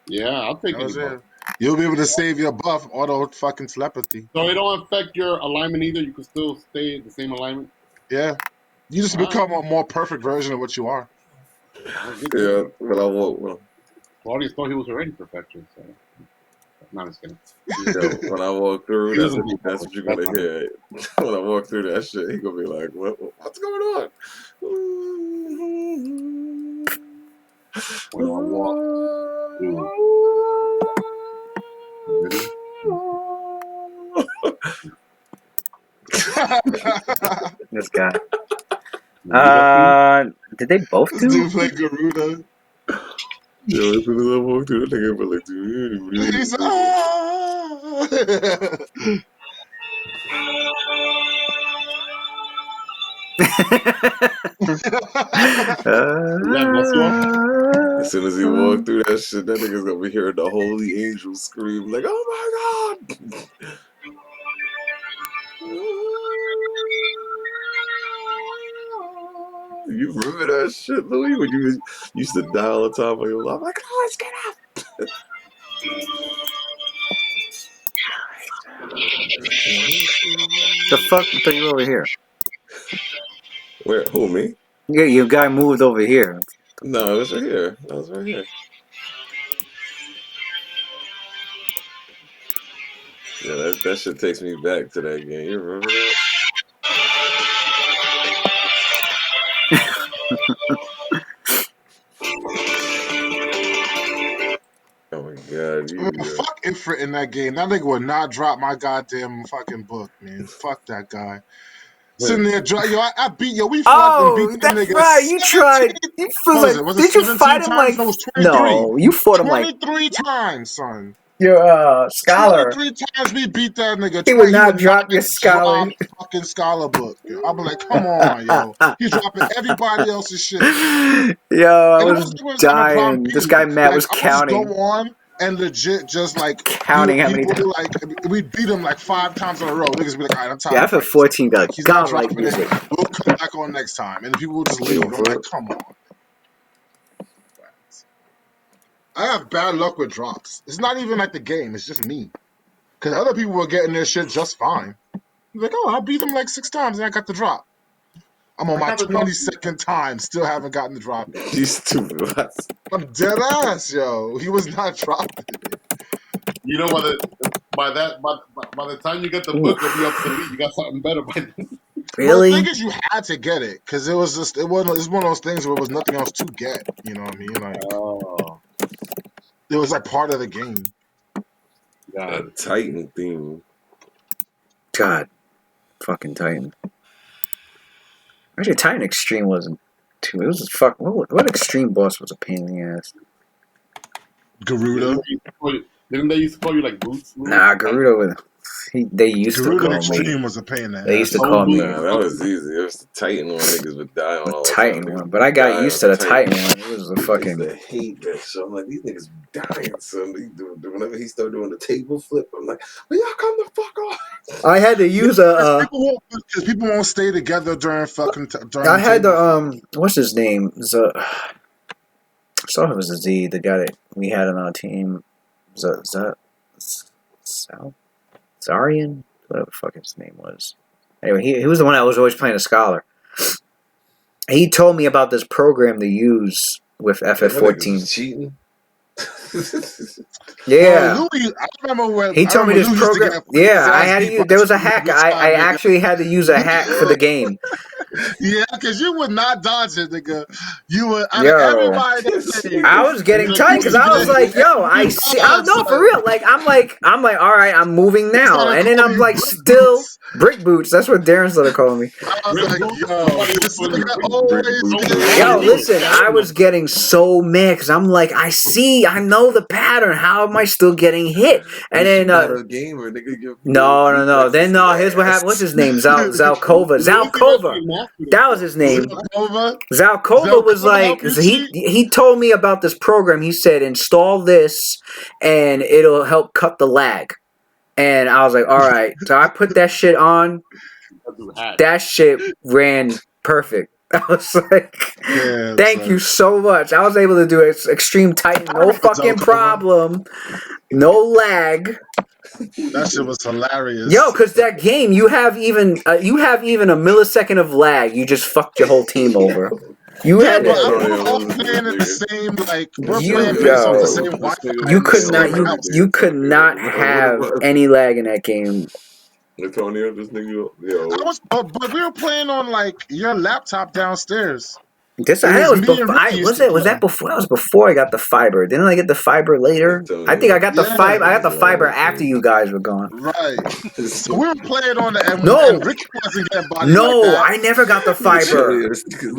Yeah, I'll take That was it. it. You'll be able to save your buff auto fucking telepathy. So it don't affect your alignment either. You can still stay the same alignment. Yeah. You just All right. become a more perfect version of what you are. Yeah, but I won't. Well, Claudius thought he was already perfection. So. Not just kidding. when I walk through, He doesn't that's what you're gonna hear. When I walk through that shit, he gonna be like, what's going on? When I walk through. This guy. Did they both This do? dude play Garuda. Yo, as soon as I walk through, that nigga be like, He's as soon as he walk through that shit, that nigga's gonna be hearing the holy angel scream like, "Oh my god!" You remember that shit, Louis? When you used to die all the time on your life, like, "Oh, let's get up." The fuck? I thought you were over here. Where? Who, me? Yeah, your guy moved over here. No, it was right here. I was right here. Yeah, that shit takes me back to that game. You remember that? Oh my god, fuck Ifrit in that game. That nigga would not drop my goddamn fucking book, man. Fuck that guy. Sitting there, I beat we fought and beat that nigga. Right. You tried. You feel like, did you fight him like? No, it was 23. No, you fought him like 23 times, son. your scholar. 23 times we beat that nigga. He would not drop your scholar. Drop fucking scholar book. Yo. I'll be like, come on, yo. He's dropping everybody else's shit. Yo, I was dying. This guy Matt was counting. Go on and legit just like counting how many times. Like we beat him like 5 times in a row. Niggas be like, all right, I'm tired. Yeah, after 14, like, he's God, not like music. it. We'll come back on next time, and people will just leave. I'm like, come on. I have bad luck with drops. It's not even like the game. It's just me. Because other people were getting their shit just fine. Like, oh, I beat him like 6 times and I got the drop. I'm on my 22nd time, still haven't gotten the drop. You stupid. I'm dead ass, yo. He was not dropping. You know, by the time you get the book, it'll be obsolete. You got something better by then. Really? Well, the thing is, you had to get it because it was one of those things where there was nothing else to get. You know what I mean? Like, it was like part of the game. A Titan theme. God, fucking Titan. Actually, Titan Extreme wasn't too. It was just fuck. What Extreme boss was a pain in the ass? Garuda. Didn't they used to call you like Boots? Nah, Garuda was. They used to call Extreme me. was a pain in the ass. They used to call me. Nah, that was easy. It was the Titan one. Niggas would die on all the Titan time. one, but I got used to the Titan one. It was a fucking. I hate that shit. I'm like, these niggas dying. So whenever he started doing the table flip, I'm like, well, y'all come the fuck on. I had to use a. Because people won't stay together during fucking. I had the What's his name? I thought it was a Z. The guy that we had on our team. Zarian? Whatever the fuck his name was. Anyway, he was the one that was always playing a scholar. He told me about this program to use with FF14. Cheating? Yeah. Louis, I remember when he told me this program. Yeah, I had to use. There was a hack. I actually had to use a hack for the game. Yeah, because you would not dodge it, nigga. You would. Everybody. I was getting tight because I was like, "Yo, I see." I know for real. Like, I'm like, all right, I'm moving now, and then I'm like, still brick boots. That's what Darren started calling me. I was like, yo, listen, I was getting so mad because I'm like, I know the pattern. How am I still getting hit? And then no. Then here's what happened. What's his name? Zalkova. That was his name. Zalkova was like, he told me about this program. He said, install this and it'll help cut the lag. And I was like, all right. So I put that shit on. That shit ran perfect. I was like, Yeah, thank son. you so much. I was able to do Extreme Titan, no fucking problem, no lag. That shit was hilarious. Yo, because that game, you have even a millisecond of lag. You just fucked your whole team over. You Yeah, had but to, we're all was a playing in the nigga. same, like, we're You- playing based on yo, the same This Wi-Fi. nigga you was could so not mad, you could not What have was- any lag in that game. Antonio, this nigga, yo. But we were playing on like your laptop downstairs. This It that was was me and before. Ricky used to Was play. that before? That was before I got the fiber. Didn't I get the fiber later? I think I got the Yeah. fiber. I got the fiber after you guys were gone. Right. So we were playing on the No. and Ricky wasn't getting bodied like No, that. I never got the fiber.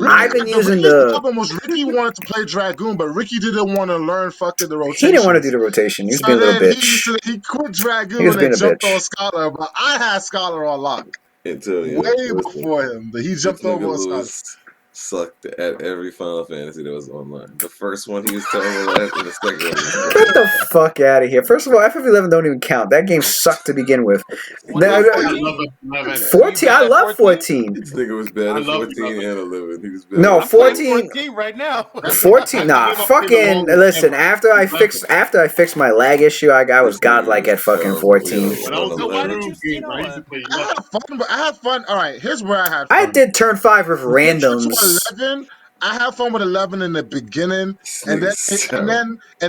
I've been using Ricky's the. problem was Ricky wanted to play Dragoon, but Ricky didn't want to learn fucking the He rotation. didn't want to do the rotation. He was So being a little then bitch. he quit He was Dragoon being and a jumped bitch. on Scholar, but I had Scholar on lock Antonio, way listen, before him. But he this jumped over nigga on Scholar. Lewis sucked at every Final Fantasy that was online. The first one he was terrible at, and the second one he was Get terrible. the fuck out of here. First of all, FF11 don't even count. That game sucked to begin with. What about I 14? love it. 11. 14, I love 14. This nigga was bad I at love 14 it. and 11. He was bad. No, at I'm playing 14. 14 right now. 14, nah, fucking listen. After I fixed my lag issue, I was godlike at fucking 14. When I was So why in did you the see game, I used to play I 11. had fun, but I had fun. All right, here's where I had fun. I did turn 5 with To get you randoms. to 11, I had fun with 11 in the beginning, and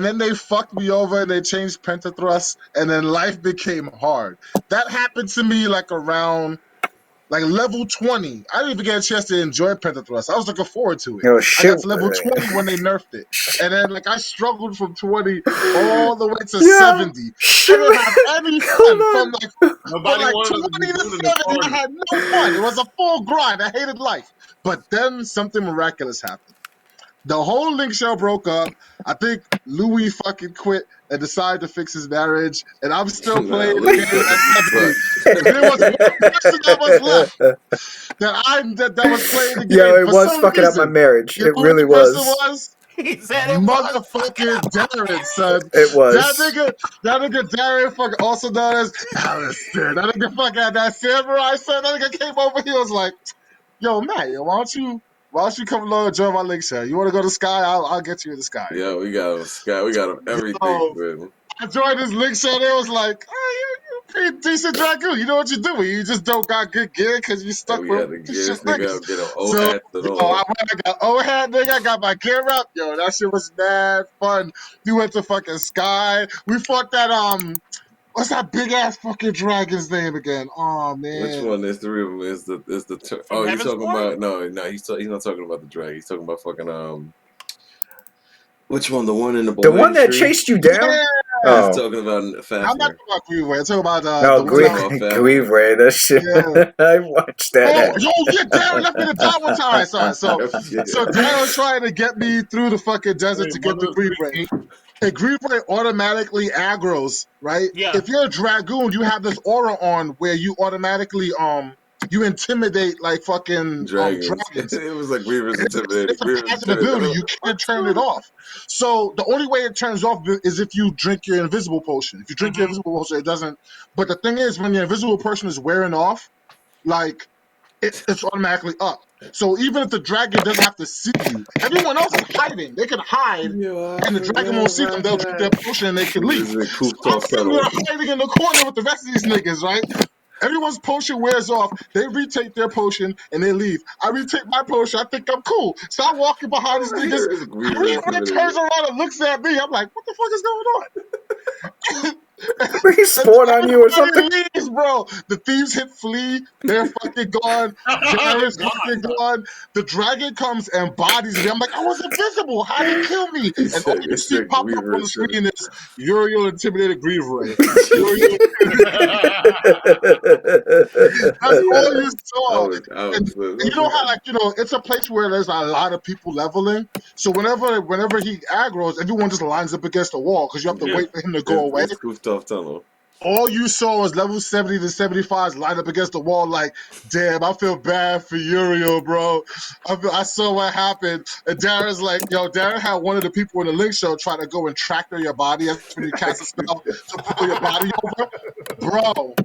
then they fucked me over and they changed Pentathrust, and then life became hard. That happened to me like around like level 20. I didn't even get a chance to enjoy Pentathrust. I was looking forward to it. Yo, I shit. got to level 20 when they nerfed it, and then like I struggled from 20 all the way to Yeah. 70. I didn't have any fun from like Nobody like wanted 20 to to do the 70, I party. had no fun. It was a full grind. I hated life. But then something miraculous happened. The whole link shell broke up. I think Louis fucking quit and decided to fix his marriage. And I'm still playing the game at 70. There was one person that was left that was playing the game. Yo, it for was some fucking up my reason. marriage. You It know who really the person was. He said it was. Motherfucking Darren, son. It was. That nigga Darren, fucking also known as Alistair. That nigga fucking had that samurai, son. That nigga came over here, was like, yo, Matt, why don't you come along and join my link show? You want to go to Sky? I'll get you in the Sky. Yeah, we got him, Scott. We got him everything. Man. I joined this link show. They was like, oh, you pretty decent Dragoon. You know what you're doing. You just don't got good gear because you stuck We had with to get this nigga niggas. up, get him old So, hats and yo, all. I got old hat, nigga. I got my gear up. Yo, that shit was mad fun. We went to fucking Sky. We fought that, what's that big ass fucking dragon's name again? Oh, man. Which one? There's three of them. Is the oh, he's talking about no, he's not talking about the dragon. He's talking about fucking Which one? The one in the one that tree? chased you down? Yeah. Oh. He's talking about I'm not talking about Greenway. I'm talking about No, the one Grieve Ray. That shit. Yeah. I watched that. Oh, yo, yeah, Darren left me the top one time. So Darren was trying to get me through the fucking desert to get the Grieve Ray. And Grieve Ray automatically aggros, right? Yeah. If you're a Dragoon, you have this aura on where you automatically you intimidate like fucking dragons. It was like Griever's intimidating. It's a passive ability. You can't turn it off. So the only way it turns off is if you drink your invisible potion. If you drink your invisible potion, it doesn't. But the thing is, when your invisible potion is wearing off, like it's automatically up. So even if the dragon doesn't have to see you, everyone else is hiding. They can hide, and the dragon won't see them. They'll drink their potion and they can leave. So I'm sitting there hiding in the corner with the rest of these niggas, right? Everyone's potion wears off. They retake their potion and they leave. I retake my potion. I think I'm cool. So I'm walking behind these niggas. Greenway turns around and looks at me. I'm like, what the fuck is going on? He spawned on you or something? Leaves, bro. The thieves hit flee. They're fucking gone. Jared's fucking gone. The dragon comes and bodies me. I'm like, I was invisible. How did he kill me? And all you see pop up on the screen is Uriel intimidated Grieve Ray. That's all you saw. And you know how, like, it's a place where there's a lot of people leveling. So whenever he aggroes, everyone just lines up against the wall because you have to wait for him to go away. Tunnel. All you saw was level 70 to 75s lined up against the wall like, damn, I feel bad for Uriel, bro. I saw what happened. And Darren's like, yo, Darren had one of the people in the link show try to go and tractor your body. That's when you cast a spell to pull your body over. Bro,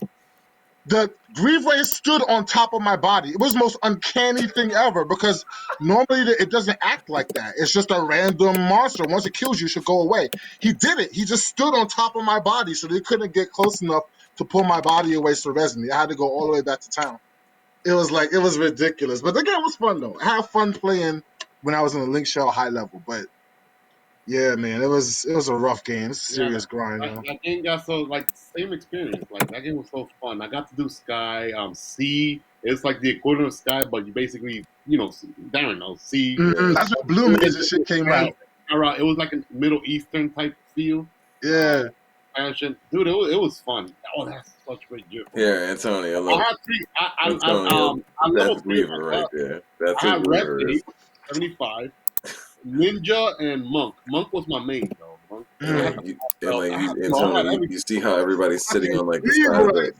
the Grieve Ray stood on top of my body. It was the most uncanny thing ever because normally it doesn't act like that. It's just a random monster. Once it kills you, it should go away. He did it. He just stood on top of my body, so they couldn't get close enough to pull my body away to res me. I had to go all the way back to town. It was ridiculous. But the game was fun though. I had fun playing when I was in the Link Shell high level. But yeah, man, it was a rough game. It's a serious grind. That game got so like same experience. Like that game was so fun. I got to do Sky, Sea. It's like the equivalent of Sky, but you basically, Darren knows Sea. That's what Blue Mage and shit came out. It was like a Middle Eastern type feel. Yeah. Dude, it was fun. Oh, that's such a great year. Yeah, Antonio, I love I that's Weaver right there. That's I a had Weaver. Red 75, Ninja, and Monk. Monk was my main though. Antonio, you see how everybody's sitting on like the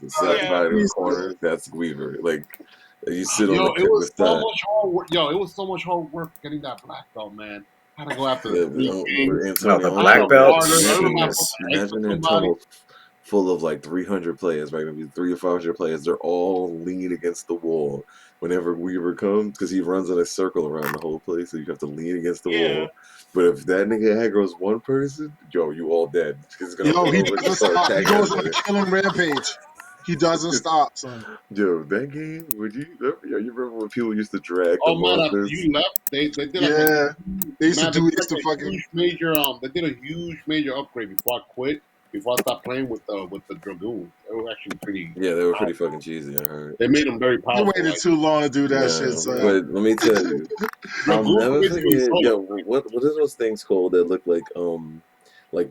side of the corner? That's Weaver. Like you sit on the so side. much hard work. It was so much hard work getting that black belt, man. I had to go after the black belts. Imagine Antonio full of like 300 players, right? Maybe 300 or 500 players. They're all leaning against the wall whenever Weaver comes because he runs in a circle around the whole place, so you have to lean against the wall. But if that nigga aggro's one person, you all dead. He's gonna he doesn't stop. He goes on a killing rampage. He doesn't stop, son. Yo, that game, you remember when people used to drag the monsters? You left. They did they used to do this to fucking huge major. They did a huge major upgrade before I quit. Before I stopped playing with the Dragoons. They were actually pretty. Yeah, they were pretty fucking cheesy. I heard. They made them very powerful. They waited too long to do that shit. So. But let me tell you, I'll never forget. Yo, what are those things called that look like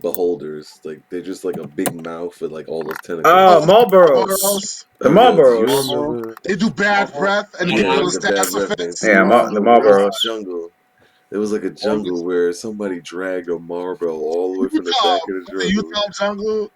beholders? Like they're just like a big mouth with like all those tentacles. Oh, Marlboros. The Marlboros. They do bad breath and they do status effects. Yeah, the Marlboros. Jungle. It was like a jungle where somebody dragged a Marlboro all the way from the back of the jungle. Utah jungle.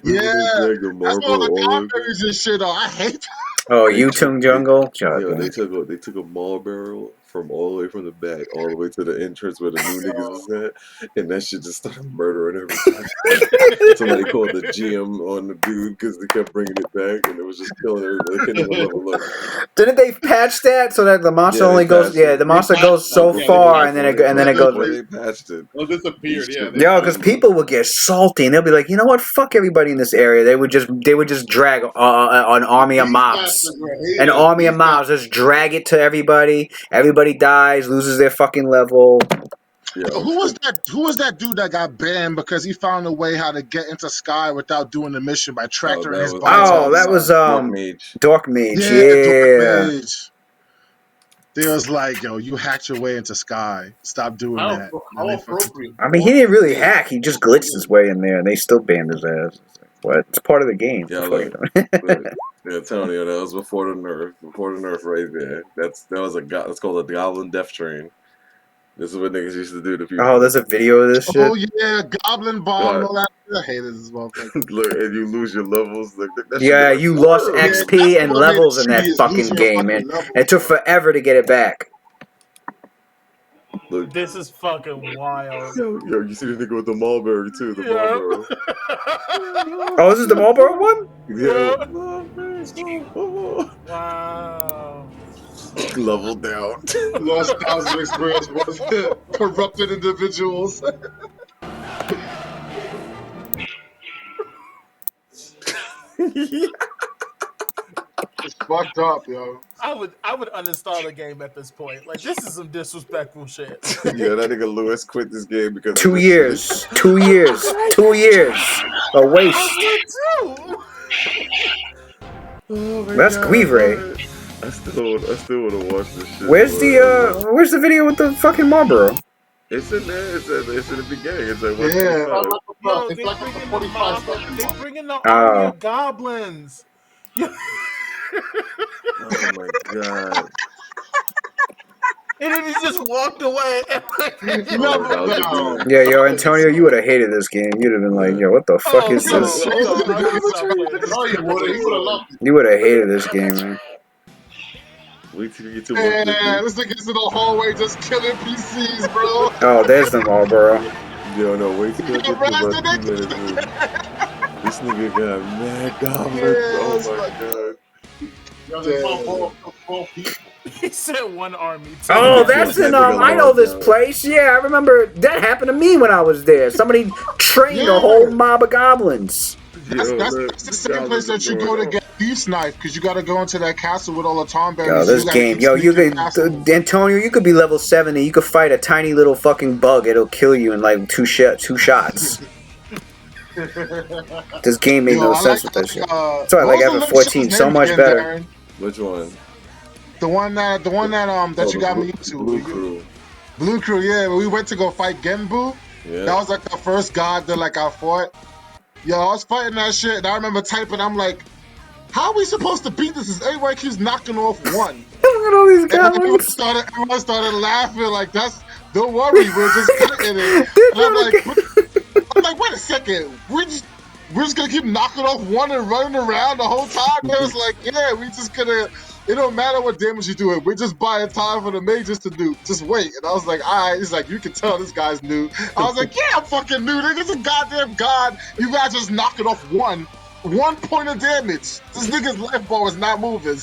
Yeah, that's all the commentaries and shit. I hate that. Oh, Utah jungle. Yo, they took a Marlboro from all the way from the back all the way to the entrance where the new niggas was at, and that shit just started murdering everything. Somebody called the GM on the dude because they kept bringing it back, and it was just killing everybody. They couldn't even level up. Didn't they patch that so that the monster only goes? Yeah, the monster goes so far, and then it goes. They patched it. Well, disappeared. Yeah. Yo, because people would get salty, and they'll be like, you know what? Fuck everybody in this area. They would just drag an army of mobs. An army of mobs, just drag it to everybody. Everybody dies, loses their fucking level. Yeah. Who was that dude that got banned because he found a way how to get into Sky without doing the mission by tractoring his body? Oh, that was Dark Mage. Yeah. Dark Mage. They was like, yo, you hacked your way into Sky. Stop doing that. How appropriate. I mean, he didn't really hack. He just glitched his way in there, and they still banned his ass. What? It's part of the game. Yeah, Antonio, that was before the nerf right there. That's called a Goblin Death Train. This is what niggas used to do to people. Oh, there's a video of this shit? Oh, yeah, Goblin Bomb and all that. I hated this motherfucker. Look, and you lose your levels. Yeah, you lost XP and levels in that fucking game, man. It took forever to get it back. Look. This is fucking wild. Yo, you see the nigga with the Marlboro too, the Marlboro. Oh, this is the Marlboro one? Yeah. Wow. Level down. Lost thousands of experience was corrupted individuals. It's fucked up, yo. I would uninstall the game at this point. Like, this is some disrespectful shit. Yeah, that nigga Lewis quit this game because 2 years. 2 years. 2 years. A waste. Oh that's Guivre. I still want to watch this shit. Where's the video with the fucking Marlboro? It's in there. It's in the beginning. It's like it's like the 45 seconds. They bring in the army of goblins. Oh my god. And then he just walked away. Yeah, yo, Antonio, you would have hated this game. You'd have been like, yo, what the fuck is this? You would have hated this game, man. Wait till you get to this nigga's in the hallway just killing PCs, bro. Oh, there's the Marlboro. Yo, no, wait till you get to the 2 minutes. This nigga got mad goblins. Oh my Yo, they found 12 people. He said one army. Oh, Yeah, that's in Nigga I know logged this out. place. Yeah, I remember that happened to me when I was there. Somebody trained a whole mob of goblins. That's the same place that you go to get Thief's Knife, because you got to go into that castle with all the Yo, Tomberries. this You got to game, keep yo, you sneaking could, past them. Antonio, you could be level 70. You could fight a tiny little fucking bug. It'll kill you in like two shots. This game made no sense with that shit. That's why I like what was the F14 show's so name much again, better. Darren? Which one? The one that you got me into. Blue Crew. Blue Crew, yeah. We went to go fight Genbu. Yeah. That was like the first god that like I fought. Yo, I was fighting that shit, and I remember typing. I'm like, how are we supposed to beat this? Everybody keeps knocking off one. Look at all these And goblins. everyone started laughing like, don't worry, we're just cutting it. And I'm like, wait a second, we're just gonna keep knocking off one and running around the whole time. They was like, yeah, we just gonna. It don't matter what damage you do it. We're just buying time for the mages to do. Just wait. And I was like, all right. He's like, you can tell this guy's new. I was like, yeah, I'm fucking new. This is a goddamn god. You guys just knocking off one point of damage. This nigga's life bar is not moving.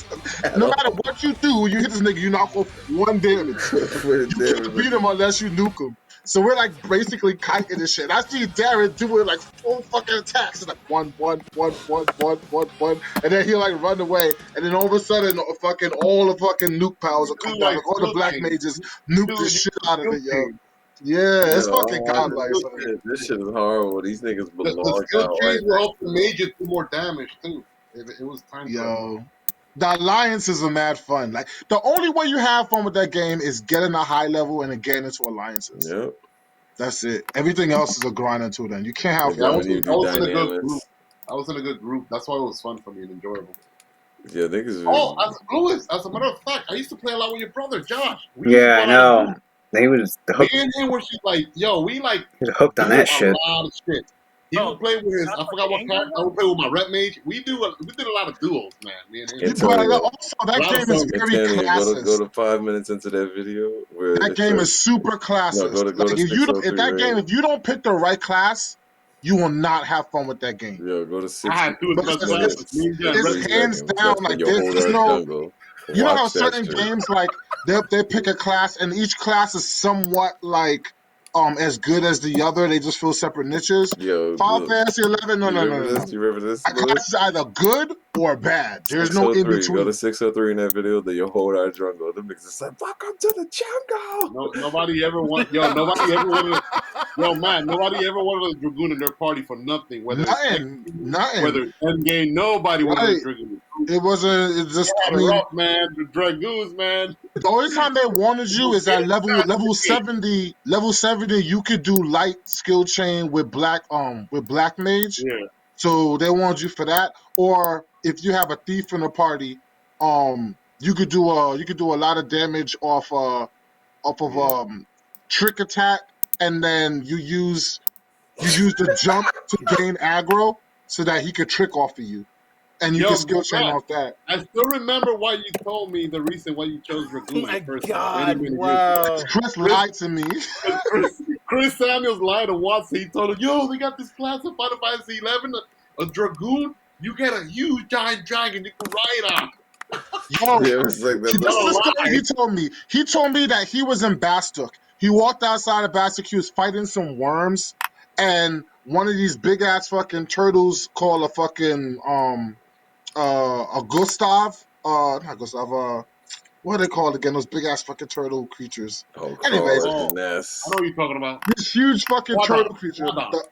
No matter what you do, you hit this nigga, you knock off one damage. You can't beat him unless you nuke him. So we're like basically kiting this shit. I see Darren doing like full fucking attacks. It's like one, and then he'll like run away, and then all of a sudden, fucking all the fucking nuke powers will come down. Like, all the black mages nuke the shit out of it, yo. Yeah, it's fucking godlike. This shit is horrible. These niggas The belong skill out trees right will now. help the mages do more damage too. It was time. Yo, the alliances are mad fun. Like, the only way you have fun with that game is getting a high level and then getting into alliances. Yep. That's it. Everything else is a grind until then. You can't have Yeah, fun. when you do I was in a good dynamics. group. I was in a good group. That's why it was fun for me and enjoyable. Yeah, niggas. Oh, Louis, as a matter of fact, I used to play a lot with your brother, Josh. Yeah, I know. He was Me and him were just like, yo, we like hooked on that shit. A lot of shit. He would play with his, I forgot what character. I would play with my rep mage. We did a lot of duels, man. Me and him. But also, that game is very classist. Go to 5 minutes into that video. Where that game is super classist. No, go to if you don't pick the right class, you will not have fun with that game. Yo, go to 6. It's hands down. Like, there's no. You know how certain games, like, they pick a class and each class is somewhat like as good as the other. They just fill separate niches. Yo, Final Fantasy 11, no. You remember this? A class is either good or bad. There's no in between. Go to 603 in that video. That your whole our jungle. Them niggas is like, welcome to the jungle. No, nobody ever wanted. Nobody ever wanted. Nobody ever wanted a dragoon in their party for nothing. Nothing. Whether endgame, nobody wanted a dragoon. It wasn't. It just. I mean, man, the dragoons, man. The only time they wanted you is at level 70. Level 70, you could do light skill chain with black mage. Yeah. So they wanted you for that. Or if you have a thief in the party, you could do a lot of damage off of trick attack, and then you use the jump to gain aggro so that he could trick off of you. And you can skill chain off that. I still remember why you told me the reason why you chose Dragoon. Oh my God! Wow. Chris lied to me. Chris Samuels lied to Watson. He told him, "Yo, they got this class of Final Fantasy 11, a Dragoon. You get a huge giant dragon you can ride on." Yo, this is the story he told me. He told me that he was in Bastok. He walked outside of Bastok. He was fighting some worms, and one of these big ass fucking turtles called a fucking a Gustav, not Gustav, what are they called again? Those big ass fucking turtle creatures. Anyways, I know what you're talking about. This huge fucking turtle creature. The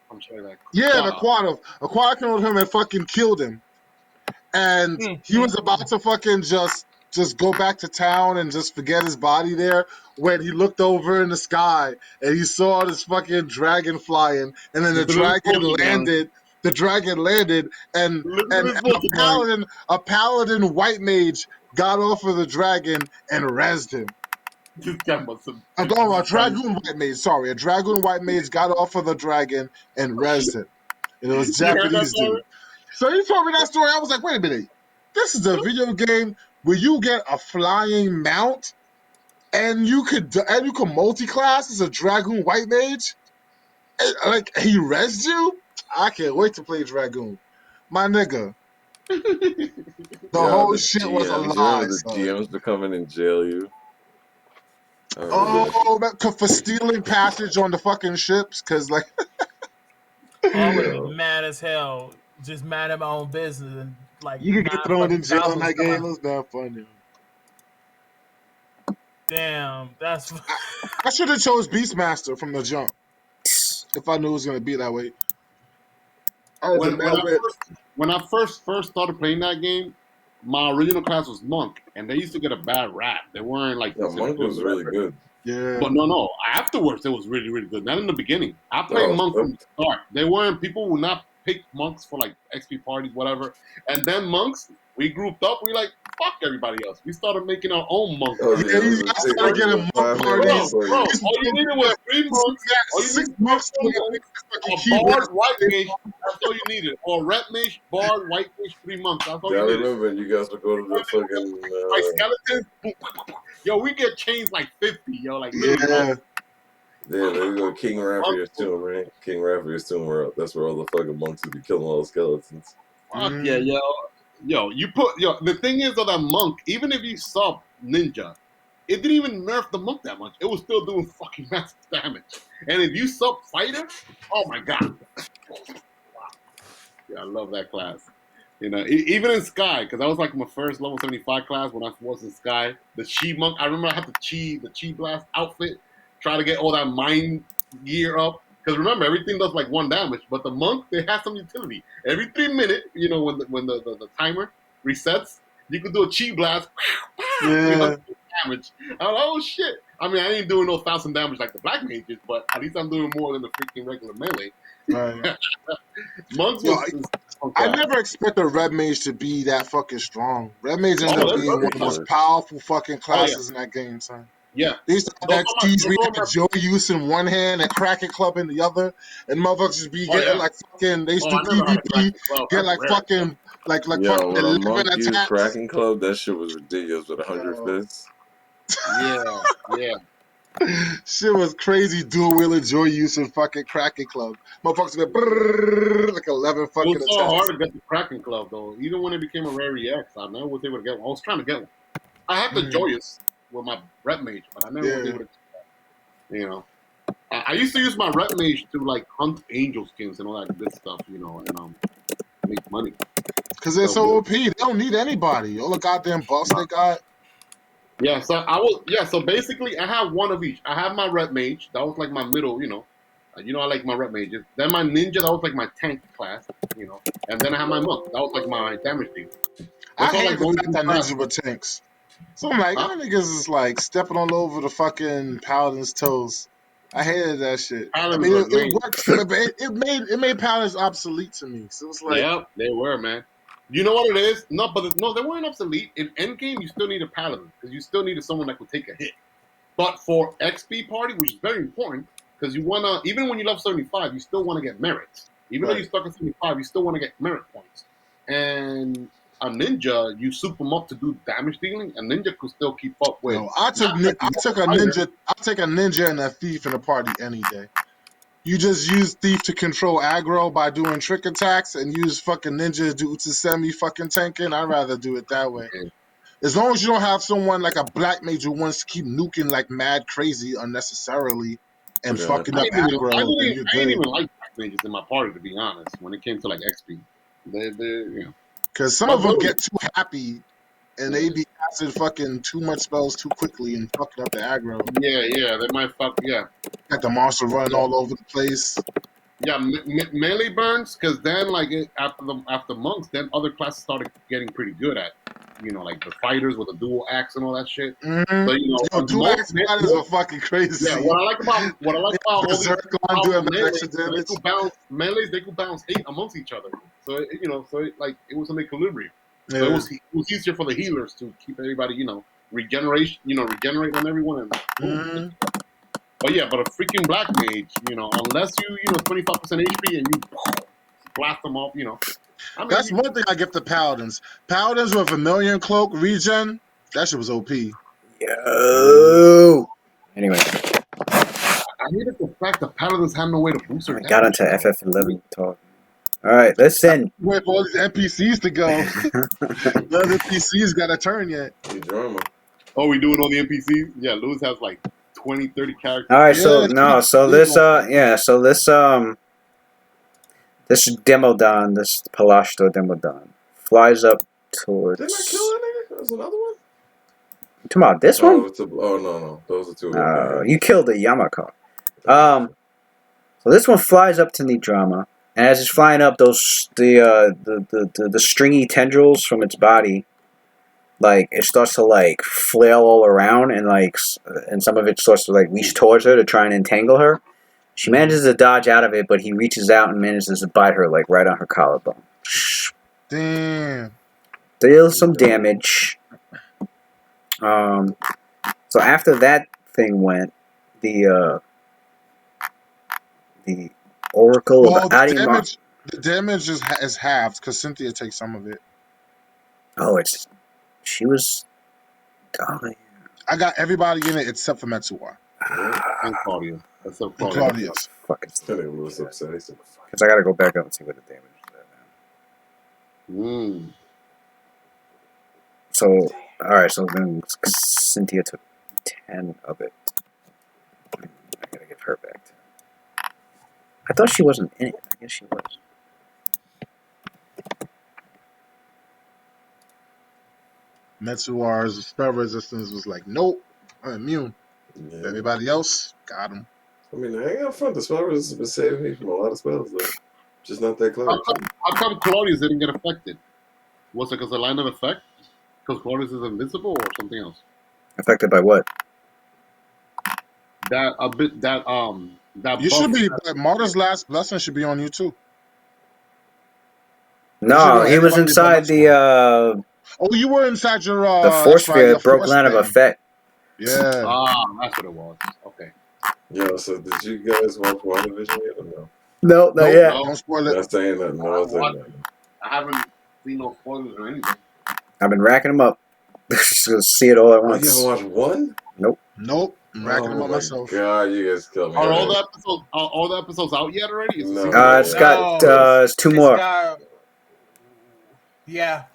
Quadav. A Quadav came with him and fucking killed him. And he was about to fucking just go back to town and just forget his body there when he looked over in the sky and he saw this fucking dragon flying, and then the dragon landed. The dragon landed, and a paladin white mage got off of the dragon and rezzed him. I'm talking about dragoon white mage. Sorry, a dragoon white mage got off of the dragon and rezzed him. And it was Japanese dude. So he told me that story. I was like, wait a minute. This is a video game where you get a flying mount, and you could multi-class as a dragoon white mage. And, like, he rezzed you. I can't wait to play Dragoon. My nigga, whole shit was a GMs. lie. Remember the Son. GMs to come in and jail you? Oh, for stealing passage on the fucking ships, because like. Oh, I would have Yo. been mad as hell. Just mad at my own business and like You could get 9 thrown in fucking jail in goblins that game. It coming. was that funny. Damn, that's I should have chose Beastmaster from the jump if I knew it was gonna be that way. I was When mad with. I first started playing that game, my original class was monk, and they used to get a bad rap. They weren't like Yeah, considered Monk good, was really whatever. good. Yeah. But no. Afterwards, it was really, really good. Not in the beginning. I played Oh, monk fuck. from the start. They weren't people would not pick monks for like XP parties, whatever. And then monks, we grouped up. We like fuck everybody else. We started making our own monk Oh, class. yeah, Yeah, it you was a guys thing. started It was getting a monk 5-man Bro, monk parties. party. all you needed was 3 monks. All you Six needed was months to 4 monks, fucking a keyboard. bard, white mage. That's all you needed. Or red mage, bard, white mage, 3 monks. That's all Yeah, I you needed. remember you guys would go to the My fucking, skeletons, yo, we get chains like 50, yo, like literally. Yeah. yeah, they go to King Raphael's tomb, right? King Raphael's tomb, that's where all the fucking monks would be killing all the skeletons. Fuck yeah, yo, the thing is though, that monk, even if you sub ninja, it didn't even nerf the monk that much. It was still doing fucking massive damage. And if you sub fighter, oh my god. Yeah, I love that class. You know, even in Sky, because that was like my first level 75 class when I was in Sky. The Chi monk, I remember I had the Chi blast outfit, try to get all that mind gear up. Because remember, everything does like 1 damage, but the monk, they have some utility. Every 3 minutes, you know, when the timer resets, you can do a Chi blast, Yeah. damage. I'm like, oh shit. I mean, I ain't doing no 1,000 damage like the black mages, but at least I'm doing more than the freaking regular melee. Right. Monks Yo, was I never expected Red Mage to be that fucking strong. Red Mage ended Oh, up that's being one of Pretty the most good. powerful fucking Oh yeah, classes in that game, son. yeah. They used to have Those that are my, tease those where you are had my. Joe Use in one hand and Kraken Club in the other, and motherfuckers just be Oh getting yeah. like fucking. They used Oh, to I do never had a PvP, Kraken club. get That's like rare. fucking like Yo, fucking when a 11 monk used attacks. Kraken Club, that shit was ridiculous with 100 Yo, fists. Yeah. shit was crazy. Dual wielding Joy Use and fucking Kraken Club. Motherfuckers be like 11 It fucking was so hard attacks. to get the Kraken club though. Even when it became a rare EX, I never was able to get one. I was trying to get one. I had the Mm, Joyous with my Red Mage, but I never was yeah. able to. You know, I used to use my Red Mage to like hunt angel skins and all that good stuff. You know, and make money. Because they're So so OP. They don't need anybody. All the goddamn buffs they got. yeah, so I was so basically I have one of each. I have my Red Mage, that was like my middle, I like my Red Mages. Then my Ninja, that was like my tank class, and then I have my Monk, that was like my damage deal. Those I are hate like the the only fact two that classes. Ninja with tanks. So I'm like, Huh? y'all niggas is like stepping all over the fucking Paladin's toes. I hated that shit. I Paladins mean, were it lame. worked, but it made Paladins obsolete to me. So it was like, Yep, they were, man. You know what it is? No, no, they weren't obsolete. In Endgame, you still needed Paladin because you still needed someone that could take a hit. But for XP party, which is very important, because you wanna even when you level 75, you still want to get merits. Even though right. you're stuck at 75, you still want to get merit points. And a ninja, you soup them up to do damage dealing, and ninja could still keep up with Yo, I not like a took a fighter. ninja. I take a ninja and a thief in a party any day. You just use thief to control aggro by doing trick attacks, and use fucking ninja to semi fucking tanking. I'd rather do it that way. And, As long as you don't have someone like a black mage who wants to keep nuking like mad crazy unnecessarily and Yeah. fucking up aggro, then you're I didn't good. even like black mages in my party, to be honest. When it came to like XP, they. Because some But of them bro, get too happy and they be casting fucking too much spells too quickly and fucking up the aggro. yeah, they might fuck, yeah. Got the monster running all over the place. Yeah, melee burns because then after monks, then other classes started getting pretty good at, like the fighters with the dual axe and all that shit. Mm-hmm. So Yo, dual axe fighters are fucking yeah, crazy. what I like about all these Berserk line powerful doing extra melees, damage. they could bounce hate amongst each other. So it was an equilibrium. So Yeah. it was easier for the healers to keep everybody regenerate on everyone and boom. Mm-hmm. But yeah, but a freaking black mage, unless you 25% HP and you blast them off, I mean, That's one thing I give to Paladins. Paladins with Vermilion Cloak regen, that shit was OP. Yo. Anyway, I hated the fact that paladins had no way to boost their I got damage. into FF11 talk. All right, listen. Wait for all these NPCs to go. The other NPCs got a turn yet. You drama. Oh, we doing all the NPCs? Yeah, Lewis has like 20, 30 characters. All right, Yeah, this Demodon, this Palashto Demodon, flies up towards. Didn't I kill that nigga? There's another one? You talking about this one? No. Those are two. You killed the Yamako. So this one flies up to Nidrama, and as it's flying up, the stringy tendrils from its body, like it starts to like flail all around, and some of it starts to like reach towards her to try and entangle her. She manages to dodge out of it, but he reaches out and manages to bite her like right on her collarbone. Damn. Deals some damage. So after that thing went, the Oracle of Addie. The damage is halved because Cynthia takes some of it. Oh, she was. Oh, I got everybody in it except for Metsuwa. And Claudia. That's so And Claudia. Claudius. That nigga was upset. He said, fuck. Because I gotta go back up and see what the damage is. So, alright, so then Cynthia took 10 of it. I gotta give her back 10. I thought she wasn't in it. I guess she was. Metsuwar's spell resistance was like, nope, I'm immune. Yeah. Everybody else got him. I mean, I ain't got front. The spell resistance has been saving me from a lot of spells, though. Just not that clever. How come Claudius didn't get affected? Was it because of line of effect? Because Claudius is invincible or something else? Affected by what? That You should be. Martyr's last blessing should be on you too. No, he was inside the. Oh, you were inside your. The force sphere broke line of effect. Yeah. That's what it was. Okay. Yo, so did you guys watch WandaVision yet or no? No, not yet. Don't spoil it. Not saying that. No, I haven't seen no spoilers or anything. I've been racking them up. Just gonna see it all at once. You haven't watched one? Nope. I'm racking them up myself. God, you guys killed me. Are all the episodes out yet already? No. It's got it's two more. Yeah,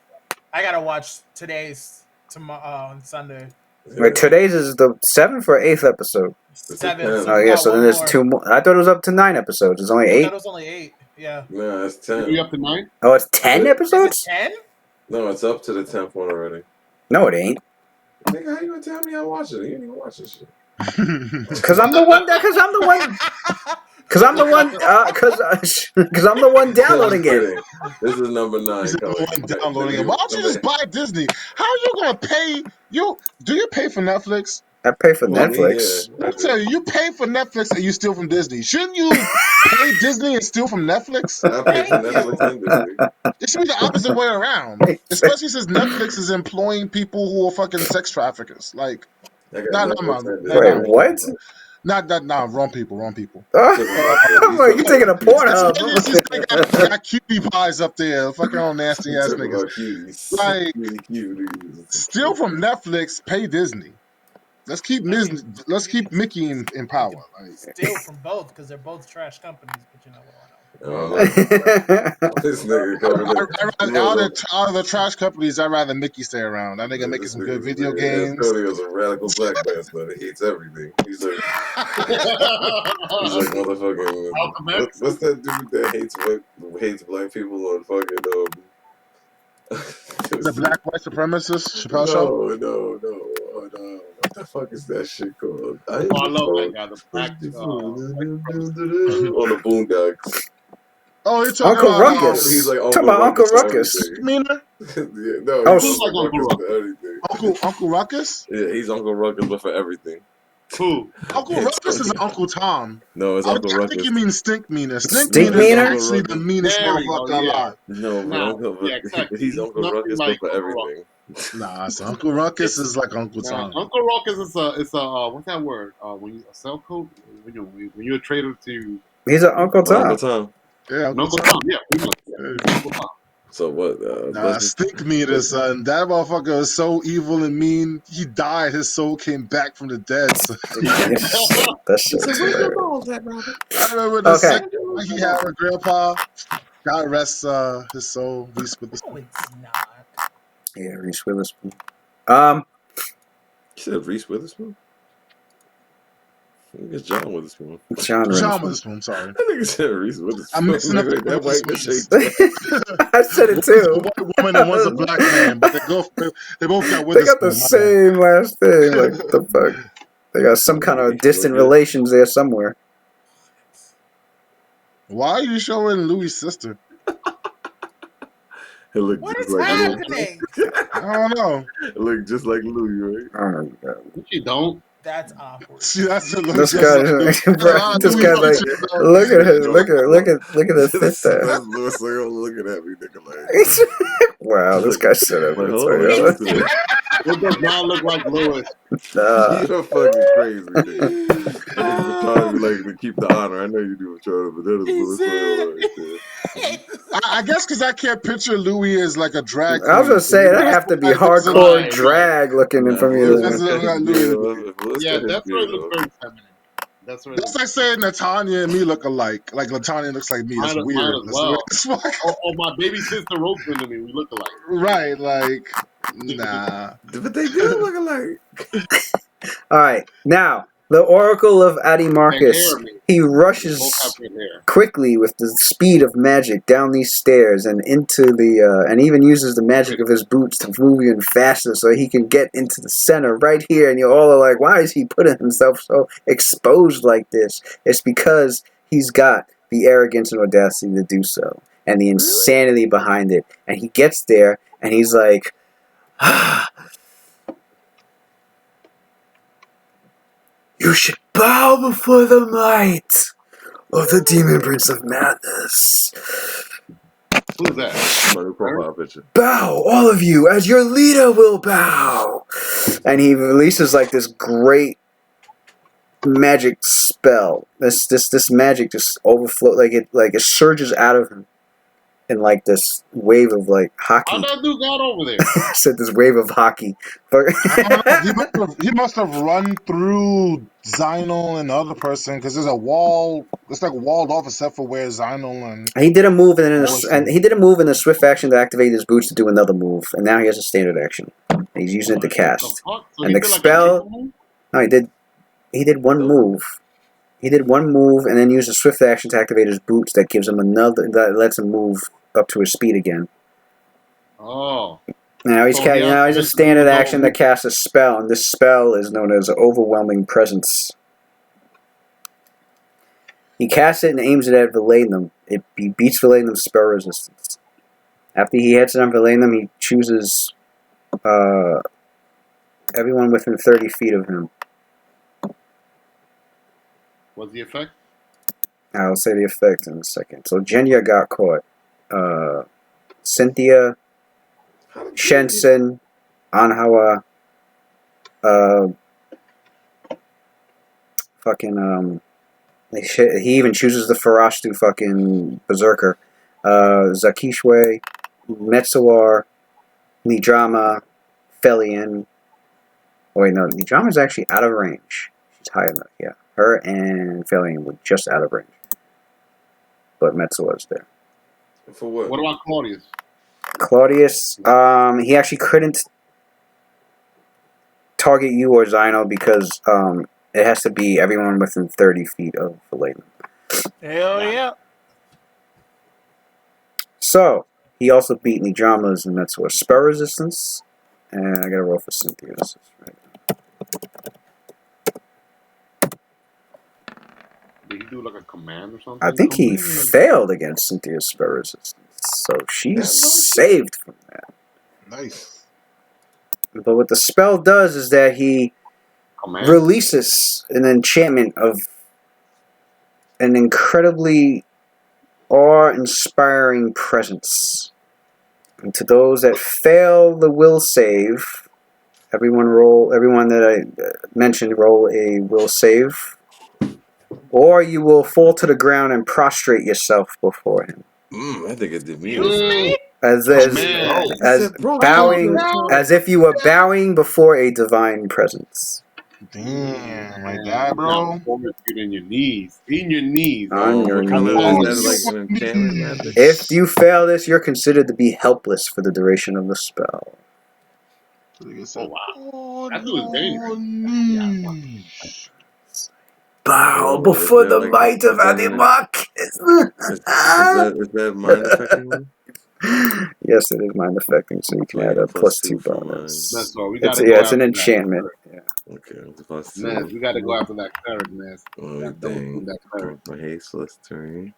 I gotta watch today's tomorrow on Sunday. Wait, today's is the 7th or 8th episode? 7. Oh yeah, so then there's 2 more. I thought it was up to 9 episodes. It's only 8. I thought it was only 8. Yeah. No, it's 10. Are you up to 9? Oh, it's 10 episodes? 10? No, it's up to the 10th one already. No, it ain't. Nigga, how you gonna tell me I watch it? You didn't even watch this shit. Because I'm the one. Because I'm the one downloading it. This is number 9. Downloading it. Why don't you just buy Disney? How are you gonna pay? Do you pay for Netflix? I pay for Netflix. Let me tell you, you pay for Netflix and you steal from Disney. Shouldn't you pay Disney and steal from Netflix? I pay for Netflix and Disney. It should be the opposite way around. Especially since Netflix is employing people who are fucking sex traffickers. Like, Wait, what? Not wrong people. I'm like, you taking a Pornhub? Got cutie pies up there, fucking all nasty ass niggas. Like, steal from Netflix, pay Disney. Let's keep Mickey in power. Like, steal from both because they're both trash companies, but you know what I know. This nigga coming out of the trash companies, I'd rather Mickey stay around. That nigga making some good video games. Cody was a radical black man, but he hates everything. He's like motherfucking. What's that dude that hates black people on fucking the black white supremacist Chappelle Show? No. What the fuck is that shit called? I love that guy. The black on the Boondocks. Oh, you're talking Uncle about Ruckus. He's like Talking about Uncle Ruckus. Meaner? No, he's like Uncle Ruckus for everything. Uncle Ruckus? Yeah, he's Uncle Ruckus, but for everything. Who? Uncle Ruckus is Uncle Tom. No, it's Uncle Ruckus. I think you mean Stink Meaner. Stink Meaner is actually the meanest motherfucker alive. No, he's Uncle Ruckus, but for everything. Nah, so Uncle Ruckus is like Uncle Tom. Uncle Ruckus is what's that word? When you a cell code? When you're a trader to. He's an Uncle Tom. Uncle Tom. Yeah, Uncle Tom. Yeah. Uncle Tom. So what? Stink Meaner, son. That motherfucker is so evil and mean. He died. His soul came back from the dead. So. That's so I remember the second one he had with Grandpa. God rest his soul, Reese No, Witherspoon. it's not. Yeah, Reese Witherspoon. You said Reese Witherspoon? I think it's John Witherspoon. John John Witherspoon. Witherspoon, sorry. I think it said Reese Witherspoon. I'm mixing up Like, the that white bitch Witherspoons. ain't I said it One's too. a white woman and one's a black man, but they both got They got the Witherspoon. same last thing. Like, what the fuck? They got some kind of distant relations there somewhere. Why are you showing Louis' sister? It looked What just is like happening? I don't know. It looked just like Louis, right? Oh, God. You don't. That's awkward. See, that's it. This guy, this guy's like, look at him, look at the fit there. That's Louis like, oh, looking at me, nigga. Like, Wow, this guy said it. like, hold on, listen to this. It does not look like Lewis. You're fucking crazy, nigga. That nigga been trying to be like to keep the honor. I know you do, Charlie, but that is Louis Oil right there. I guess because I can't picture Louis as like a drag queen. I was gonna say that have to be hardcore drag looking in front of you. Yeah, that's where it looks very feminine. That's like saying Latanya and me look alike. Like Latanya looks like me. It's mine weird. as well. Oh, my baby sister Roseman and me, we look alike. Right, like nah. But they do look alike. All right, now the Oracle of Addie Marcus. He rushes quickly with the speed of magic down these stairs and into the, and even uses the magic of his boots to move even faster so he can get into the center right here. And you all are like, why is he putting himself so exposed like this? It's because he's got the arrogance and audacity to do so and the insanity behind it. And he gets there and he's like, you should bow before the might of the Demon Prince of Madness. Who's that? Bow, all of you, as your leader will bow. And he releases like this great magic spell. This magic just overflows, like it surges out of him in like this wave of like hockey. How that dude got over there? I said this wave of hockey. He must have run through Zynal and the other person because there's a wall. It's like walled off except for where Zynal and he did a move and he did a move in the swift action to activate his boots to do another move, and now he has a standard action. He's using it to cast. And the spell. No, he did one move. He did one move and then used a swift action to activate his boots that gives him another, that lets him move up to his speed again. Oh. Now he's a standard action to cast a spell, and this spell is known as Overwhelming Presence. He casts it and aims it at Valenum. He beats Valenum's spell resistance. After he hits it on Valenum, he chooses everyone within 30 feet of him. What's the effect? I'll say the effect in a second. So Jenya got caught. Cynthia, Shensen, Anhawa, he even chooses the Farashtu fucking Berserker. Zakishwe, Metsuar, Nidrama, Felian. Oh wait, no, Nidrama's actually out of range. She's high enough, yeah. Her and Felian were just out of range. But Metsuar's there. For what? What about Claudius? Claudius, he actually couldn't target you or Zynal because it has to be everyone within 30 feet of Valenum. Hell yeah. So, he also beat Nidrama's and Metsuar's spell resistance. And I gotta roll for Cynthia's. Right. Did he do like a command or something? I think he failed against Cynthia's spell resistance. So she's saved from that. Nice. But what the spell does is that he releases an enchantment of an incredibly awe-inspiring presence. And to those that fail the will save, everyone that I mentioned roll a will save. Or you will fall to the ground and prostrate yourself before him. I think it did me. As bowing, as if you were bowing before a divine presence. Damn, like that, bro. Forward in your knees. In your knees. On your What kind of is that? knees. Like an enchantment magic? If you fail this, you're considered to be helpless for the duration of the spell. Oh, wow. On That dude is dangerous. your knees. Bow Oh, is before that the like might of is that an, Animak. is that mind affecting one? Yes, it is mind affecting, so you So can I add get a a plus +2 2 for mine. bonus. That's all. We It's gotta go it's an after that. enchantment. Yeah. Okay, it's a +2. Ness, we gotta go after that cleric, Ness. Oh, Gotta double dang. that cleric. My haste plus 3.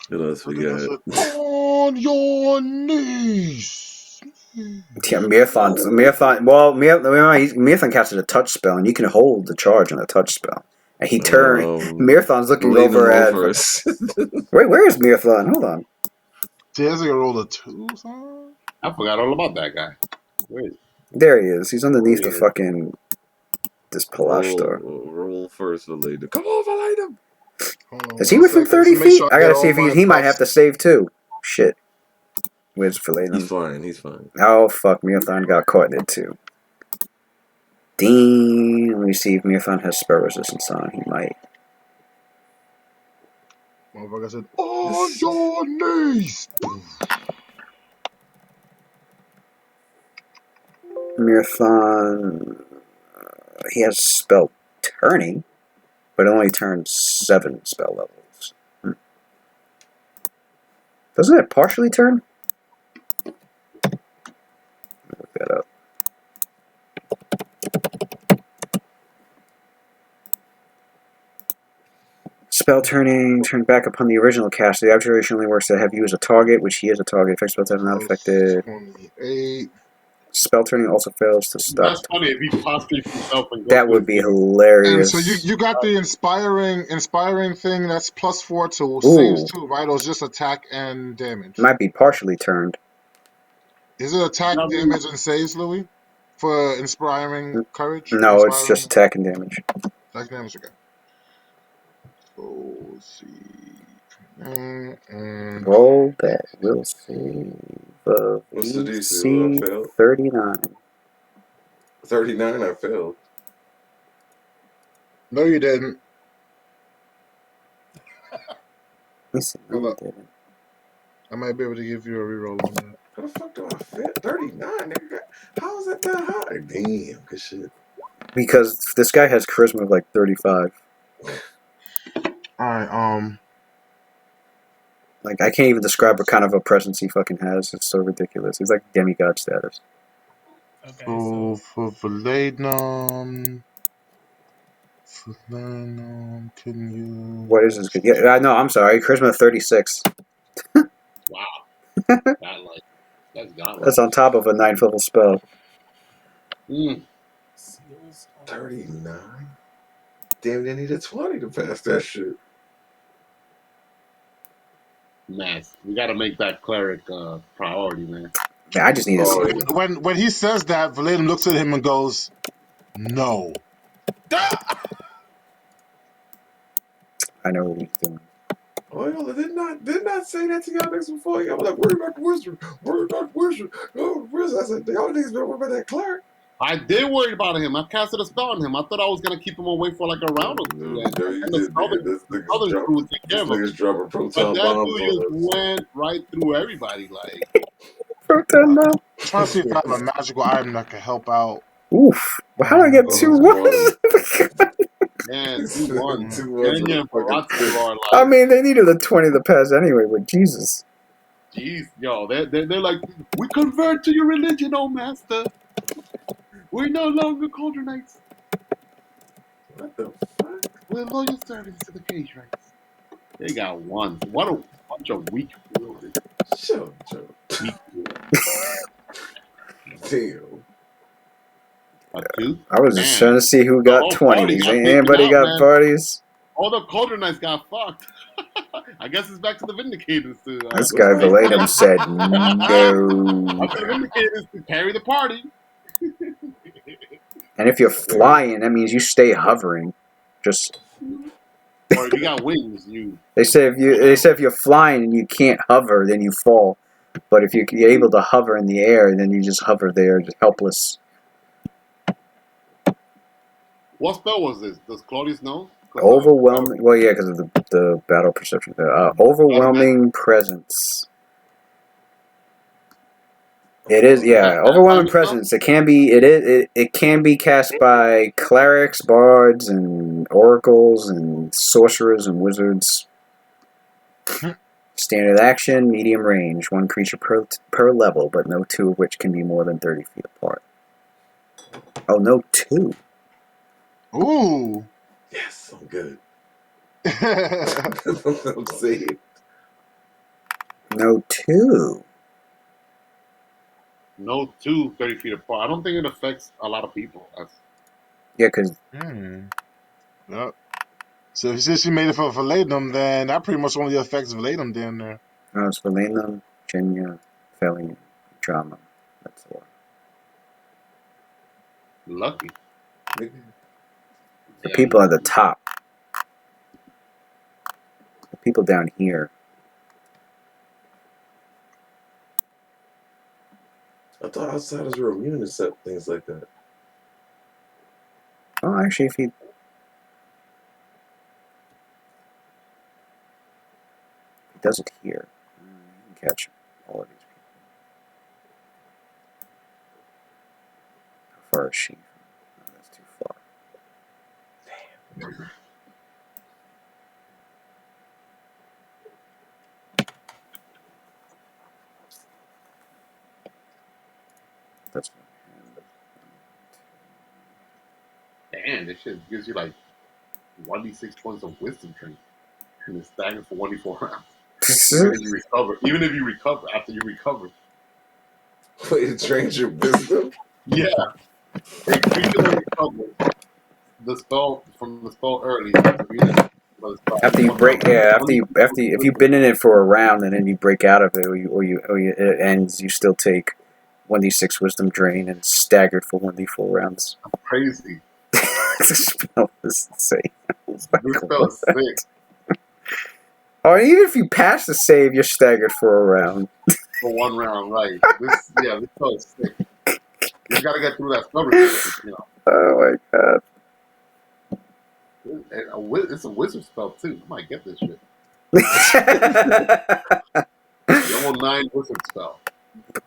What else we I said, got? on your knees. Yeah, Mirthon. Well, Mirthon casted a touch spell, and you can hold the charge on a touch spell. And he turned. Mirthon's looking Lean over him at. first. Wait, where is Mirthon? Hold on. Jessica rolled a 2, son. I forgot all about that guy. Wait. There he is. He's underneath There the he is. fucking this Palash door. Roll first, Valeda. Come on, Valeda! Hold on Is he one within second. 30 Just make feet? sure I get gotta all see if my he might buffs. have to save too. Shit. Where's He's Verladen? fine. He's fine. Oh, fuck. Mirthon got caught in it too. Dean. Let me see if Mirthon has spell resistance on. He might. Motherfucker said, on your knees. Mirthon. He has spell turning, but it only turns 7 spell levels. Doesn't it partially turn? Look that up. Spell turning, turn back upon the original cast. The observation only works to have you as a target, which he is a target. Effect spell turn not affected. 28. Spell turning also fails to stop. That's funny if he prostrates himself and goes That to would his be knees. And hilarious. so you got the inspiring thing that's +4 to Ooh. saves too, right? Or it's just attack and damage? Might be partially turned. Is it attack, No, damage, and saves, Louis? For inspiring courage? No, it's Inspiring just attack and damage. attack damage, okay. So let's see. And Roll that. We'll see. What's the DC? I failed. 39. 39, I failed. no, you didn't. Listen, Hold no, up. I didn't. I might be able to give you a reroll on that. How the fuck do I fail? 39, nigga. How is that high? Damn, good shit. Because this guy has charisma of like 35. Alright, Like, I can't even describe what kind of a presence he fucking has. It's so ridiculous. He's like demigod status. Okay, so so for Valenum, can you? What is this? Yeah, no, I'm sorry. Charisma 36. Wow. Godlike. That's godlike. That's on top of a 9th level spell. seals. 39? Damn, they need a 20 to pass that shit. Man, we gotta make that cleric priority, man. Man, I just need to So see. when he says that, Valenum looks at him and goes, "No." I know what he's doing. Oh, y'all did not say that to y'all niggas before. Y'all was like, worry about the wizard. Worry about the wizard. Oh, wizard. I said, y'all niggas been worried about that cleric. I did worry about him. I casted a spell on him. I thought I was gonna keep him away for like a round or two. No, And you the did, other dude would take care of him. niggas dropping But proton that bombs dude just on us. went right through everybody. Like, Proton bomb. I'm trying to see if I have a magical item that can help out. Oof. Well, how do I get Oh, 2 it's 1s? man, 2-1. 2-1s Kenya and with a fucking Baratu are I like, mean, they needed a 20 to pass anyway, but Jesus. geez, yo, they're like, we convert to your religion, oh master. We're no longer Cauldronites. What the fuck? We're loyal servants to the Cagewrights. They got ones. What a bunch of weak wielders. Shut up, Joe. Weak Damn. A 2? I was just Man. trying to see who The got whole party 20s. got Ain't taken anybody out, got man. parties? All the Cauldronites got fucked. I guess it's back to the Vindicators to This guy Valadium said no. Up to the Vindicators to carry the party. And if you're flying, that means you stay hovering. Just Or if you got wings, you. they say if you're flying and you can't hover, then you fall. But if you're able to hover in the air, then you just hover there, just helpless. What spell was this? Does Claudius know? Overwhelming. Well, yeah, because of the battle perception. Overwhelming presence. It is, yeah. Overwhelming presence. It can be. It can be cast by clerics, bards, and oracles, and sorcerers and wizards. Standard action, medium range. One creature per level, but no two of which can be more than 30 feet apart. Oh, no two. Ooh. Yes, I'm good. I'm saying. No two. No two 30 feet apart. I don't think it affects a lot of people. Yeah, because Yep. So if she made it for Valedum, then that pretty much only affects Valedum down there. it's Valena, Genya, Feli, Drama. That's the one. Lucky. The people at the top. The people down here. I thought outsiders were immune to things like that. Oh, actually, if he does it here, you can catch all of these people. How far is she? Oh, that's too far. Damn. That's one hand. Damn, this shit gives you like 1d6 points of wisdom drink. And it's staggered for 1d4 rounds. Even if you recover, after you recover. Wait, it drains your wisdom? Yeah. A creature that recovers the spell from the spell early. After you break, if you've been in it for a round and then you break out of it, or it ends, you still take 1d6 wisdom drain and staggered for 1d4 rounds. Crazy. This spell is insane. This spell is sick. Or even if you pass the save, you're staggered for a round. For one round, right? This spell is sick. You gotta get through that spell resistance, you know. Oh my god. It's a wizard spell too. I might get this shit. Level 9 wizard spell.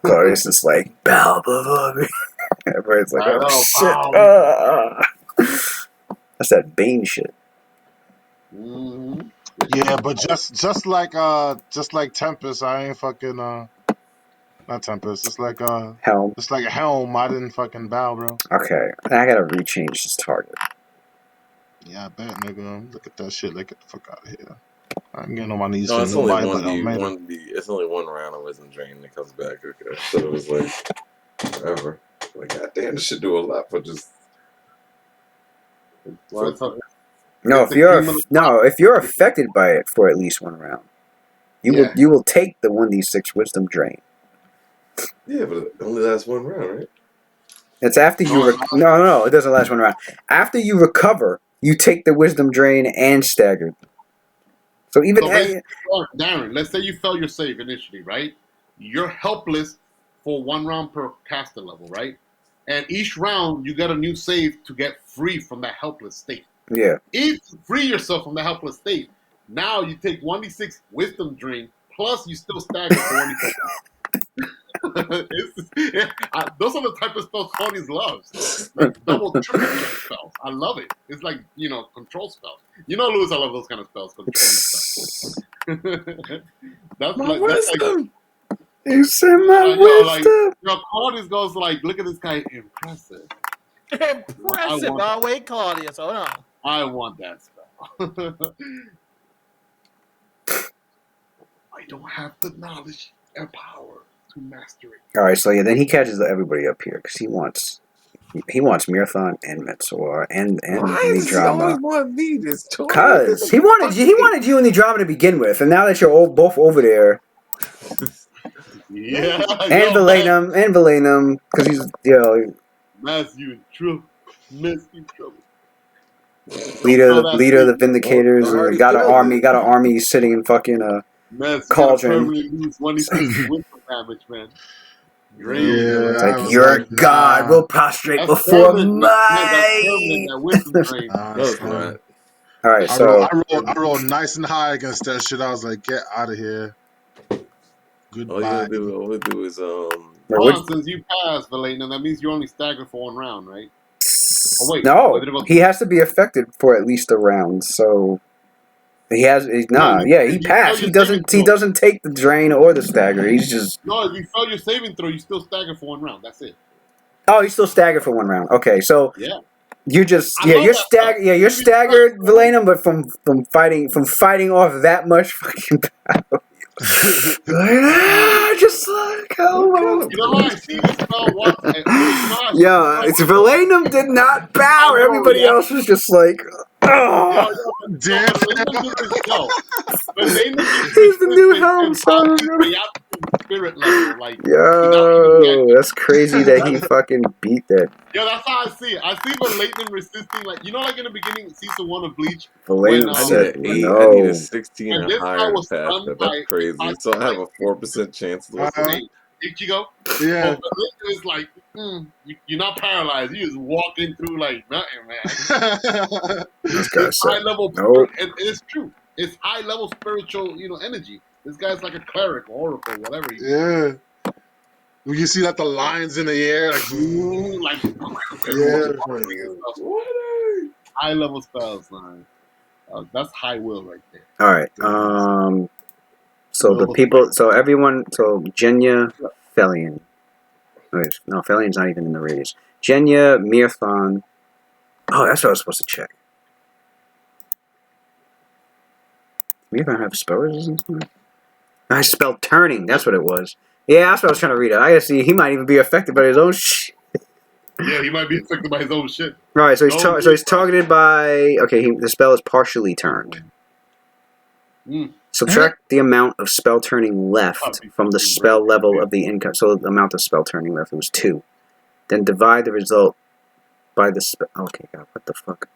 Glorious is like, bow before me. Everybody's like, oh shit. That's that Bane shit. Mm-hmm. Yeah, but just like Tempest, I ain't fucking not Tempest. It's like Helm. It's like a Helm. I didn't fucking bow, bro. Okay, I gotta rechange this target. Yeah, I bet, nigga. Look at that shit. Like, get the fuck out of here. I ain't getting on my knees No, for it's only nobody but it's only one round of wisdom drain that comes back. Okay, so it was like forever. Like, goddamn, this should do a lot for just. No, if you're affected by it for at least one round, you will take the 1d6 wisdom drain. Yeah, but it only lasts one round, right? It's after you. No, it doesn't last one round. After you recover, you take the wisdom drain and staggered. So even Darren, let's say you fail your save initially, right? You're helpless for one round per caster level, right? And each round you get a new save to get free from that helpless state. Yeah. If you free yourself from the helpless state, now you take 1d6 wisdom drain, plus you still stagger for 1d6. Those are the type of spells Claudius loves. Like double, triple spells. I love it. It's like, control spells. Louis, I love those kind of spells. That's my like wisdom. You said my wisdom. Claudius goes like, look at this guy, impressive. Impressive. I'll wait, Claudius. Hold on. I want that spell. I don't have the knowledge and power to master it. All right, so yeah, then he catches everybody up here because he wants Mirathon and Metzor and the drama. Because he wanted you in the drama to begin with, and now that you're both over there. Yeah. And Valenum, because he's Mass you in trouble. Leader of the Vindicators, and got an army sitting in fucking Mass, cauldron. permanently lose 1d6 wisdom damage, man. Drain. Yeah, I was Your like, God nah. will prostrate That's before permanent. That's permanent. my. That wisdom drain. Nah, No, it's son. not. All right, I so rolled nice and high against that shit. I was like, get out of here. All you Goodbye. gotta do, all we do is Hold on, since you passed, Valena, that means you only stagger for 1 round, right? Oh wait, no, did it go he has to be affected for at least a round. So he has nah. Yeah, he if you fail passed. your saving He throw, doesn't take the drain or the stagger. He's just no, if you fail your saving throw, you still stagger for 1 round. That's it. oh, he's still staggered for 1 round. Okay, so Yeah, you just I love you're that stuff. staggered. Yeah, you're You be stuck. staggered, Valena, but from fighting off that much fucking power. Just like what kind oh. of You know how I see this spell once? Wait, you know how I see this Yeah, spell it's once? Valenum did not bow. I know, Everybody yeah. else was just like, oh. Damn. But Valena did this. Yo, Valena is He's the new resistant Helm, and son. Byaku's spirit level, like without even Yo, reacting. that's crazy that he fucking beat that. Yo, that's how I see it. I see Valena resisting, like like in the beginning of season 1 of Bleach, when Valenum I need said an 8. I need a no. 16 when or this guy higher to was pass stunned that. by That's crazy. So I have a 4% chance to listen. Hey, Ichigo. Yeah. But Valena is like, you're not paralyzed. You just walking through like nothing, man. This guy It's high said level, nope. and it's true. It's high level spiritual, energy. This guy's like a cleric or oracle, whatever he is. Yeah. When you see that the lines in the air, like, Like, yeah. high level spells, man. That's high will right there. All right. So the people. So everyone. So Jenya, Felion. Wait, no, Felion's not even in the radius. Jenya, Mirthon. Oh, that's what I was supposed to check. Mirthon have spell resistance? I spelled turning. That's what it was. Yeah, that's what I was trying to read. I gotta see. He might even be affected by his own shit. Yeah, he might be affected by his own shit. All right, so he's targeted by. Okay, the spell is partially turned. Subtract the amount of spell turning left from the spell level of the income. So the amount of spell turning left was 2. Then divide the result by the spell. Okay, God, what the fuck?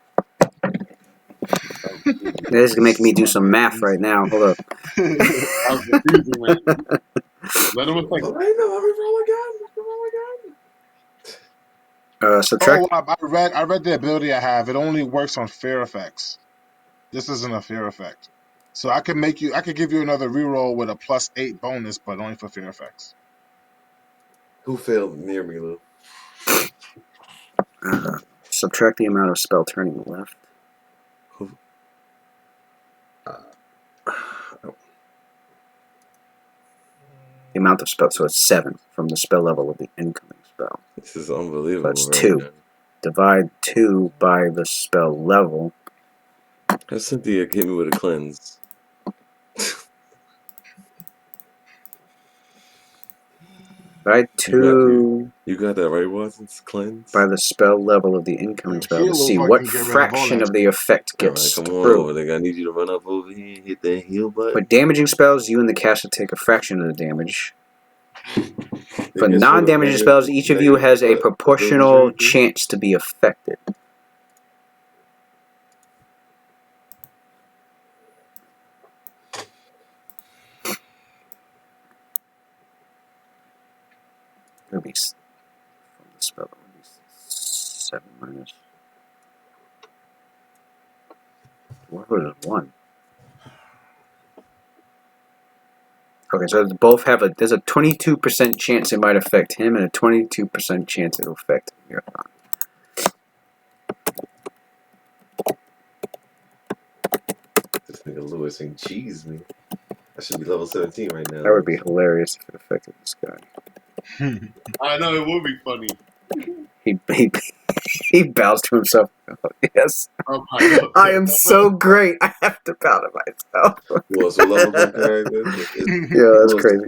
This is making me do some math right now. Hold up. That was confusing, man. Let him affect. Subtract. Oh, I read the ability I have. It only works on fear effects. This isn't a fear effect. So I could give you another reroll with a +8 bonus, but only for fear effects. Who failed near me, Lou? Subtract the amount of spell turning left. The amount of spell, so it's 7 from the spell level of the incoming spell. This is unbelievable. That's 2. Now. Divide 2 by the spell level. Have Cynthia hit me with a cleanse. Divide 2. You got that right, Watson's cleanse? By the spell level of the incoming spell to see what fraction of the effect gets come through. on over. Like, I need you to run up over here and hit that heal button. For damaging spells, you and the caster take a fraction of the damage. For non-damaging spells, each of you has a proportional chance to be affected. It'll be from the spell. It'll be 7 minus. What was it? 1? Okay, so both have there's a 22% chance it might affect him and a 22% chance it'll affect Mirthon. This nigga Lewis ain't cheese me. I should be level 17 right now. That would be hilarious if it affected this guy. I know, it would be funny. He bows to himself. Oh, yes. Oh my God. I am so great. I have to bow to myself. Well, so level character. Yeah, that's crazy.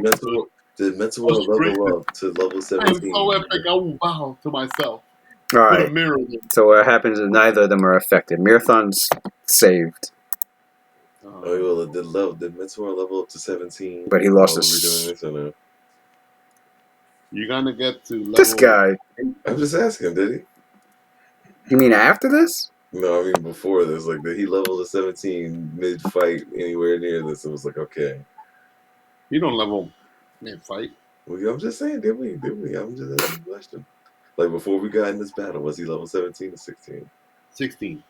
Did mental world level up to level 17? I am so epic, I will bow to myself. All right. Put a mirror in. So what happens is neither of them are affected. Mirthon's saved. Oh, well, did mental world level up to 17? But he lost his... No? You're gonna get to level... This guy. I'm just asking, did he? You mean after this? No, I mean before this. Like, did he level to 17 mid-fight anywhere near this? It was like, okay. You don't level mid-fight. Well, I'm just saying, did we? I'm just asking a question. Like, before we got in this battle, was he level 17 or 16? 16.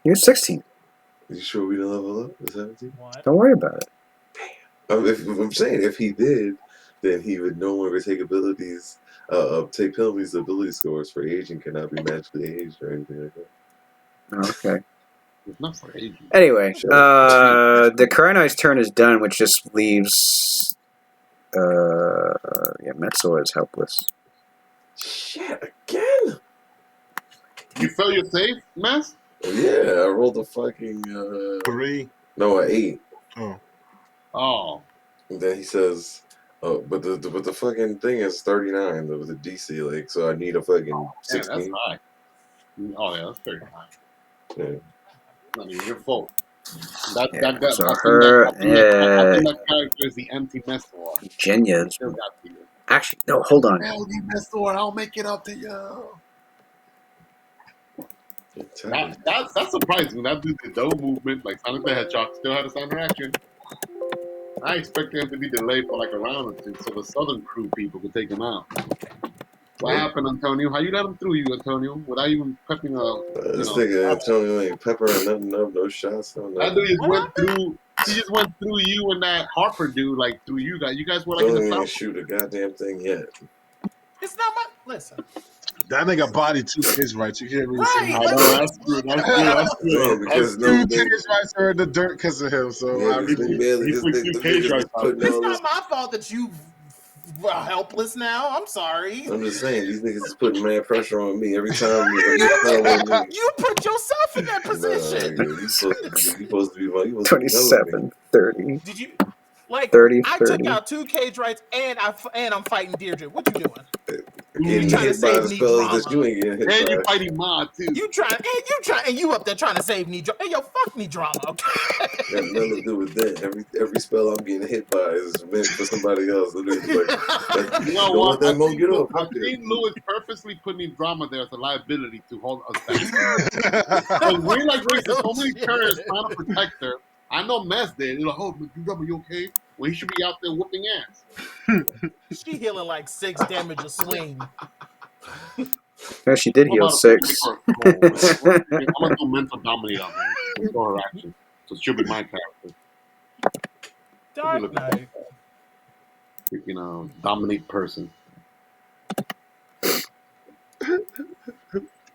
You're 16. Are you sure we didn't level up to 17? What? Don't worry about it. If I'm saying, if he did, then he would no longer take take penalties to ability scores for aging cannot be magically aged or anything like that. Okay. It's not for aging. Anyway, the Karanoi's turn is done, which just leaves Metzel is helpless. Shit, again? You feel you're safe, Mess? Yeah, I rolled a fucking 3. No, an 8. Oh. And then he says, "Oh, but the fucking thing is 39. The DC, like, so I need a fucking 16." Yeah, that's high. Oh yeah, that's 39. Yeah. I mean, your fault. I think that character is the empty Mestor. Genius. Still got to you. Actually, no, hold on. Empty Mestor, I'll make it up to you. That's surprising. That dude did no movement, like Sonic the Hedgehog still had a sound reaction. I expected him to be delayed for like a round or two, so the Southern crew people could take him out. What happened, Antonio? How you let him through you, Antonio, without even prepping this nigga Antonio ain't peppering nothing up, no shots, no nothing. That dude just went through. He just went through you and that Harper dude, like through you guys. You guys were like in the Antonio south. ain't shoot a goddamn thing yet. It's not my listen. That nigga body 2 Cagewrights. You can't really say I know, that's good. That's good. Because Two Cagewrights are in the dirt because of him. So yeah, I this really, nigga barely, this nigga putting It's all not this. my fault that you are helpless now. I'm sorry. I'm just saying, these niggas is putting mad pressure on me every time. You put yourself in that position. Nah, you supposed to be 27, 30. Did you like 30, I 30. took out 2 Cagewrights and I'm fighting Deirdre. What you doing? Getting trying to hit by save the me spells drama. that you ain't getting hit And by. you're fighting Ma too. And you up there trying to save me drama. Hey, yo, fuck me drama, okay? Got nothing to do with that. Every spell I'm getting hit by is meant for somebody else. Like, You know don't what? let that mo get up. I think Lewis purposely putting drama there as a liability to hold us back. Because we like wasted so many turns trying to protect her. I know Mess did. He's like, oh, drama, you okay? Well, he should be out there whooping ass. She healing like 6 damage a swing. Yeah, she did heal 6. I'm gonna do mental dominate on her. Control her action. So she'll be my character. Dark Knight. Freaking dominate person.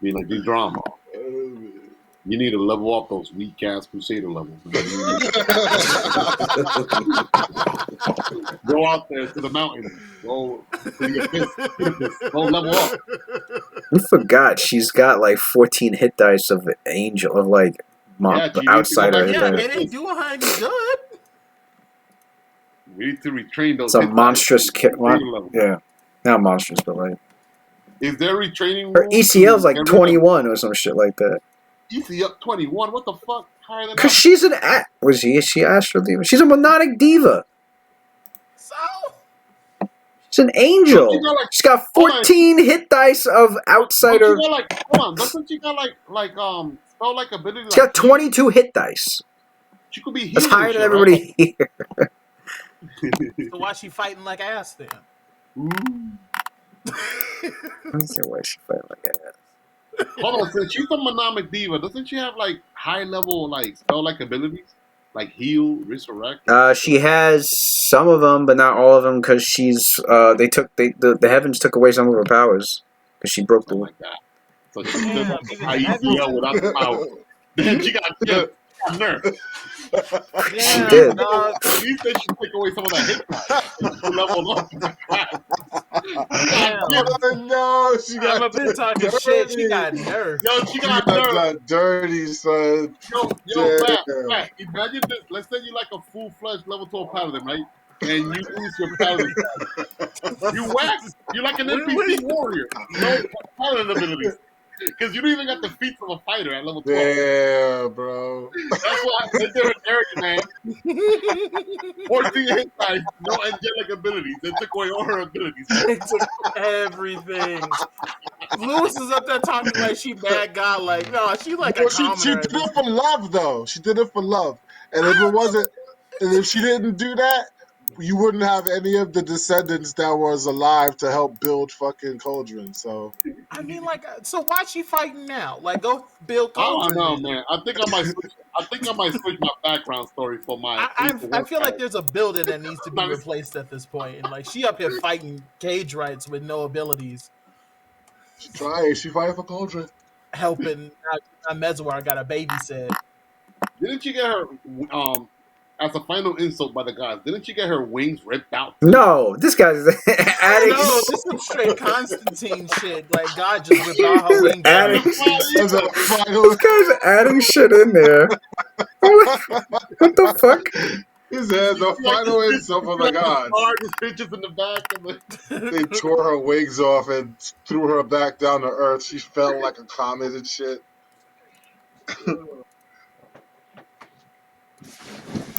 Being like, do drama. You need to level up those weak ass Crusader levels. Go out there to the mountain. Go to the abyss. Go level up. You forgot she's got like 14 hit dice of angel of like outsider. Yeah, it ain't doing her any good. We need to retrain those. It's a monstrous yeah, not monstrous, but like. Is there retraining? Her ECL's like 21 or some shit like that. ECL 21? What the fuck? Higher than because she's an is she Astral Diva? She's a Monodic Diva. So she's an angel. She's got 14 hit dice of outsider. Doesn't she got like spell like ability? She's got 22 hit dice. She could be. That's higher than everybody here. So why she fighting like ass then? I don't see why she fighting like ass. Hold on, since she's a Monomic Diva, doesn't she have like high level like spell like abilities, like heal, resurrect? She has some of them, but not all of them, because she's the heavens took away some of her powers because she broke the. Like that. So she still got IECL without the power. Then she got nerfed. She did. You said she took away some of that hit power. Level up. No, she got. I've been talking shit. She got nerfed. Yo, she got nerfed. Dirty, son. Matt, imagine this. Let's say you like a full-fledged level 12 paladin, right? And you lose your paladin. You whack. You're like an NPC warrior. No paladin abilities. Because you don't even got the feats of a fighter at level 12. Yeah, bro. That's why I said they're an area, man. 14 hit dice, no angelic abilities. They took away all her abilities. They took everything. Lewis is up there talking like she bad guy. Like, no, she like a commoner. She did it for love, though. She did it for love. And if it wasn't, and if she didn't do that, you wouldn't have any of the descendants that was alive to help build fucking Cauldron. So I mean, like, so why's she fighting now? Like, go build I don't Cauldron. know, Then. man. I think I might switch my background story for my I feel like character. there's a building that needs to be No, this- replaced at this point, and like she up here fighting Cagewrights with no abilities, she tried. She fighting for Cauldron. helping. Not Mezwar got a babysit. Didn't you get her as a final insult by the gods? Didn't you get her wings ripped out? No, this guy's Addie. No, this is some straight Constantine shit. Like God just ripped all her wings out. Adding, As a final, this guy's adding shit in there. What the fuck? he said the final insult for the gods. Hardest bitches in the back. And They tore her wings off and threw her back down to earth. She fell like a comet and shit.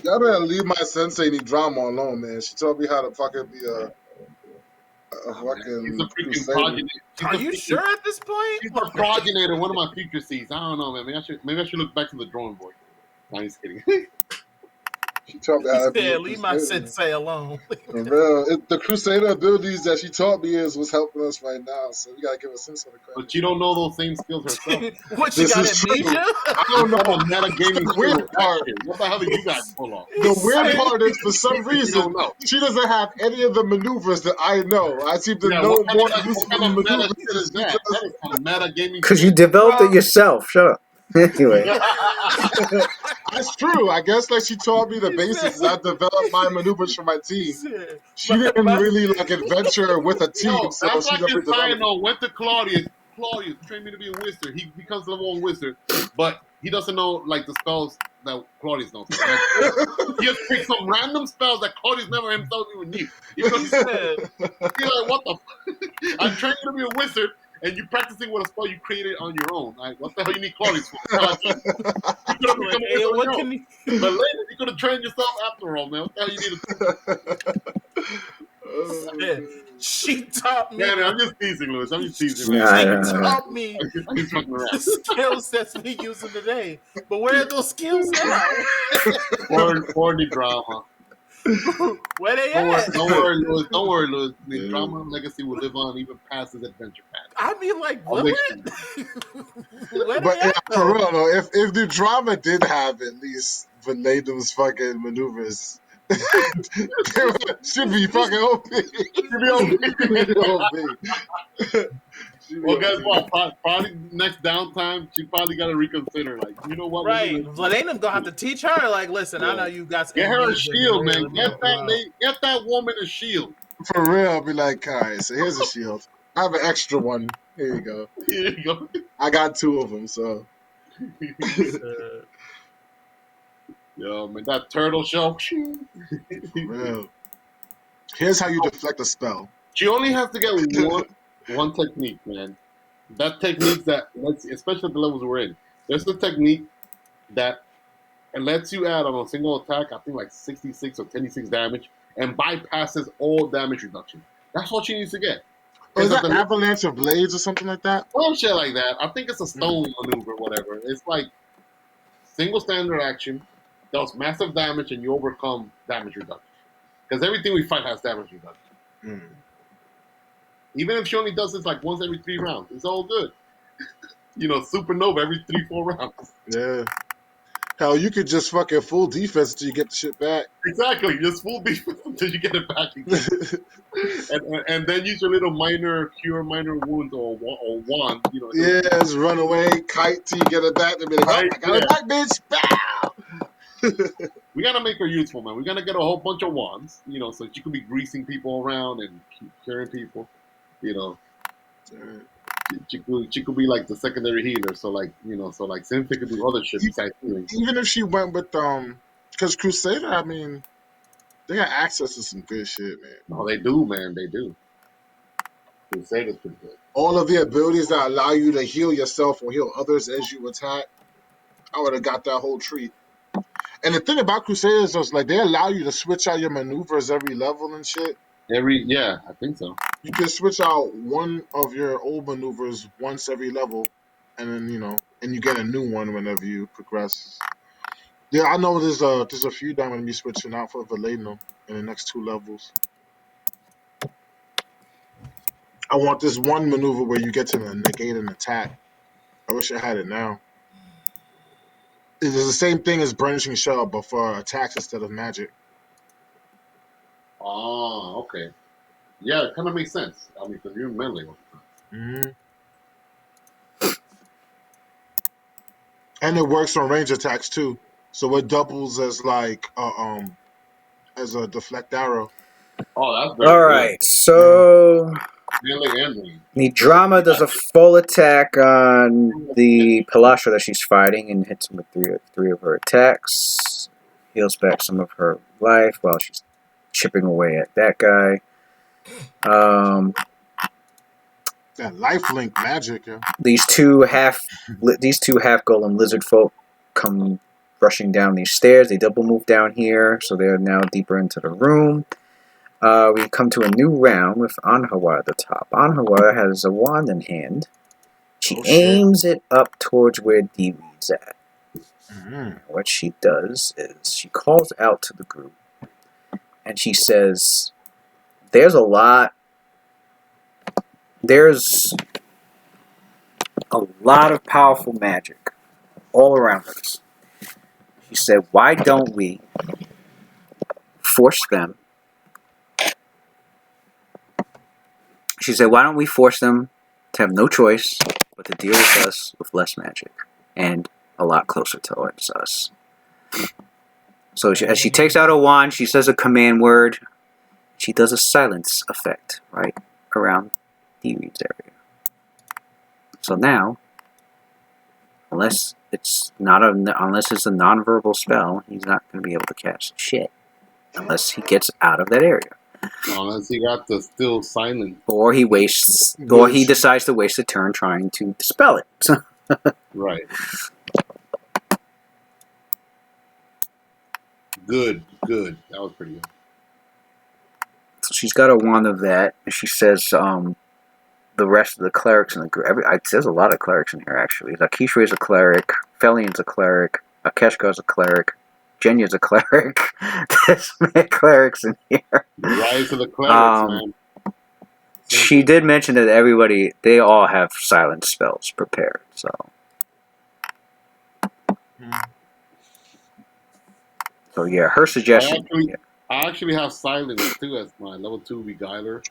Y'all better leave my sensei any drama alone, man. She told me how to fucking be a She's a fucking freaking crusader. progeny. Are you sure at this point? She's a progenitor of one of my future seeds. I don't know, man. Maybe I should look back to the drawing board. No, I'm just kidding. She taught me how to be Yeah, a leave my crusader. sensei alone. For real. The crusader abilities that she taught me is what's helping us right now. So we gotta give a sensei the credit. But she don't know those same skills herself. What, she This got is true. amnesia? I don't know. What a meta gaming The weird skill part. action. What the hell did you guys pull off? The weird part is, for some You reason, don't know. she doesn't have any of the maneuvers that I know. I seem to Yeah, know what kind more of useful meta maneuvers shit is than she that? does. That is some meta gaming Because you shit. developed it yourself. Shut up. Anyway, That's true. I guess like she taught me the basics. I developed my maneuvers for my team. She didn't really like adventure with a team, No, so that's she like never his sign developed. on went to Claudius. Claudius trained me to be a wizard. He becomes level 1 wizard, but he doesn't know like the spells that Claudius knows. Like, he just picks some random spells that Claudius never himself even knew. He's like, what the fuck? I'm trained to be a wizard, and you practicing with a spell you created on your own. Like, what the hell you need Claudius for? You could have become a wizard on your own. But later, you could have trained yourself after all, man. What the hell you need to She taught me. Man, I'm just teasing, Louis. I'm just teasing, man. She taught me I'm just fucking around. the skill sets we using today. But where are those skills now? Corny drama. Where they Don't worry, at? don't worry, Louis. Don't worry, Louis. The drama legacy will live on even past his adventure path. I mean, like, I'll will make it? Where But they yeah, at, for though? real though, if the drama did have at least Vanadum's fucking maneuvers, should be fucking OP. Should be OP. Well, guess what? Probably next downtime, she probably got to reconsider. Like, you know what? Right. Vanadum gonna have to teach her, like, listen, I know you got Get her a amnesia, shield, but man. let me Get help you out. get that woman a shield. For real, I'll be like, all right, so here's a shield. I have an extra one. Here you go. Here you go. I got 2 of them, so. Yo, man, that turtle shell. For real. Here's how you deflect a spell. She only has to get one technique, man. That technique that lets, especially at the levels we're in, there's the technique that it lets you add on a single attack, I think like 66 or 26 damage, and bypasses all damage reduction. That's all she needs to get. Oh, is that the Avalanche of Blades or something like that? Some shit like that. I think it's a stone maneuver, whatever. It's like single standard action, does massive damage, and you overcome damage reduction. Because everything we fight has damage reduction. Even if she only does this like once every 3 rounds, it's all good. You know, supernova every 3-4 rounds. Yeah. Hell, you could just fucking full defense until you get the shit back. Exactly, just full defense until you get it back again. and then use your little minor wounds or wand. You know. Yeah, just run away, kite till you get it back. And be like, oh, I got it back, bitch. Bow! We gotta make her useful, man. We gotta get a whole bunch of wands, you know, so she could be greasing people around and curing people, you know. She could be like the secondary healer, so like, you know, so like Cynthia could do other shit besides healing. Even if she went with because Crusader, I mean, they got access to some good shit, man. No, they do, man. They do. Crusader's pretty good. All of the abilities that allow you to heal yourself or heal others as you attack, I would have got that whole treat. And the thing about Crusaders is like they allow you to switch out your maneuvers every level and shit. Yeah, I think so. You can switch out one of your old maneuvers once every level, and then and you get a new one whenever you progress. Yeah, I know there's a few that I'm gonna be switching out for Valeno. in the next 2 levels. I want this one maneuver where you get to negate an attack. I wish I had it now. It is the same thing as Brandishing Shell, but for attacks instead of magic. Oh, okay. Yeah, it kind of makes sense. I mean, because you're melee all the time. Mm-hmm. And it works on range attacks too. So it doubles as like as a deflect arrow. Oh, that's very All good. right, so Melee and range. the drama does a full attack on the Palasha that she's fighting and hits him with three of her attacks. Heals back some of her life while she's chipping away at that guy. That lifelink magic, yeah. These two half golem lizard folk come rushing down these stairs. They double move down here, so they're now deeper into the room. We come to a new round with Anhawa at the top. Anhawa has a wand in hand. She aims it up towards where Deewee's at. Mm-hmm. What she does is she calls out to the group, and she says, there's a lot of powerful magic all around us. She said, why don't we force them? She said, why don't we force them to have no choice but to deal with us with less magic and a lot closer towards us. So as she takes out a wand, she says a command word. She does a silence effect right around Deeweed's area. So now, unless it's a non-verbal spell, he's not going to be able to cast shit unless he gets out of that area. Unless he got the still silent. Or he decides to waste a turn trying to dispel it. Right. Good. That was pretty good. So she's got a wand of that, and she says the rest of the clerics in the group. There's a lot of clerics in here, actually. Akishre's a cleric, Felian's a cleric, Akeshka's a cleric, Jenya's a cleric. There's many clerics in here. Rise of the clerics, man. She did mention that they all have silent spells prepared, so. So yeah, her suggestion. I actually have silence too as my level 2 beguiler,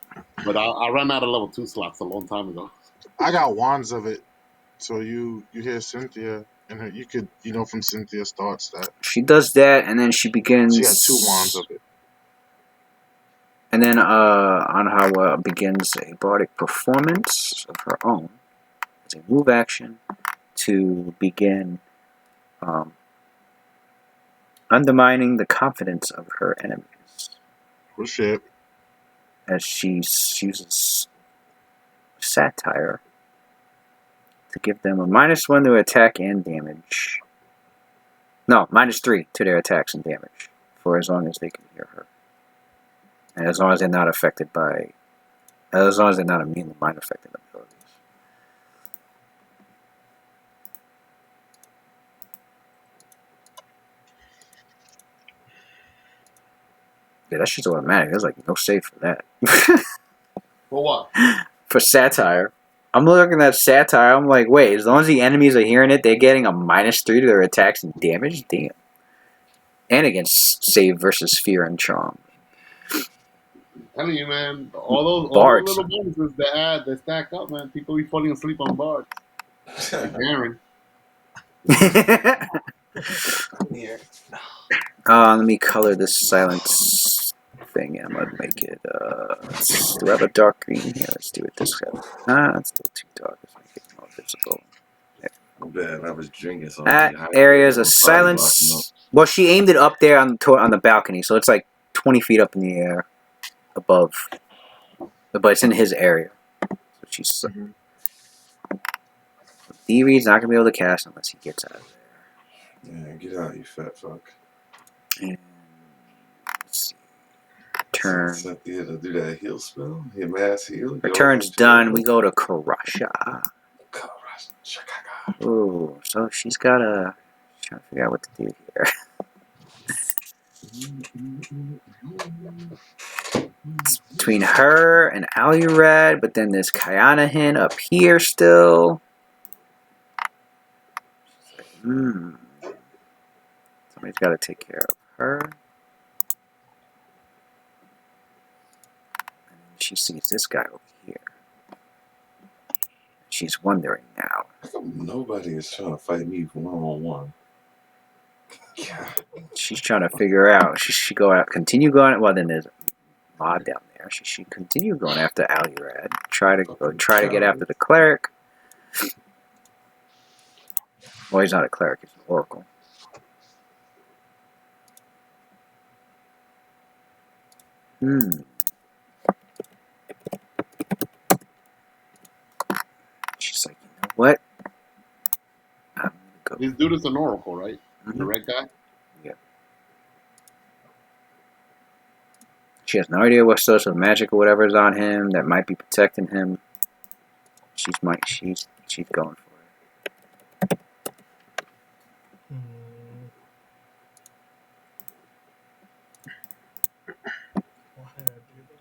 but I ran out of level 2 slots a long time ago. I got wands of it, so you hear Cynthia, and you could from Cynthia's thoughts that she does that, and then she begins. She got 2 wands of it, and then Anhawa begins a bardic performance of her own as a move action to begin undermining the confidence of her enemies. Oh shit. As she uses satire to give them a -1 to attack and damage. No, -3 to their attacks and damage for as long as they can hear her. And as long as they're not immune to mind affected abilities. Yeah, that shit's automatic. There's like no save for that. For what? For satire. I'm looking at satire. I'm like, wait, as long as the enemies are hearing it, they're getting a -3 to their attacks and damage? Damn. And against save versus fear and charm. I'm telling you, man, all those little bonuses they stack up, man. People be falling asleep on bards. Like Aaron. Here. Let me color this silence thing. I'm gonna make it. Do I have a dark green here? Let's do it this color. It's a little too dark. Let's make it more visible. Bad. I was drinking something. That area is a silence. Well, she aimed it up there on the balcony, so it's like 20 feet up in the air above. But it's in his area. So she's. D-Reed's not gonna be able to cast unless he gets out of there. Yeah, get out, you fat fuck. And let's see. Turn. Cynthia to do that heal spell. Hit mass heal. Her turn's done. We go to Karasha. Ooh, so she's got a. Trying to figure out what to do here. It's between her and Alurad, but then there's Kyanahin up here still. Somebody's got to take care of her. And she sees this guy over here. She's wondering now. How come nobody is trying to fight me for one-on-one? She's trying to figure out. She should go out, continue going. Well, then there's a mod down there. She should continue going after Alurad. Try to get after the cleric. Well, he's not a cleric. He's an oracle. She's like, you know what? I'm gonna go. This dude is an oracle, right? Mhm. The red guy? Yeah. She has no idea what source of magic or whatever is on him that might be protecting him. She's going for it. Why did I do that?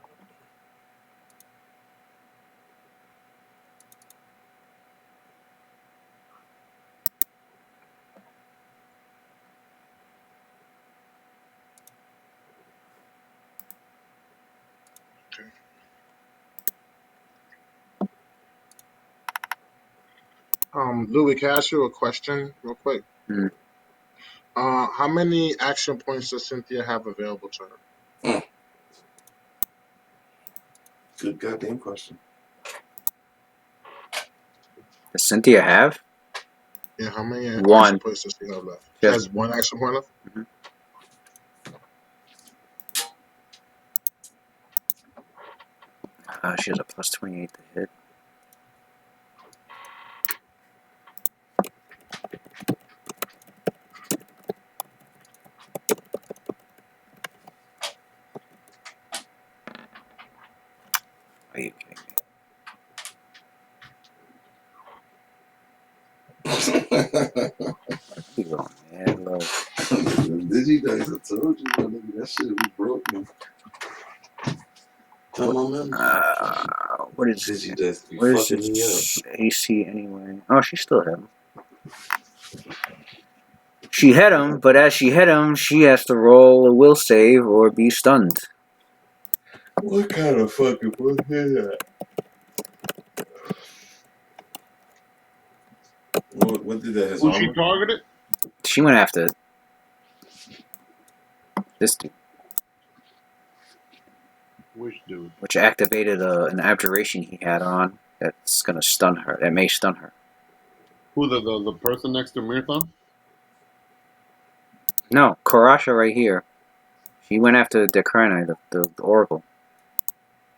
Louis, can I ask you a question real quick? Hmm. How many action points does Cynthia have available to her? Good goddamn question. Does Cynthia have? Yeah, how many One. action points does she have left? She Yes. has one action point left? She has a plus 28 to hit. Are you kidding me? You going mad low. Digidice, I told you, my nigga, that shit be broken. Tell my members. What is Digidice be what is fucking me up. its AC anyway? Oh, she still hit him. She hit him, but as she hit him, she has to roll a will save or be stunned. What kind of fucking bullshit is that? What did that? His Who she armor? targeted? She went after this dude, Which dude? which activated an abjuration he had on that's gonna stun her. That may stun her. Who, the person next to Mirthon? No, Karasha right here. She went after Dekrani, the oracle.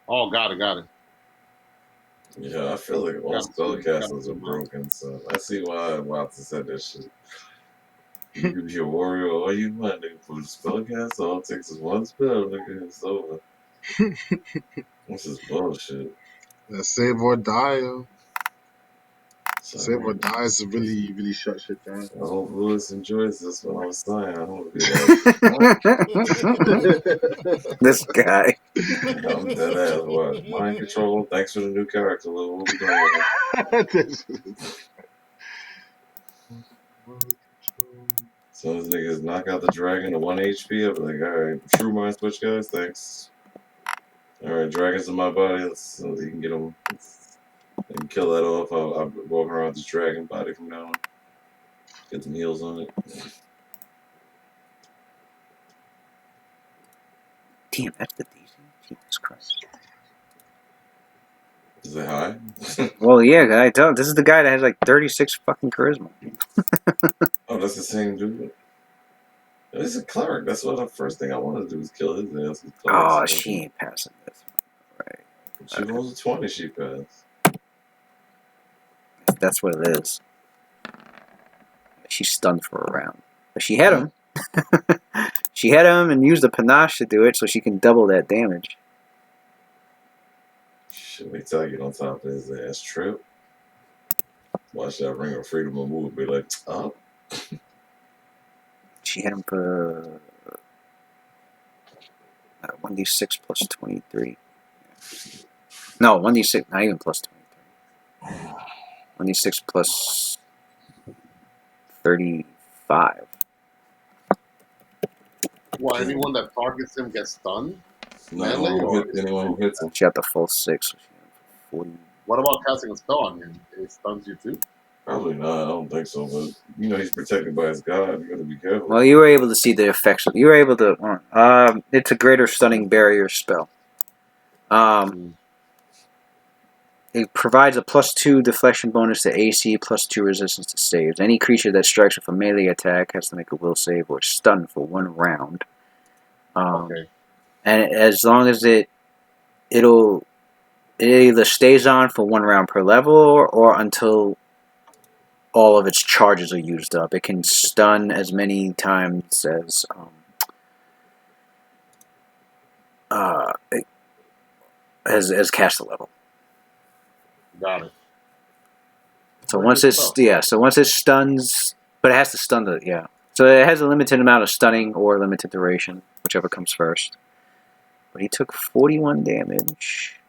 Oh, got it. Yeah, I feel like all Gotta spellcasters see are mine. broken, so I see why Watson said that shit. You can be a warrior all you want, nigga. For the spellcaster, all it takes is one spell, nigga. It's over. This is bullshit. Yeah, save or die, yo. So, Save or die is really, really shut shit down. I hope Lewis enjoys this when I was saying. I don't be like, This guy. I'm dead ass. What? Mind control? Thanks for the new character, Lou. What we doing with him? So those niggas knock out the dragon to 1 HP. I'll be like, alright, true mind switch, guys. Thanks. Alright, dragons in my body. So you can get them. You can kill that off. I'll walk around with this dragon body from now on. Get some heals on it. Damn, that's the DC. Jesus Christ. Is it high? Well, yeah, I tell. This is the guy that has like 36 fucking charisma. Oh, that's the same dude. He's a cleric. That's what the first thing I wanted to do was kill his ass. Oh, she ain't passing this one. Right. She rolls a 20, she passed. That's what it is. She's stunned for a round. But she hit him. She hit him and used the panache to do it so she can double that damage. Shit, wait till I get on top of his ass trip. Watch that ring of freedom of move. Be like, oh. She hit him for 1d6 plus 23. No, 1d6, not even plus 23. 1d6 plus 35. Well, anyone that targets him gets stunned? No, Melee or anyone who hits him. She got the full 6. So she got 40. what about casting a spell on him? It stuns you too? Probably not. I don't think so. But you know, he's protected by his god. You got to be careful. Well, you were able to see the effects. You were able to. It's a greater stunning barrier spell. It provides a +2 deflection bonus to AC, +2 resistance to saves. Any creature that strikes with a melee attack has to make a will save or stun for 1 round. Okay. And as long as it either stays on for 1 round per level or until all of its charges are used up. It can stun as many times as cast a level. Got it. So Very once good it's stuff. so once it stuns, but it has to stun the So it has a limited amount of stunning or limited duration, whichever comes first. But he took 41 damage.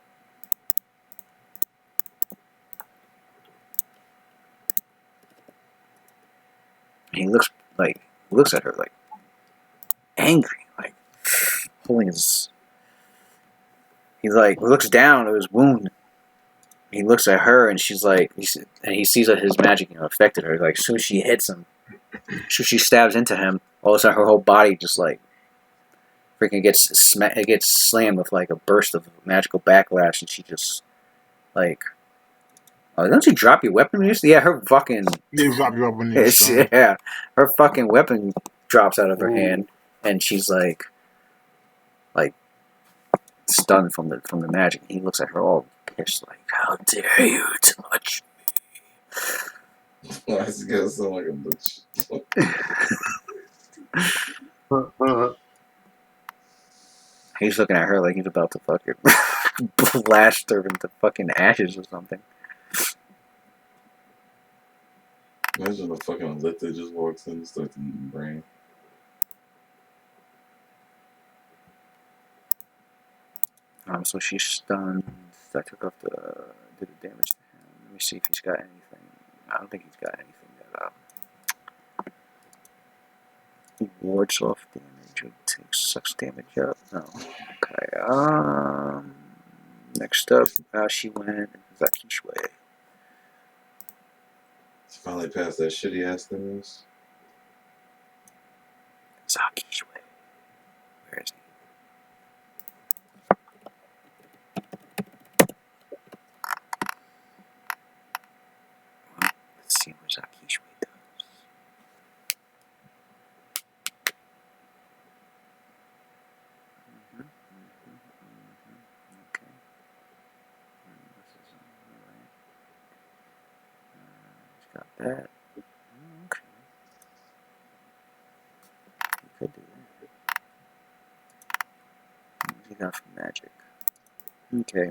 He looks at her like angry, like pulling his. He looks down at his wound. He looks at her and she's like, and he sees that his magic affected her. Like, as soon as she hits him, as soon as she stabs into him, all of a sudden her whole body just like freaking gets slammed with like a burst of magical backlash, and she just like, oh, don't you drop your weapon? Yeah, her fucking You drop your weapon. You stun. yeah, her fucking weapon drops out of her hand, and she's like stunned from the magic. He looks at her all pissed, like, how dare you touch Why does he gotta sound like a bitch? He's looking at her like he's about to fucking blast her into fucking ashes or something. Imagine a fucking lit that just walks in and starts eating brain. So she's stunned. That took off did the damage to him. Let me see if he's got anything. I don't think he's got anything that he wards off damage or sucks damage up. No. Okay. Next up, she went Zaki's way. It's finally past that shitty ass stimulus. Zaki's way. Where is he? Let's see what Zaki's way does. Okay. He's got that. Okay. He could do that. What's he got for magic? Okay.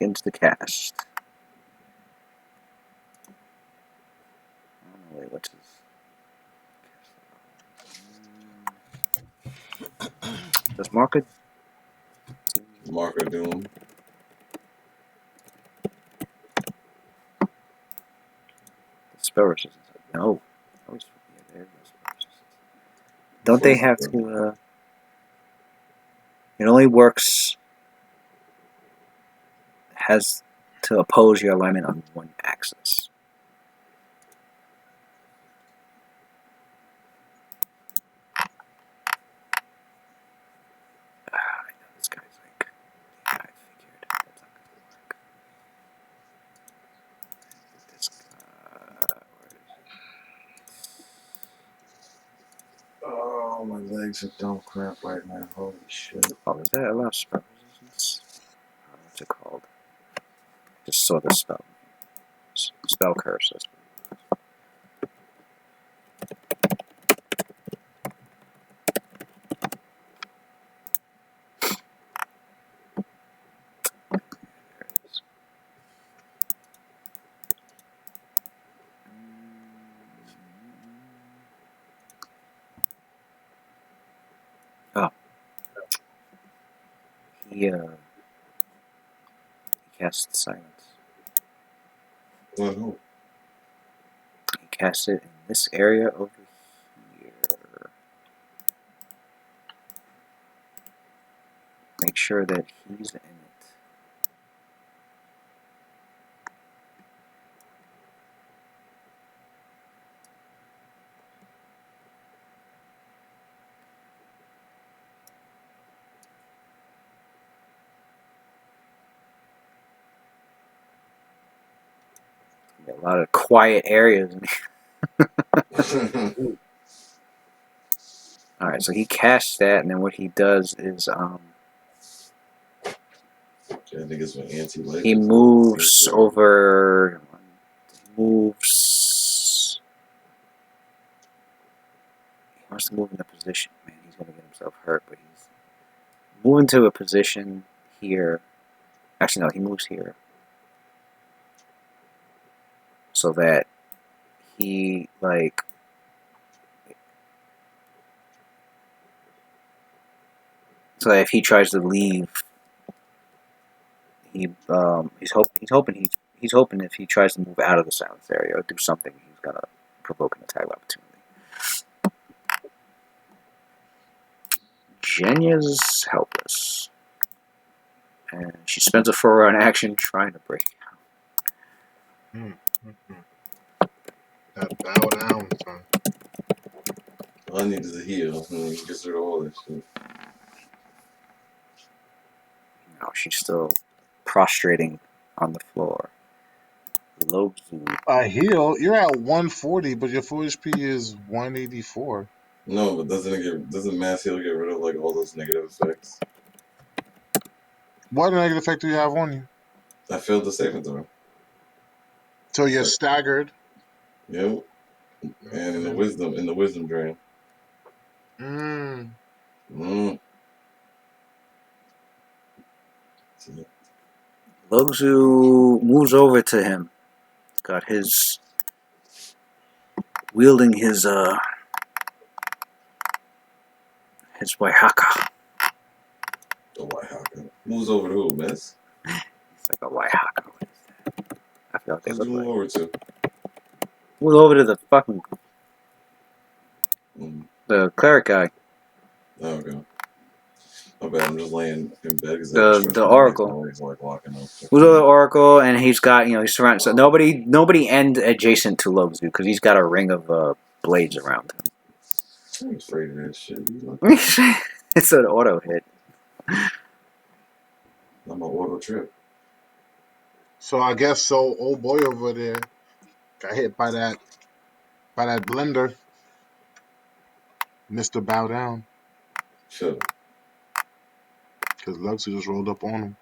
Into the cast. Oh, wait, what's his? Does Marker? Marker Doom. Spell resistance. No. Yeah, there goes spell resistance. Don't they have to? It only works. Has to oppose your alignment on one axis. I know this guy's like. Yeah, I figured that's not gonna work. This guy. Where is he? Oh, my legs are dumb crap right now. Holy shit. Oh, is that allow spell resistance? What's it called? Just saw the spell. Spell curse. That's what there it is. He cast silence. Well, He cast it in this area over here. Make sure that he's in it. A lot of quiet areas. Alright, so he casts that, and then what he does is I think it's when anti-life. he moves over. He moves. He wants to move in a position. Man, he's gonna get himself hurt, but he's moving to a position here. Actually, no, he moves here. So that he, like. So that if he tries to leave, he's hoping if he tries to move out of the silence area or do something, he's gonna provoke an attack opportunity. Jenya's helpless, and she spends a full round action trying to break out. That bow down, son. All I need is a heal. He gets rid of all this shit. No, she's still prostrating on the floor. Loki. Heal. You're at 140, but your full HP is 184. No, but doesn't mass heal get rid of like all those negative effects? What negative effect do you have on you? I failed the saving throw. So you're staggered. Yep. And in the wisdom drain. Logzu moves over to him. Got his wielding his Waihaka. The Waihaka. Moves over to who, miss? It's like a Waihaka. What is that? I feel like they Who's look he move like. over to? Move over to the fucking the cleric guy. Oh, okay. My bad, I'm just laying in bed because The Oracle. He's like locking up. Who's the Oracle, and he's got, he's surrounded. So nobody end adjacent to Logzu because he's got a ring of blades around him. I'm afraid of that shit. It's an auto hit. I'm an auto trip. So I guess old boy over there got hit by that blender. Mr. Bow Down. Sure. Because Luxy just rolled up on him.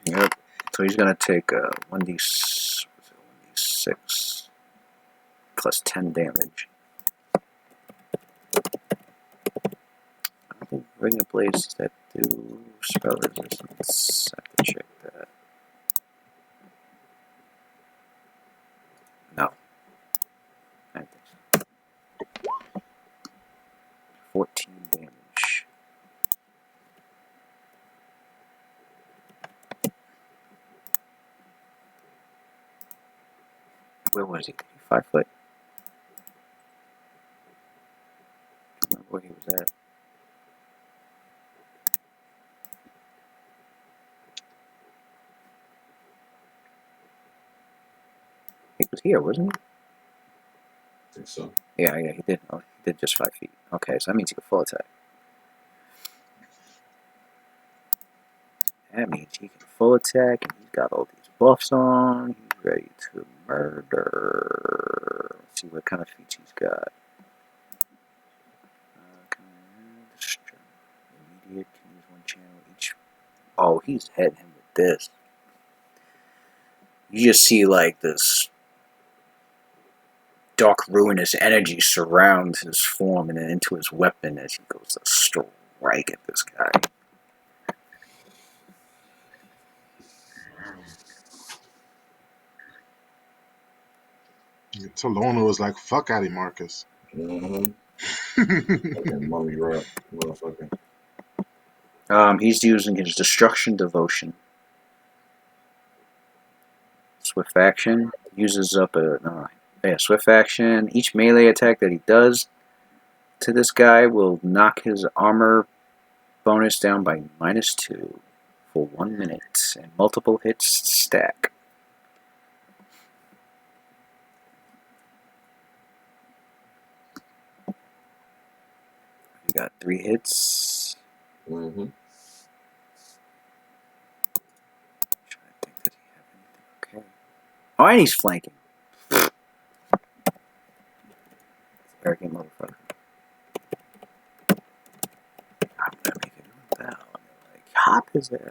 Yep. So he's gonna take 1d6 plus 10 damage. Ring of Blades that do spell resistance. I have to check that. No. I think so. 14 damage. Where was he? 5 foot. I don't remember where he was at. He was here, wasn't he? I think so. Yeah, he did. Oh, he did just 5 feet. Okay, so that means he can full attack. That means he can full attack, and he's got all these buffs on. He's ready to murder. Let's see what kind of feats he's got. Immediate, can use one channel each. Oh, he's hitting him with this. You just see like this dark ruinous energy surround his form and then into his weapon as he goes to strike at this guy. Talona was like, fuck Addie Marcus. Fucking mummy rock, motherfucker. He's using his Destruction Devotion. Swift action. Uses up a... swift action. Each melee attack that he does to this guy will knock his armor bonus down by -2 for 1 minute. And multiple hits stack. We got 3 hits. Mm-hmm. Okay. Oh, and he's flanking. Arrogant motherfucker. I'm gonna make it down. Like, Hop is there.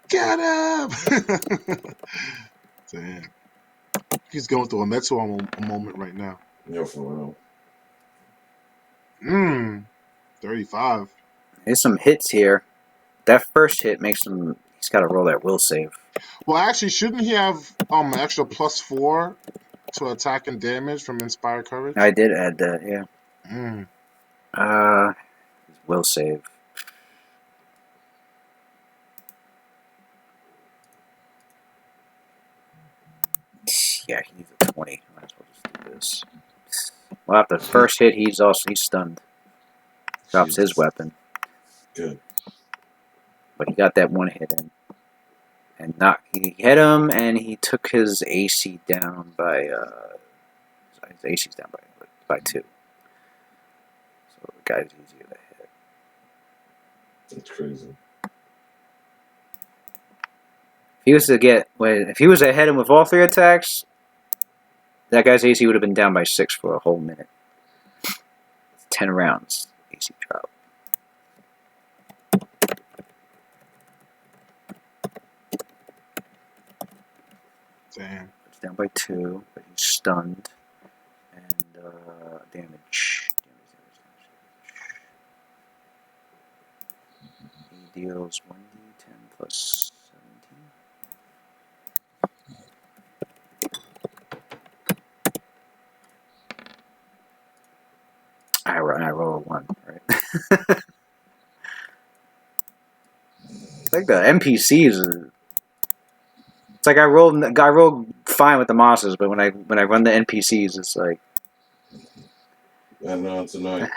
Get him! Damn. He's going through a Metsuo moment right now. Yeah, for Mmm. 35. There's some hits here. That first hit makes him... He's got to roll that will save. Well, actually, shouldn't he have an extra +4 to attack and damage from Inspire Courage? I did add that, yeah. Will save. Yeah, he needs a 20. Might as well just do this. Well, after the first hit, he's stunned. Drops his weapon. Good. But he got that one hit in. And he hit him, and he took his AC down by... his AC's down by 2. So the guy's easier to hit. That's crazy. If he was to hit him with all 3 attacks, that guy's AC would have been down by 6 for a whole minute. 10 rounds AC drop. Damn. It's down by 2, but he's stunned. And damage. He deals 1d10 plus 17. I roll a 1, right? It's like the NPCs. It's like I roll fine with the monsters, but when I run the NPCs, it's like I know, it's annoying.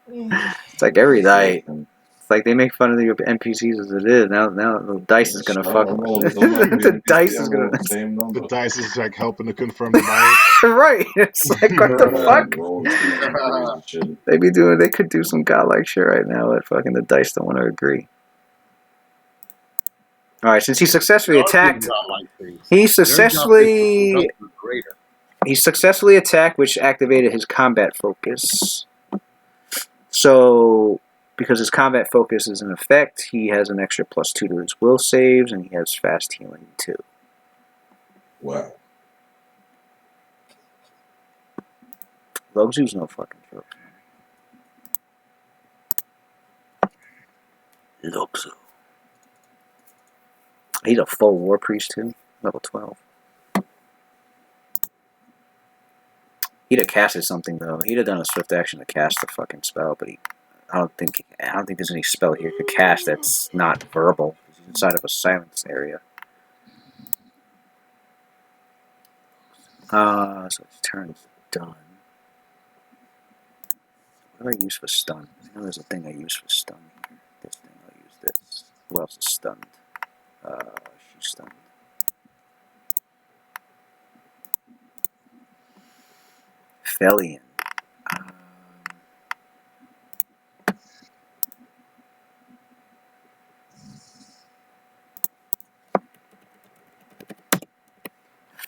it's like every night. It's like they make fun of the NPCs as it is. Now the dice is gonna fuck. The dice is gonna. The dice is like helping to confirm the bias. Right. It's like what the fuck? They could do some godlike shit right now, but fucking the dice don't want to agree. All right, since he successfully attacked, he successfully attacked, which activated his combat focus. So, because his combat focus is in effect, he has an extra +2 to his will saves, and he has fast healing too. Wow. Logu's no fucking joke. Logu. He's a full war priest too, level 12. He'd have casted something though. He'd have done a swift action to cast the fucking spell, but I don't think there's any spell here he could cast that's not verbal. He's inside of a silence area. So his turn's done. What do I use for stun? I know there's a thing I use for stun here. This thing, I'll use this. Who else is stunned? She's stunned. Felian.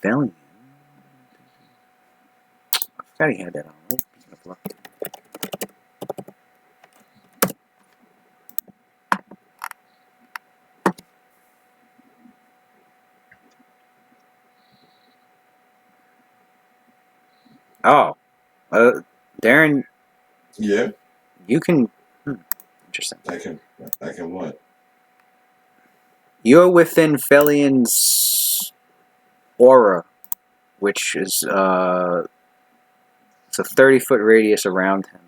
Felian. I forgot he had that on. Speaking of luck. Oh, Darren. Yeah. You can. Interesting. I can what? You're within Felian's aura, which is it's a 30-foot radius around him.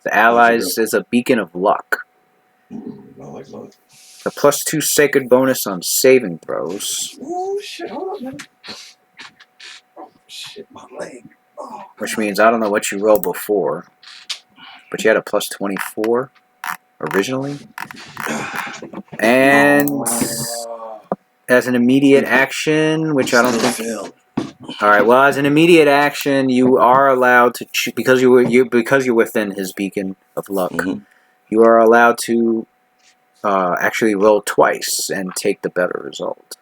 The allies is a beacon of luck. I like luck. A +2 sacred bonus on saving throws. Oh shit! Hold on, man. Oh shit, my leg. Oh, Which means I don't know what you rolled before, but you had a +24 originally. And as an immediate action, which I don't think. All right. Well, as an immediate action, you are allowed to because you're within his beacon of luck. Mm-hmm. You are allowed to actually roll twice and take the better result.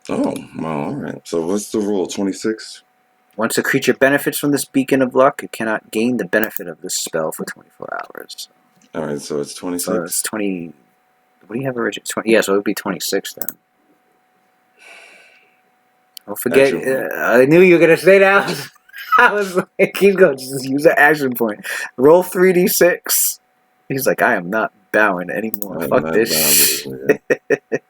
Oh, well, all right. So what's the rule? 26. Once a creature benefits from this beacon of luck, it cannot gain the benefit of this spell for 24 hours. All right, so it's 26. So it's 20. What do you have originally? 20, yeah, so it would be 26 then. Don't forget. I knew you were gonna say that. I was like, he's gonna just use an action point. Roll 3d6. He's like, I am not bowing anymore. I'm Fuck not this bowing. shit.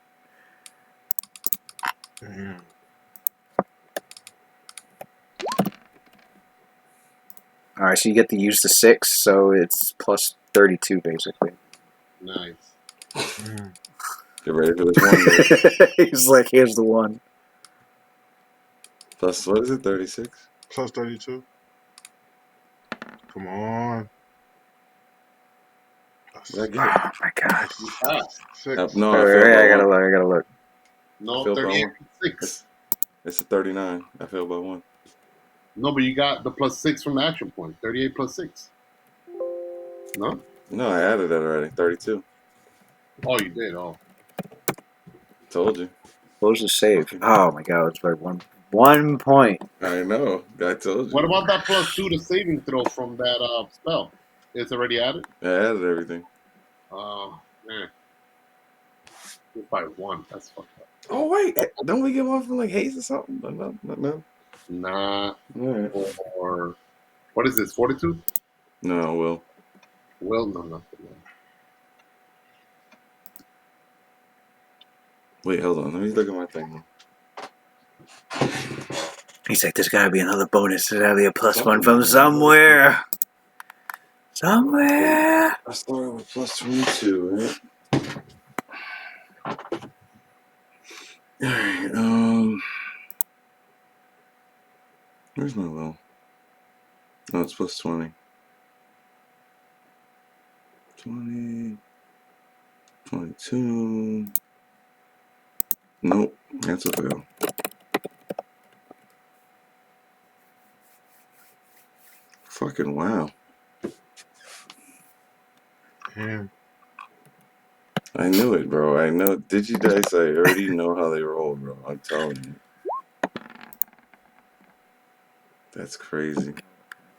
All right, so you get to use the 6, so it's +32 basically. Nice. Get ready for this one. He's like, here's the one. Plus, what is it? 36. +32. Come on. Did I get Oh my god. Six. No, Wait, I gotta look. No, Feel 38+6. It's a 39. I failed by 1. No, but you got the +6 from the action point. 38 +6. No? No, I added that already. 32. Oh, you did. Oh. Told you. What was the save? Oh my god, it's like 1 point. I know. I told you. What about that +2 to saving throw from that spell? It's already added? I added everything. Oh, man. By 1. That's fucked up. Oh, wait. Don't we get one from like haste or something? No. Nah. All right. Or what is this? 42? No, Will. Well, no. Wait, hold on. Let me look at my thing. He's like, there's gotta be another bonus. There's gotta be a +1 from somewhere. Somewhere. I started with +22, right? Alright, where's my Will? No, it's +20. 20. 22. Nope, that's a fail. Fucking wow. Damn. I knew it, bro. I know. Digidice, I already know how they roll, bro. I'm telling you. That's crazy.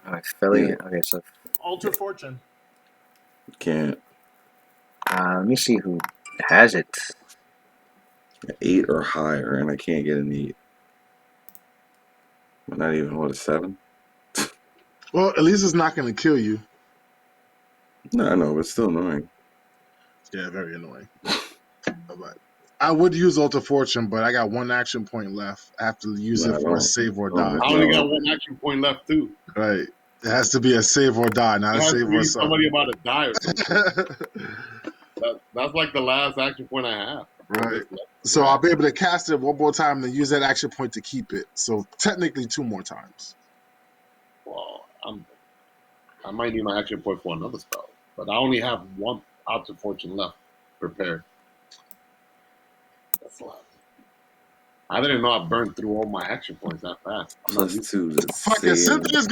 Alright, Philly. Okay, so Alter Fortune. Can't. let me see who has it. 8 or higher, and I can't get an 8. But not even, what, a 7? Well, at least it's not going to kill you. No, I know, but it's still annoying. Yeah, very annoying. But I would use Alter Fortune, but I got 1 action point left. I have to use it for a save or die. I only got 1 action point left, too. Right. It has to be a save or die, not a save or somebody about to die or something. That's like the last action point I have. Right. So I'll be able to cast it 1 more time and use that action point to keep it. So technically 2 more times. Well, I might need my action point for another spell, but I only have 1 Alter Fortune left prepared. That's a lot. I didn't know I burned through all my action points that fast. +2. Fuck it. Cynthia's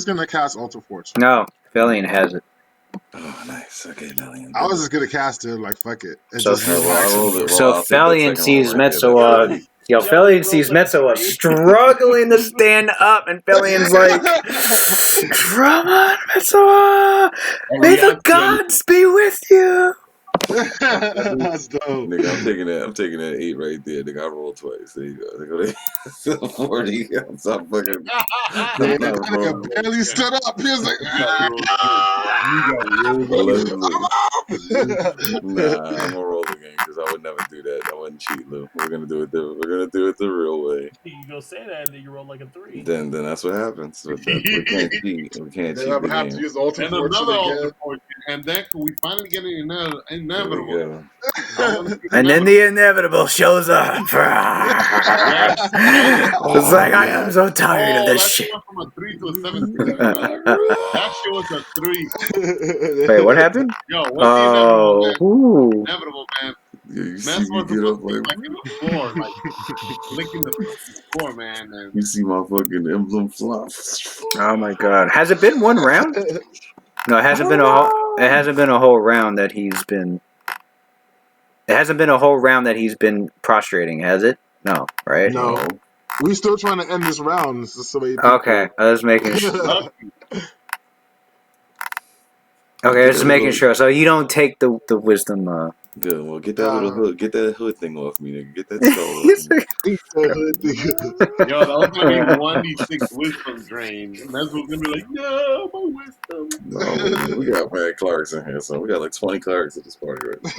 gonna cast Alter Fortune. No, Phillian has it. Oh, nice. Okay, Nelly. I was just gonna cast it like fuck it. So I'll take that Phillian second sees one right there. Metzoa. Yo, Phillian sees Metzoa struggling to stand up, and Phillian's like, "Come on, Metzoa! May the gods be with you." That's dope. Nigga, I'm taking that 8 right there. Nigga, I rolled twice. There you go. There go 40. Stop fucking. Nigga barely stood up. He was like, Nah, I'm gonna roll the game because I would never do that. I wouldn't cheat, Lou. We're gonna do it. We're gonna do it the real way. You go say that, and then you roll like a 3. Then that's what happens. But we can't cheat. We can't Then cheat I the have to game. use Ultra And Fortune another again. Ultra Fortune. And then we finally get an There we inevitable. go. And then the inevitable shows up. It's like, I am so tired of this that shit. went from a 3 to a 17. That shit was a 3. Wait, what happened? Yo, what's the inevitable, man? Ooh. Inevitable, man. Yeah, you see Mess me was get supposed up to be like, like in the floor, like licking the floor, man. And you see my fucking emblem flop. Oh my god. Has it been one round? No, it hasn't been a whole. It hasn't been a whole round that he's been. It hasn't been a whole round that he's been prostrating, has it? No, right? No. We still trying to end this round. This is so many people. Okay, I was making sure. Okay, Get just that making little- sure. So you don't take the wisdom. Good. Well, get that little hood. Get that hood thing off me, nigga. Get that skull off me. yo, that was gonna be 1d6 wisdom drain. Mess was gonna be like, no, my wisdom. No, we got bad clerics in here, so we got like 20 clerics at this party right now.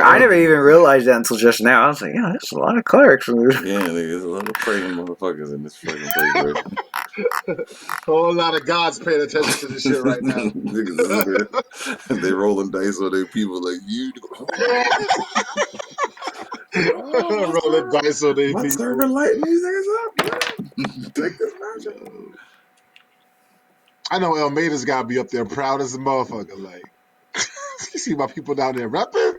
I never even realized that until just now. I was like, yeah, there's a lot of clerics. Yeah, nigga, there's a lot of praying motherfuckers in this fucking place, right? Whole lot of gods paying attention to this shit right now. Niggas, they rolling dice on their people like you. Rolling dice on their My people. server lighting these niggas up. Take this magic. I know Almeida's gotta be up there proud as a motherfucker. Like, you see my people down there rapping?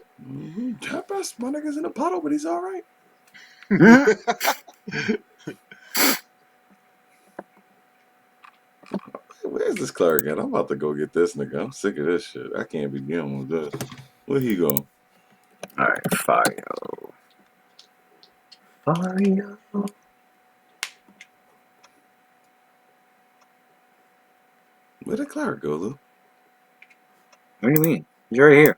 Tempest, my nigga's in a puddle, but he's all right. Where's this cleric at? I'm about to go get this nigga. I'm sick of this shit. I can't be dealing with this. Where he go? Alright, Fario. Fario. Where'd the cleric go, Lou? What do you mean? He's right here.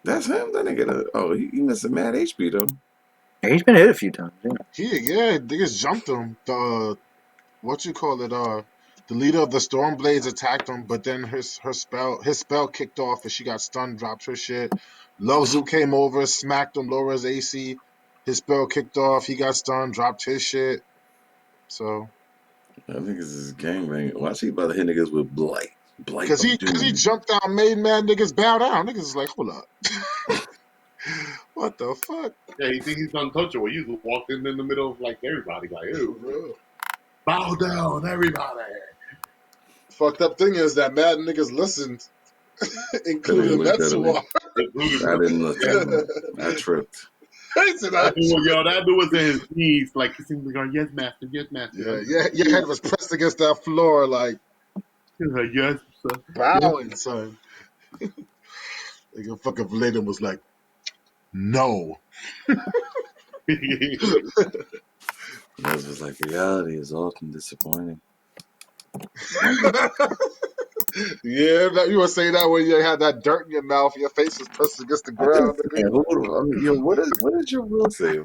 That's him? That nigga. Oh, he missing mad HP, though. Yeah, he's been hit a few times. Yeah. Niggas jumped him. The the leader of the Stormblades attacked him, but then his spell kicked off and she got stunned, dropped her shit. Lovezu came over, smacked him, lower his AC. His spell kicked off, he got stunned, dropped his shit. So I think this is gangbang. Watch, he about to hit niggas with blight. because he jumped down, made mad niggas bow down. Niggas is like, hold up. What the fuck? Yeah, he thinks he's untouchable. You just walked in the middle of like everybody, like, ew. Bow down, everybody. Fucked up thing is that mad niggas listened, including Metsuar. I didn't look at him. I tripped. That dude was in his knees, like he seemed like, yes, master, yes, master. Yeah, your head was pressed against that floor, like yes, sir. bowing, son. Nigga fucking Vladen was like, no. Nez was like, reality is often disappointing. Yeah, you were saying that when you had that dirt in your mouth, your face was pressed against the ground. What did your will say?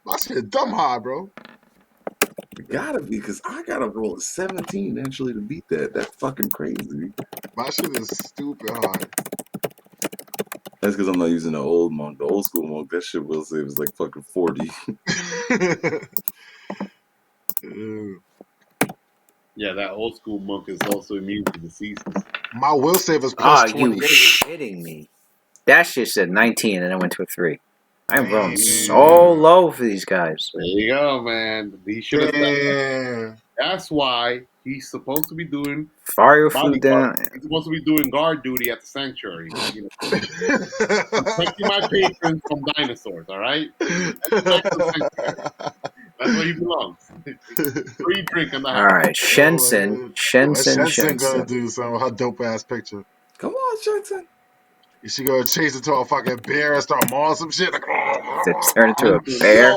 My shit dumb high, bro. It gotta be, because I gotta roll a 17 actually to beat that. That's fucking crazy. My shit is stupid high. That's because I'm not using the old monk. The old school monk, that shit will save is like fucking 40. Yeah, that old school monk is also immune to diseases. My will save is plus 28. You shitting me? That shit said 19 and I went to a 3. I'm rolling so low for these guys. There you go, man. He should have. That's why he's supposed to be doing Fario flew down. He's supposed to be doing guard duty at the sanctuary. You know, protecting my patrons from dinosaurs. All right, that's where he belongs. Free drink in the house. All right, Shensen. Shensen gonna do some her dope ass picture. Come on, Shensen. Is she gonna change it to a fucking bear and start mauling some shit? Like, turn into a bear.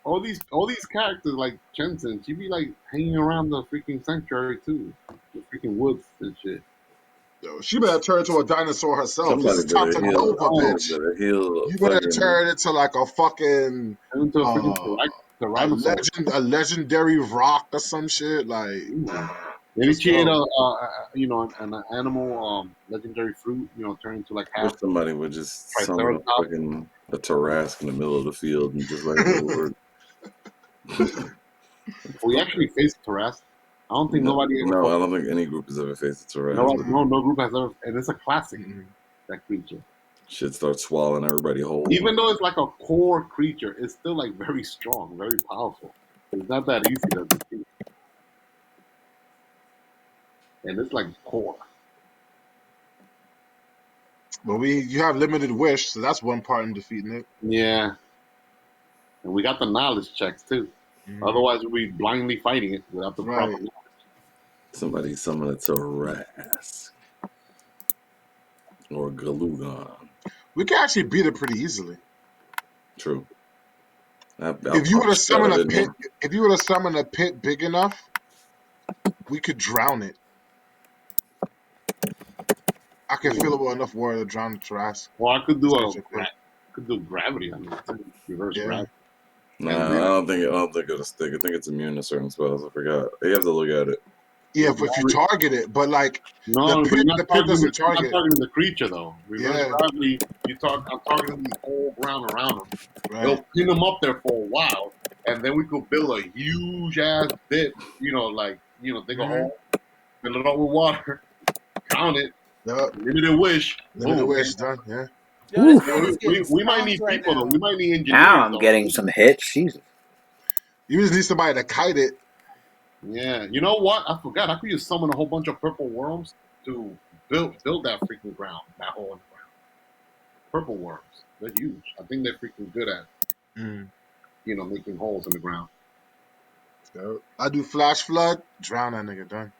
All these all these characters like Jensen, she be like hanging around the freaking sanctuary too, the freaking woods and shit. Yo, she better turn into a dinosaur herself. Somebody this is Tata Nova, bitch. You better turn it into like a fucking a legendary rock or some shit. Like Maybe Let's she ate go. an animal, legendary fruit, turn into like I wish half somebody would just summon a triceratops. fucking a Tarask in the middle of the field and just let it go to work. We actually faced Tarrasque. I don't think nobody ever. No, I don't think any group has ever faced a Tarask. No group has ever, and it's a classic. That creature. Shit starts swallowing everybody whole. Even though it's like a core creature, it's still like very strong, very powerful. It's not that easy to defeat, and it's like core. But you have limited wish, so that's one part in defeating it. Yeah, and we got the knowledge checks too. Otherwise, we'd be blindly fighting it without the proper knowledge. Somebody summon a Tarask or Galugon. We can actually beat it pretty easily. True. If you were to summon a pit big enough, we could drown it. I can fill it with enough water to drown the Tarask. Well, I could do gravity on it too. Reverse gravity. Nah, I don't think it'll stick. I think it's immune to certain spells. I forgot. You have to look at it. Yeah, if you target it, but like no, the pit doesn't target. You're not targeting the creature though. Reverse gravity, I'm targeting the whole ground around them. Right. They'll pin them up there for a while, and then we could build a huge ass bit. Dig a hole, fill it up with water, count it. Yep. Limited wish. Done. Yeah. We might need people though. We might need engineers. Now I'm getting some hits. Jesus. You just need somebody to kite it. Yeah. You know what? I forgot. I could just summon a whole bunch of purple worms to build that freaking ground, that hole in the ground. Purple worms. They're huge. I think they're freaking good at making holes in the ground. So I do flash flood, drown that nigga, done.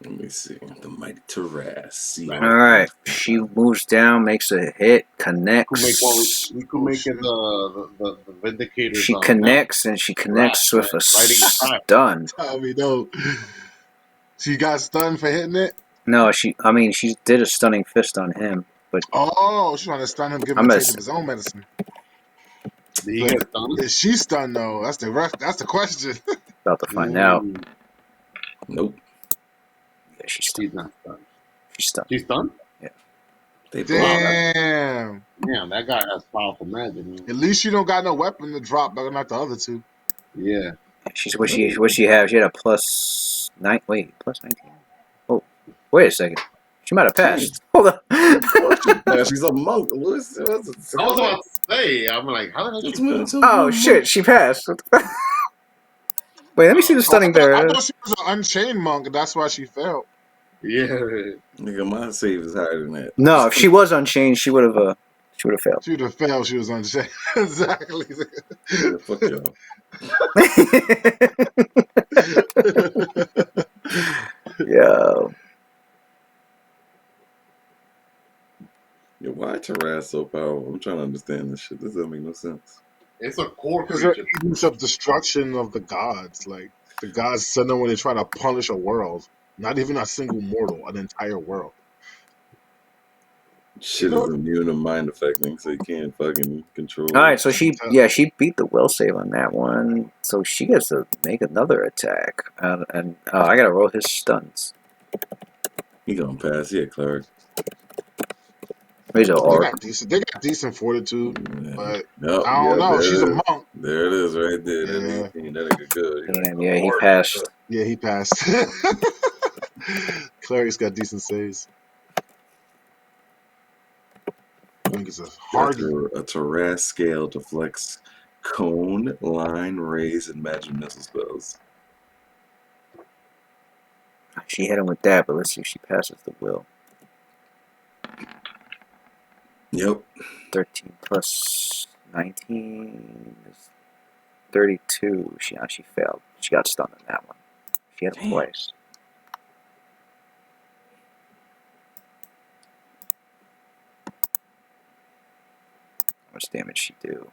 Let me see. The mighty Tarask. All right. She moves down, makes a hit, connects. We could make it the Vindicators. She connects, and she connects with a stun. Tell me, no. She got stunned for hitting it? No, she did a stunning fist on him. But she's trying to stun him, give him a taste of his own medicine. Did he get stunned? Is she stunned, though? That's the question. About to find out. Nope. She's not stunned. She's stunned. She's stunned? Yeah. Damn. Damn, that guy has powerful magic. Man. At least she don't got no weapon to drop, but not the other two. Yeah. What she have? She had a plus 9. Wait, plus 19. Oh, wait a second. She might have passed. Hold on. She's a monk. I was about to say. I'm like, how the hell she? Oh shit, she passed. Wait, let me see the stunning there. I thought she was an unchained monk. That's why she failed. Yeah. Nigga, my save is higher than that. No, if she was unchained, she would have failed. She would have failed. She was unchained. Exactly. Yeah, fuck y'all. Yo. Yo, why Tarask so powerful? I'm trying to understand this shit. This doesn't make no sense. It's a core because creature. It's of destruction of the gods. Like the gods send them when they try to punish a world. Not even a single mortal, an entire world. Shit is immune to mind affecting, so you can't fucking control. All right, so she beat the will save on that one, so she gets to make another attack, and I gotta roll his stuns. He gonna pass, yeah, Clark. They got decent fortitude, but I don't know. She's a monk. There it is, right there. That nigga good. Damn, yeah, he passed. Yeah, he passed. Cleric's got decent saves. I think it's a hardy. A Tarask scale deflects cone, line, raise, and magic missile spells. She hit him with that, but let's see if she passes the will. Yep. 13 plus 19 is 32. She failed. She got stunned on that one. She had it twice. How much damage she do?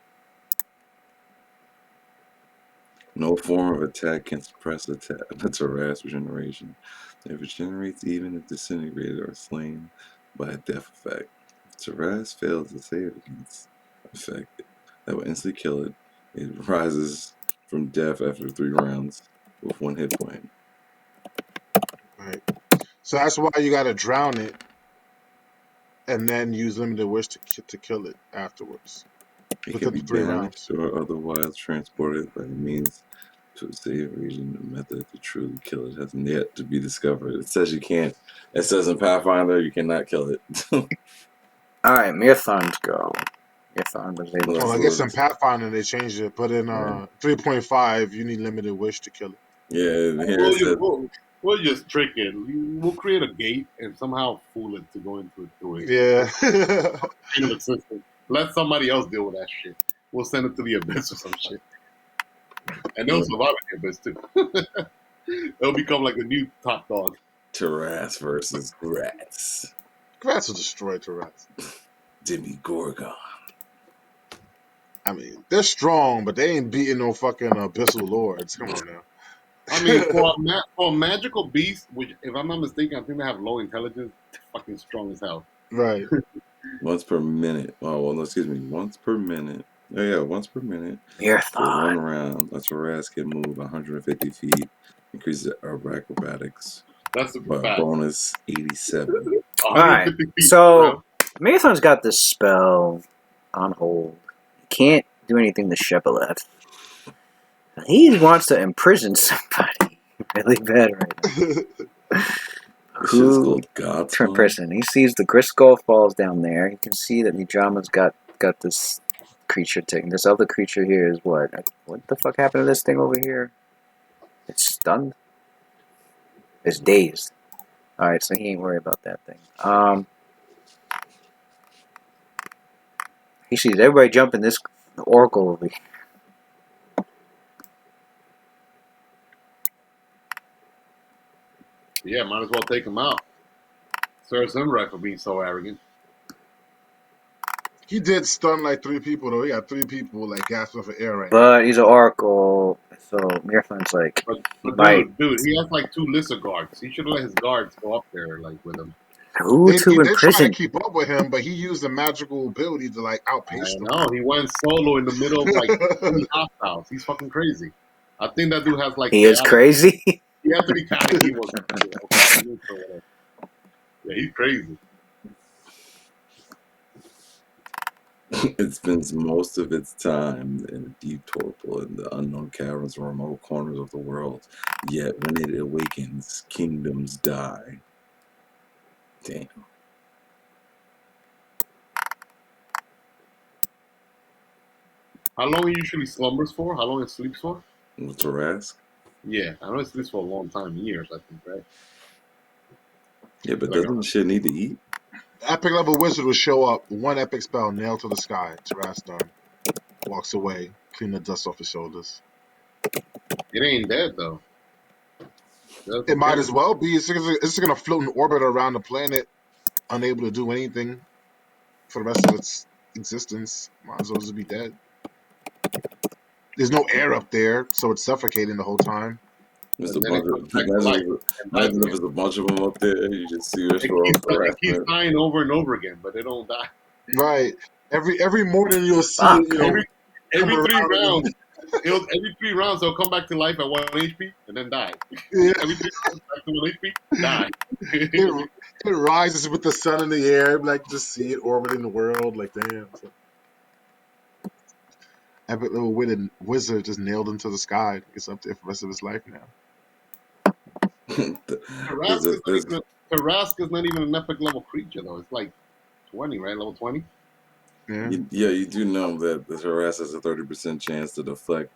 No form of attack can suppress attack. That's a Tarask regeneration. It regenerates even if disintegrated or slain by a death effect. Tarask fails to save against effect that will instantly kill it. It rises from death after 3 rounds. with 1 hit point. Right. So that's why you gotta drown it, and then use limited wish to kill it afterwards. It can Within be 3 banished rounds. or otherwise transported by means to a safe region. The method to truly kill it hasn't yet to be discovered. It says you can't. It says in Pathfinder you cannot kill it. Alright, Marathons go. Marathon was able Well, to. I guess in Pathfinder they changed it, but in 3.5 you need limited wish to kill it. Yeah, here it says. We'll just trick it. We'll create a gate and somehow fool it to go into it through it. Yeah. Chain of existence. Let somebody else deal with that shit. We'll send it to the abyss or some shit. And they'll survive in the abyss too. They'll become like the new top dog. Taras versus Grats. Grats will destroy Tourette's. Demigorgon. I mean, they're strong, but they ain't beating no fucking abyssal lords. Come on now. I mean, for a magical beast, which, if I'm not mistaken, I think they have low intelligence, fucking strong as hell. Right. Once per minute. Oh, well, excuse me. Once per minute. Oh, yeah, once per minute. For Marathon. 1 round, a Taras can move 150 feet, increases acrobatics That's super by fast. bonus 87. Alright, 150 feet. so Marathon's got this spell on hold. He can't do anything to Shepeleth. He wants to imprison somebody really bad right now. This shit is Who called God's to imprison? He sees the Griskull falls down there. He can see that Nijama's got this creature taking. This other creature here is what? What the fuck happened to this thing over here? It's stunned? It's dazed. Alright, so he ain't worried about that thing. He sees everybody jumping this oracle over here. Yeah, might as well take him out. Sir Samurai for being so arrogant. He did stun like 3 people though. He got 3 people like gasping for air right now. But he's an oracle, so Marathon's like, But dude, he has like 2 lizard guards. He should have let his guards go up there like with him. who to They're trying imprison? to keep up with him, but he used a magical ability to like outpace I them. know, he went solo in the middle of like 3 hostiles. He's fucking crazy. I think that dude has like He is crazy. He has to be kind of evil. Yeah, he's crazy. It spends most of its time in a deep torpor in the unknown caverns and remote corners of the world. Yet when it awakens, kingdoms die. Damn. How long he usually slumbers for? How long he sleeps for? With Tarask? Yeah, I know he sleeps for a long time, years, I think, right? Yeah, but doesn't the shit need to eat? Epic level wizard will show up, 1 epic spell, nailed to the sky. Taras done. Walks away, clean the dust off his shoulders. It ain't dead though. It might as well be. It's gonna float in orbit around the planet, unable to do anything for the rest of its existence. Might as well just be dead. There's no air up there, so it's suffocating the whole time. There's a bunch of, imagine if there's a bunch of them up there, you just see her show up for It keeps dying over and over again, but they don't die. Right. Every morning you'll see it, you know. Every 3 rounds. Every 3 rounds they'll come back to life at 1 HP and then die. Yeah. Every 3 rounds back to 1 HP, die. It rises with the sun in the air, like just see it orbiting the world, like damn. Epic little wizard just nailed him to the sky. It's up there for the rest of his life now. Tarask is not even an epic level creature though. It's like 20, right? Level 20? Yeah, you do know that the Taras has a 30% chance to deflect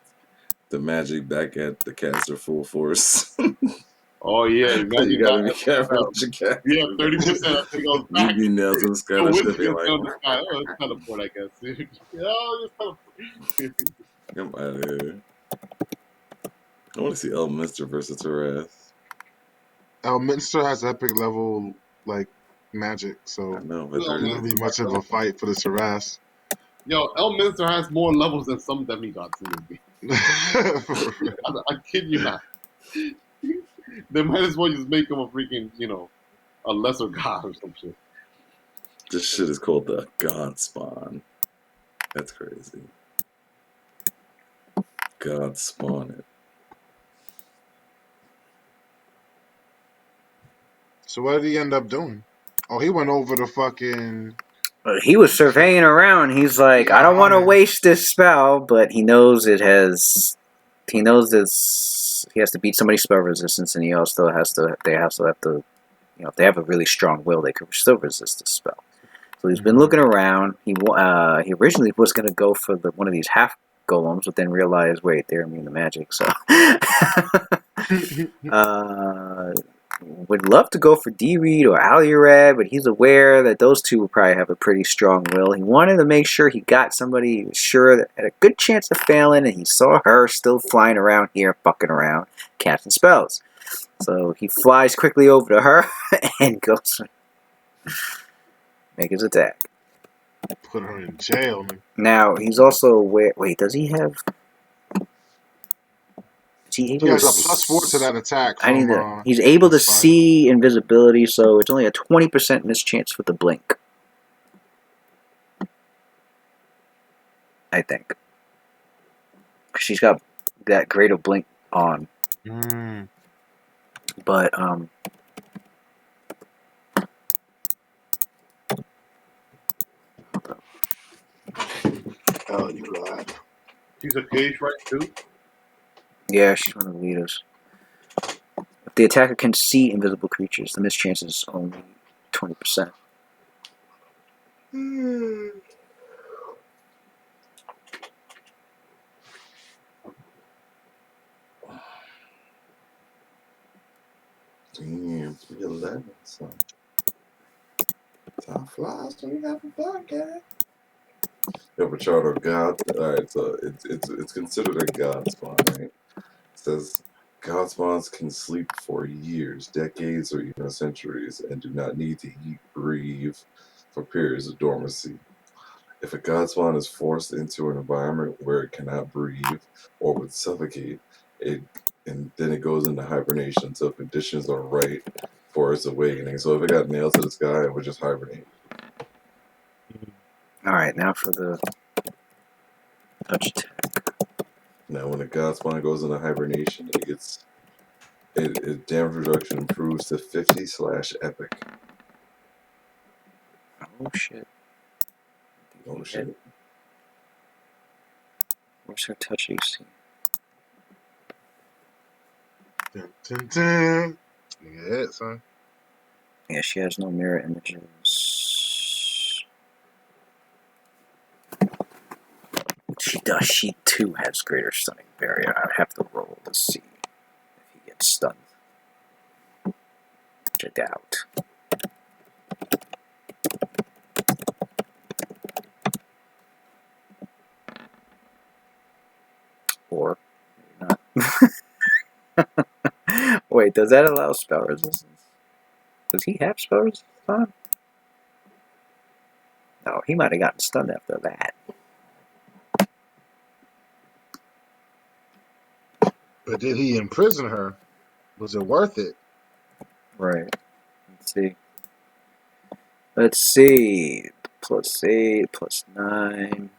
the magic back at the caster full force. Oh yeah, you gotta be careful with your cast. Yeah, 30% it goes back. You nails in the sky. Oh, it's teleport, I guess. Oh, it's teleport. Come out of here. I want to see Elminster versus Taras. Elminster has epic level like magic, so I know, but it's not gonna be much of a fight for the Taras. Yo, Elminster has more levels than some demigods in this game. I kid you not. They might as well just make him a freaking, a lesser god or some shit. This shit is called the God Spawn. That's crazy. God Spawn it. So what did he end up doing? Oh, he went over to fucking. He was surveying around. He's like, I don't want to waste this spell, but he knows it has. He knows this. He has to beat somebody's spell resistance, and he also has to. They also have to. You know, if they have a really strong will, they could still resist the spell. So he's been looking around. He originally was going to go for one of these half golems, but then realized, wait, they're immune to magic. So would love to go for D-Reed or Alurad, but he's aware that those two will probably have a pretty strong will. He wanted to make sure he got somebody who was sure that had a good chance of failing, and he saw her still flying around here, fucking around, casting spells. So he flies quickly over to her and goes make his attack. Put her in jail. Man. Now he's also aware. Wait, does he have? Is he able He has to a +4 to that attack. From, I need to. He's able to Spider. see invisibility, so it's only a 20% mischance with the blink. I think. She's got that greater blink on. But Oh, you glad? She's a Cagewright too. yeah, she's one of the leaders. If the attacker can see invisible creatures, the mischance is only 20%. Damn, 311, son. Time flies when you have a fun, guy. You have a chart of God. Alright, so it's considered a God spawn, right? It says God spawns can sleep for years, decades, or even centuries, and do not need to eat, breathe for periods of dormancy. If a God spawn is forced into an environment where it cannot breathe or would suffocate, and then it goes into hibernation until conditions are right for its awakening. So if it got nailed to the sky, it would just hibernate. Alright, now for the touch attack. Now, when a God spawn goes into hibernation, it gets its damage reduction improves to 50/epic. Oh shit. Oh shit. Where's her touch AC? Dun, dun, dun. Yeah, son. Yeah, she has no mirror images. She does. She too has greater stunning barrier. I would have to roll to see if he gets stunned. Which I doubt. Or maybe not. Wait, does that allow spell resistance? Does he have spell resistance on? No, he might have gotten stunned after that. But did he imprison her? Was it worth it? Right. Let's see. Let's see. +8, +9.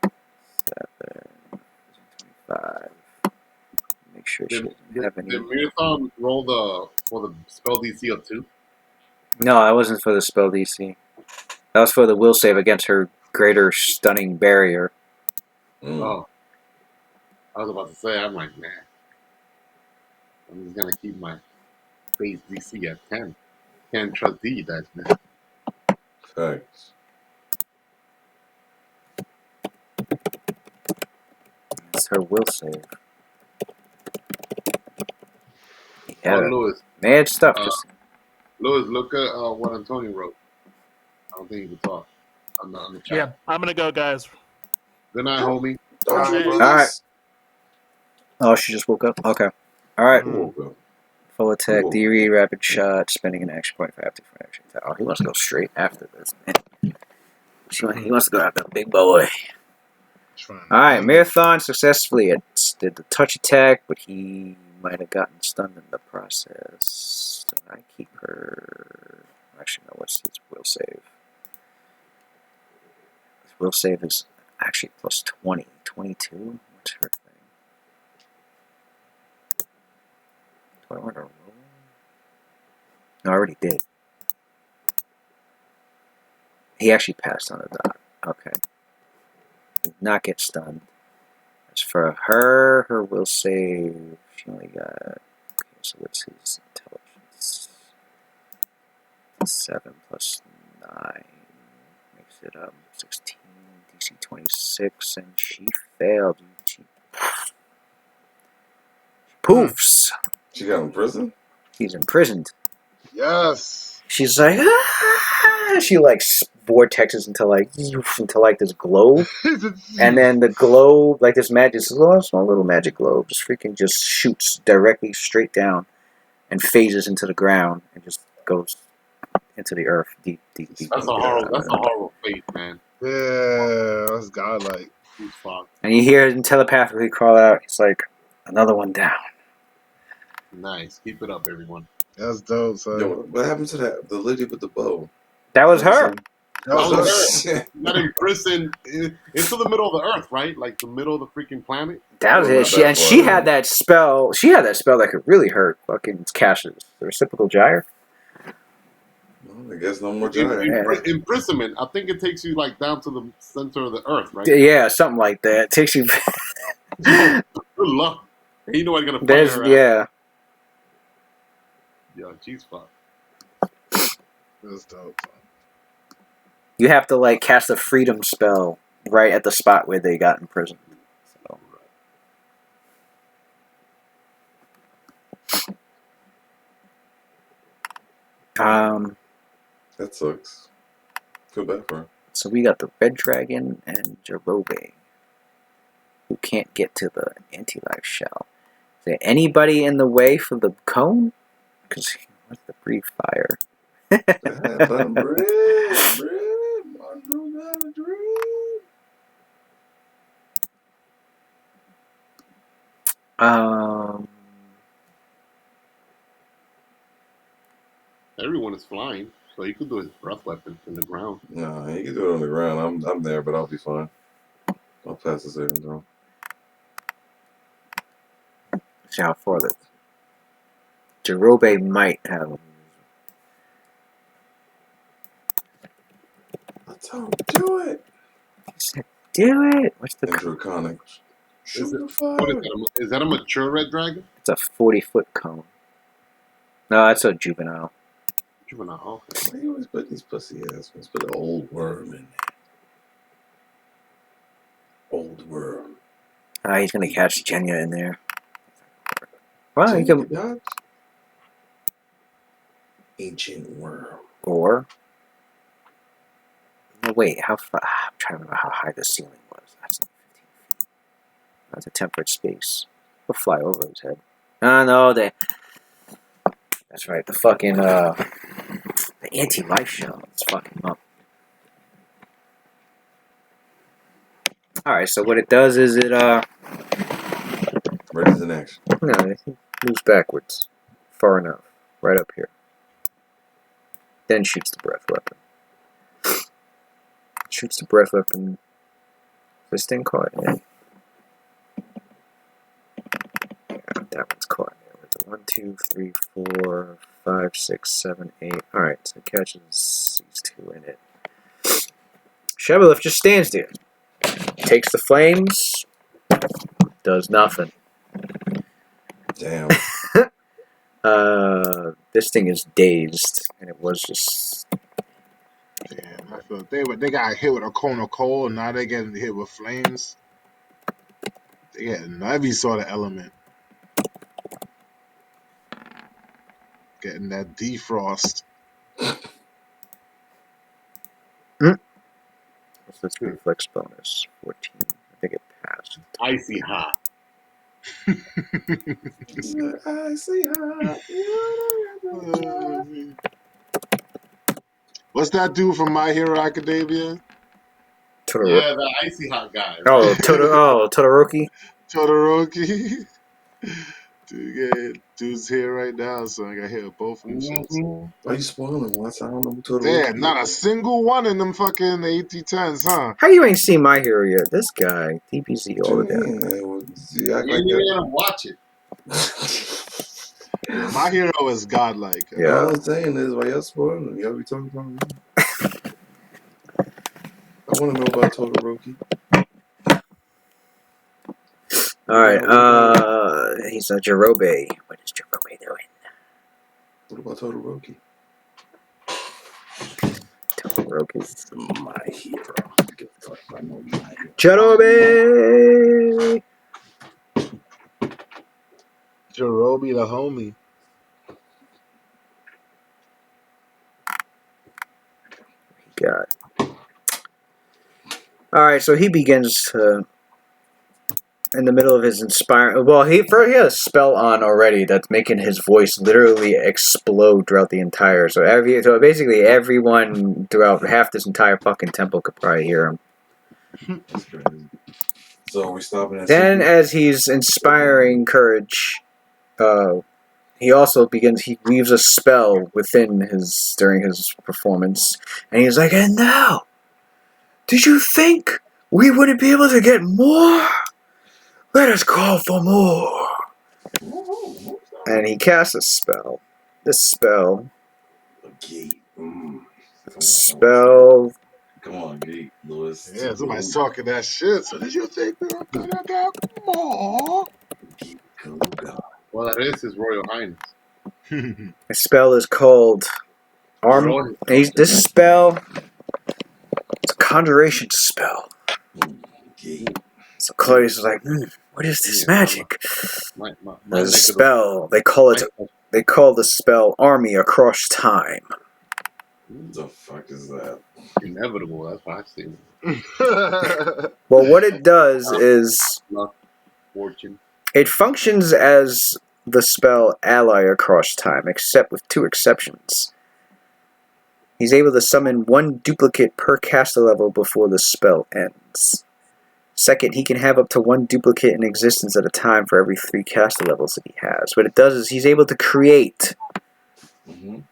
7. 25. Make sure she doesn't have any. Did Mirathon roll for the spell DC of 2? No, that wasn't for the spell DC. That was for the will save against her greater stunning barrier. Oh. I was about to say, I'm like, man. I'm just going to keep my base DC at 10. Can't trust D, that, man. Thanks. It's her will save. Yeah, Lewis. mad stuff. Just Lewis, look at what Antonio wrote. I don't think he can talk. On the chat. Yeah, I'm gonna go, guys. Good night, homie. Don't you, All Lewis? right. Oh, she just woke up? Okay. Alright. Who woke up? Full attack, Whoa. D-Read, rapid shot, spending an action point for active for action attack. Oh, he wants to go straight after this, man. He wants to go after the big boy. Alright, Marathon successfully did the touch attack, but he might have gotten stunned in the process. So I keep her. Actually, no, what's his will save? His will save is actually plus 20. 22? What's her thing? Do I want to roll? I already did. He actually passed on the dot. Okay. Did not get stunned. As for her will save. She only got. Okay, so what's his intelligence? 7 plus 9. Makes it 16. DC 26. And she failed. She poofs. She got in prison? He's imprisoned. Yes. She's like, ah! She like vortexes into this globe, and then the globe, like this magic, this small little magic globe, just shoots directly straight down, and phases into the ground, and just goes into the earth, deep. That's a horrible fate, man. Yeah, that's godlike. He's fucked. And you hear him telepathically crawl out. He's like, another one down. Nice. Keep it up, everyone. That's dope, son. Yo, what happened to the lady with the bow? That was her. That was Shit. Not in prison into the middle of the earth, right? Like the middle of the freaking planet. That was it. She had that spell. She had that spell that could really hurt fucking Cassius. The reciprocal gyre. Well, I guess no more giant. Imprisonment. I think it takes you like down to the center of the earth, right? Yeah, something like that. It takes you. Good luck. And you know I'm gonna find There's her. Yeah. Yeah, she's fucked. That's dope, son. You have to like cast a freedom spell right at the spot where they got imprisoned. So. That sucks. Feel bad for her. So we got the Red Dragon and Jerobe, who can't get to the anti-life shell. Is there anybody in the way for the cone? Because he wants to breathe fire. Everyone is flying, so he could do his breath weapon in the ground. No, he can do it on the ground. I'm there, but I'll be fine. I'll pass the saving throw. See how far that Jerobe might have. Let's do it. He said, "Do it." What's the Draconic? Is that a mature red dragon? It's a 40-foot cone. No, that's a juvenile. Juvenile. Okay. Why you always put these pussy ass ones? Put an old worm in there. Old worm. He's gonna catch Jenya in there. Well, he can. Dodge? Ancient worm. Or. No, wait, how far? I'm trying to remember how high the ceiling was. That's like 15 feet. That's a temperate space. We'll fly over his head. No, that's right. The fucking the anti-life shell. Let's fuck him up. All right. So what it does is it Ready in action. No, it moves backwards, far enough, right up here. Then shoots the breath weapon. Shoots the breath weapon. This thing caught. Yeah, that one's caught. 1, 2, 3, 4, 5, 6, 7, 8. Alright, so it catches these two in it. Shackled just stands there. Takes the flames. Does nothing. Damn. This thing is dazed. And it was just... Damn, I feel they got hit with a cone of coal, and now they're getting hit with flames. They getting every sort of element. Getting that defrost. What's this reflex bonus? 14. I think it passed. Icy hot. Icy hot. What's that dude from My Hero Academia? Yeah, the icy hot guy. Right? Oh, Todoroki? Todoroki. Dude's here right now, so I got hit with both of them. Why are you spoiling? What's I don't know who Todoroki. Damn, not a single one in them fucking AT-10s, huh? How you ain't seen My Hero yet? This guy, DBZ all the time. You act like You ain't gonna watch it. My hero is godlike. Yeah. All I'm saying is, why y'all spoiling him? Y'all be talking about me. I want to know about Todoroki. All right. He's a Jirobe. What is Jirobe doing? What about Todoroki? Todoroki. My hero. Get the fuck I know my hero. Jirobe. Jirobe the homie. God. All right. So he begins to. In the middle of his inspiring, well, he had a spell on already that's making his voice literally explode throughout the entire. So basically everyone throughout half this entire fucking temple could probably hear him. That's crazy. So we stopping at Then, secret? as he's inspiring courage, he also he weaves a spell during his performance, and he's like, "And now, did you think we wouldn't be able to get more? Let us call for more." And he casts a spell. This spell. A gate. Come on, gate, Lewis. Yeah, somebody's talking that shit. So did you think we were gonna get more? Well, that is His Royal Highness. The spell is called Arm. This spell. It's a conjuration spell. So Claudius is like, what is this magic? The spell. They call the spell Army Across Time. What the fuck is that? Inevitable. That's what I see. Well, what it does is Luck, fortune. it functions as the spell Ally Across Time, except with two exceptions. He's able to summon one duplicate per caster level before the spell ends. Second, he can have up to one duplicate in existence at a time for every 3 caster levels that he has. What it does is he's able to create one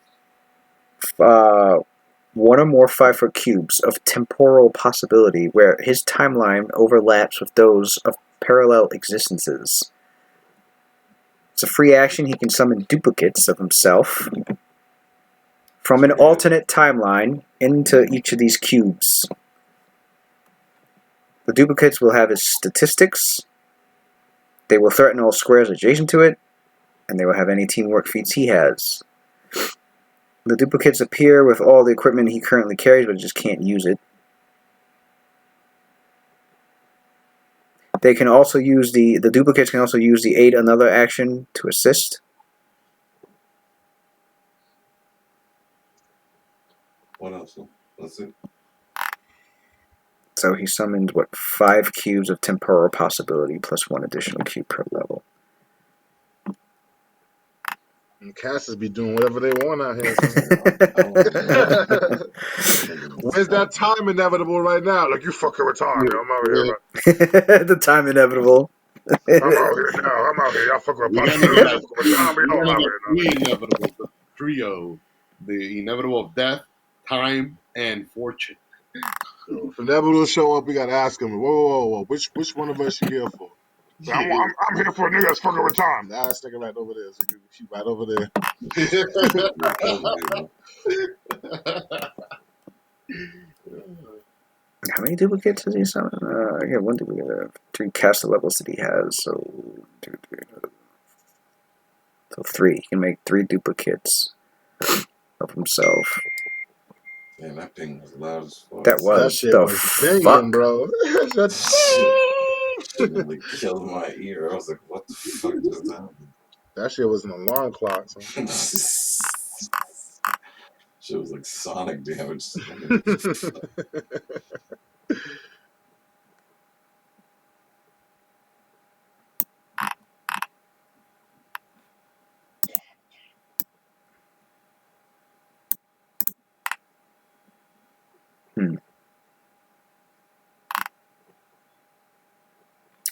or more 5-foot cubes of temporal possibility where his timeline overlaps with those of parallel existences. It's a free action. He can summon duplicates of himself from an alternate timeline into each of these cubes. The duplicates will have his statistics. They will threaten all squares adjacent to it, and they will have any teamwork feats he has. The duplicates appear with all the equipment he currently carries, but just can't use it. They can also use the duplicates can also use the aid another action to assist. What else? That's it. So he summoned 5 cubes of temporal possibility plus 1 additional cube per level. And casters be doing whatever they want out here. Where's that time inevitable right now? Like, you fucking retarded. I'm out here. The time inevitable. I'm out here now. I'm out here. Y'all fucking retarded. We're gonna get 3 inevitable. The trio. The inevitable of death, time, and fortune. If inevitable show up, we gotta ask him. Whoa. Which one of us you here for? I'm here for a nigga that's fucking retarded. Nah, that nigga right over there. So you keep right over there. How many duplicates does he summon? I got 1 duplicate. 3 caster levels that he has, so 3. He can make 3 duplicates of himself. Man, that ping was loud as fuck. That shit was banging, bro. It really killed my ear. I was like, what the fuck just happened? That shit was an alarm clock. So. Shit was like sonic damage.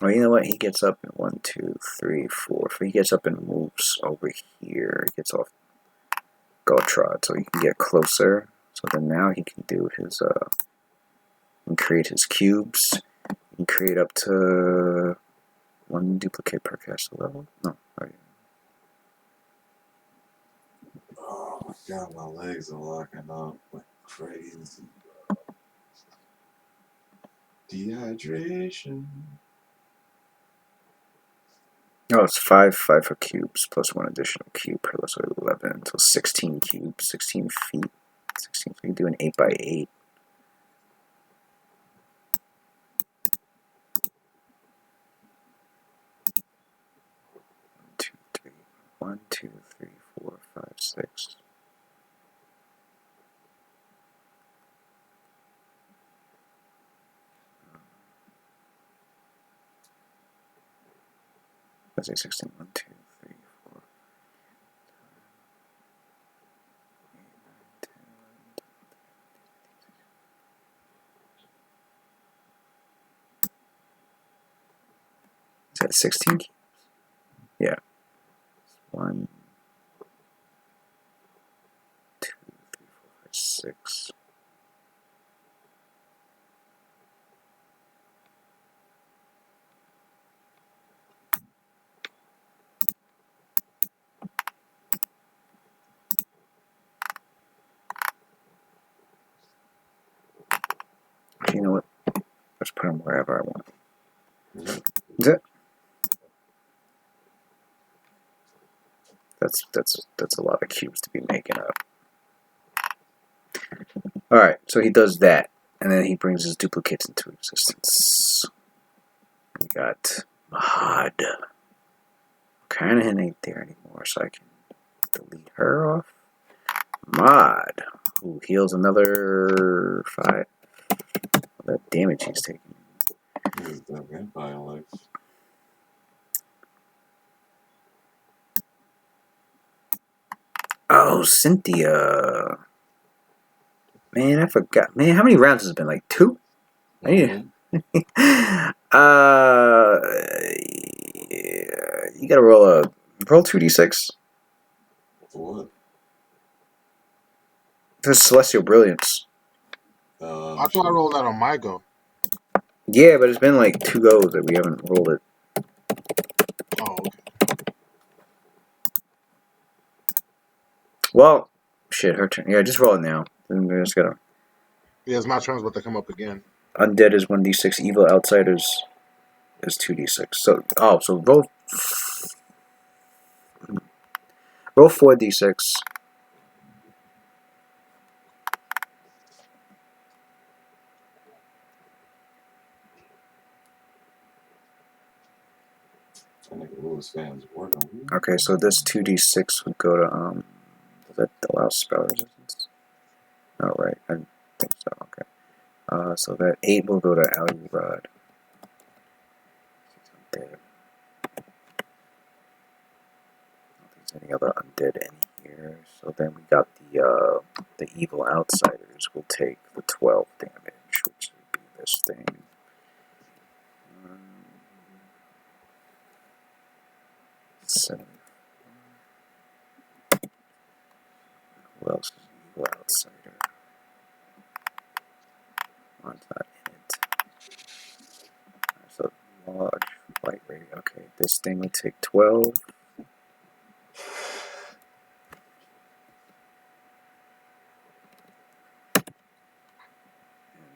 Well, you know what? He gets up in 1, 2, 3, 4. If he gets up and moves over here, he gets off Gotrod, so he can get closer. So then now he can do his and create his cubes. He can create up to 1 duplicate per caster level. No, right. God, my legs are locking up like crazy. Dehydration. Oh, it's 5 for cubes plus 1 additional cube per so 11 until 16 cubes, 16 feet. 16 feet, do an 8 by 8. 1, 2, 3, 4, 5, 6. Let's say 16. 1, 2, 3, 4. Is that 16 cubes? Yeah. 1, 2, 3, 4, 5, 6. Actually, you know what? Let's put them wherever I want. Is it? That's a lot of cubes to be making up. Alright, so he does that, and then he brings his duplicates into existence. We got Mod. Kinda ain't there anymore, so I can delete her off. Mod, who heals another 5. That damage he's taking. That vampire life. Oh, Cynthia. Man, I forgot. Man, how many rounds has it been? Like 2? Mm-hmm. You gotta roll 2d6. For what? For Celestial Brilliance. I thought I rolled that on my go. Yeah, but it's been like 2 goes that we haven't rolled it. Oh, okay. Well, shit, her turn. Yeah, just roll it now. Then we just gotta. Yeah, it's my turn's about to come up again. Undead is 1d6. Evil Outsiders is 2d6. So roll 4d6. Okay, so this 2d6 would go to does that allow spell resistance? Oh right, I think so. Okay. So that 8 will go to Ali Rod. Undead. I don't think there's any other undead in here. So then we got the evil outsiders will take the 12 damage, which would be this thing. Seven. Who else is an evil outsider? Oh, it's not in it. So large light rate. Okay, this thing would take 12.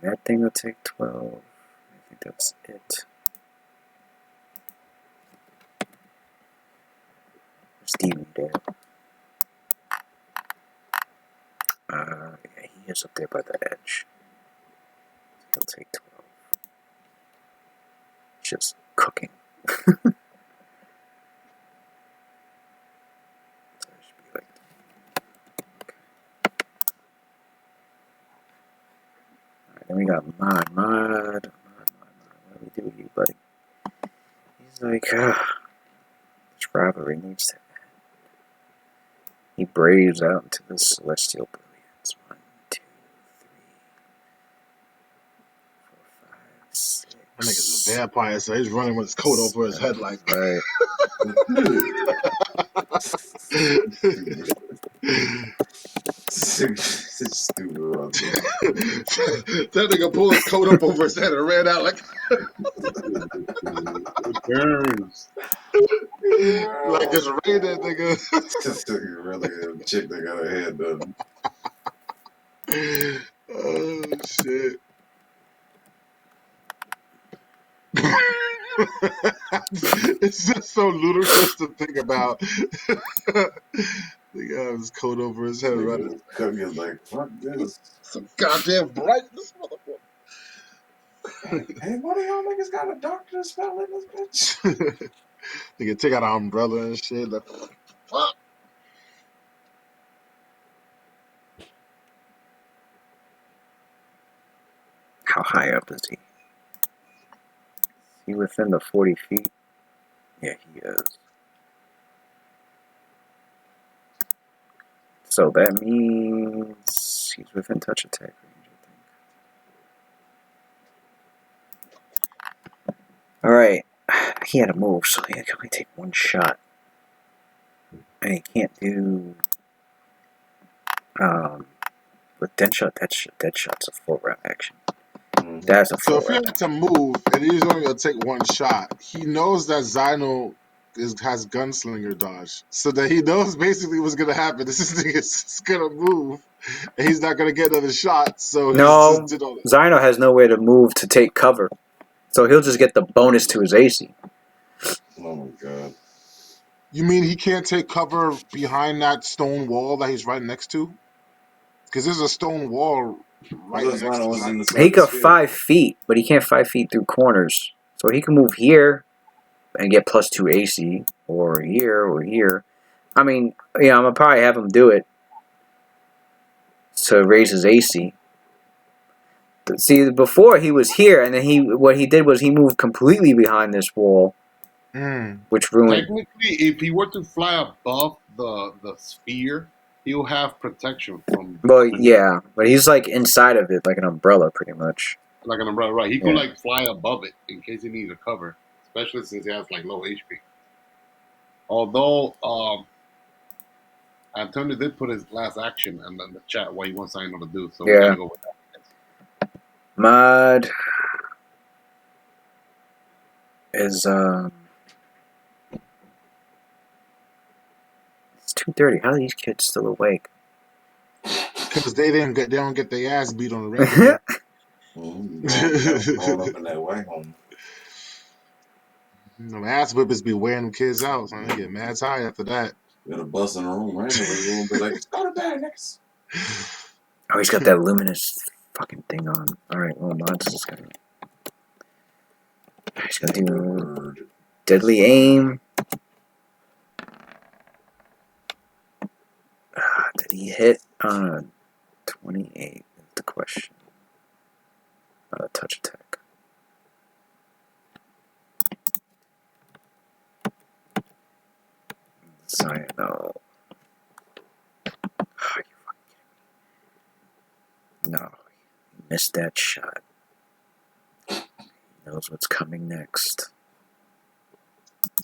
And that thing will take 12. I think that's it. Steven there. Yeah, he is up there by the edge. He'll take 12. Just cooking. Alright, then we got Mod. What do we do with you, buddy? He's like, this rivalry needs to end. He braves out into the celestial brilliance. 1, 2, 3, 4, 5, 6. That nigga's a vampire, so he's running with his coat over his head like. Right. Such stupid. That nigga pulled his coat up over his head and ran out like. It burns. Like it's raining, nigga. This nigga really a chick that got her head done. Oh shit. It's just so ludicrous to think about. The guy has his coat over his head running. Cookie is like, fuck this. Some goddamn brightness, motherfucker. Hey, one of y'all niggas got a doctor spell in this bitch? Nigga take out an umbrella and shit. Like, fuck. How high up is he? Is he within the 40 feet? Yeah, he is. So that means he's within touch attack range, I think. Alright. He had to move, so he can only take one shot. And he can't do with Deadshot, Deadshot's a full round action. That's a full So if he round. had to move and he's only gonna take one shot, he knows that Zyno has gunslinger dodge. So that he knows basically what's gonna happen. This nigga's gonna move and he's not gonna get another shot. So he's No, just did all that. Zyno has nowhere to move to take cover. So he'll just get the bonus to his AC. Oh my god. You mean he can't take cover behind that stone wall that he's right next to? Because there's a stone wall right next to that. He got 5 feet, but he can't 5 feet through corners. So he can move here and get +2 AC, or here, or here. I mean, yeah, I'm gonna probably have him do it to raise his AC. But see, before he was here, and then what he did was he moved completely behind this wall, which ruined. Technically, if he were to fly above the sphere, he'll have protection from. Well, yeah, but he's like inside of it, like an umbrella, pretty much. Like an umbrella, right? He could like fly above it in case he needs a cover, especially since he has like low HP. Although Antonio did put his last action in the chat what he wants Zyno to do, so we're gonna go with that. Mod is it's 2:30. How are these kids still awake? Because they don't get their ass beat on the regular. All up in that wagon. Them ass whippers be wearing them kids out, so they get mad tired after that. Got a bus in the room, right? The room be like, go to bed, niggas. Oh, he's got that luminous fucking thing on. Alright, well, Mod's just gonna. He's gonna do deadly aim. Did he hit on 28? Is the question. Touch attack. Sorry, no. Oh, you fucking kidding me. No, he missed that shot. He knows what's coming next.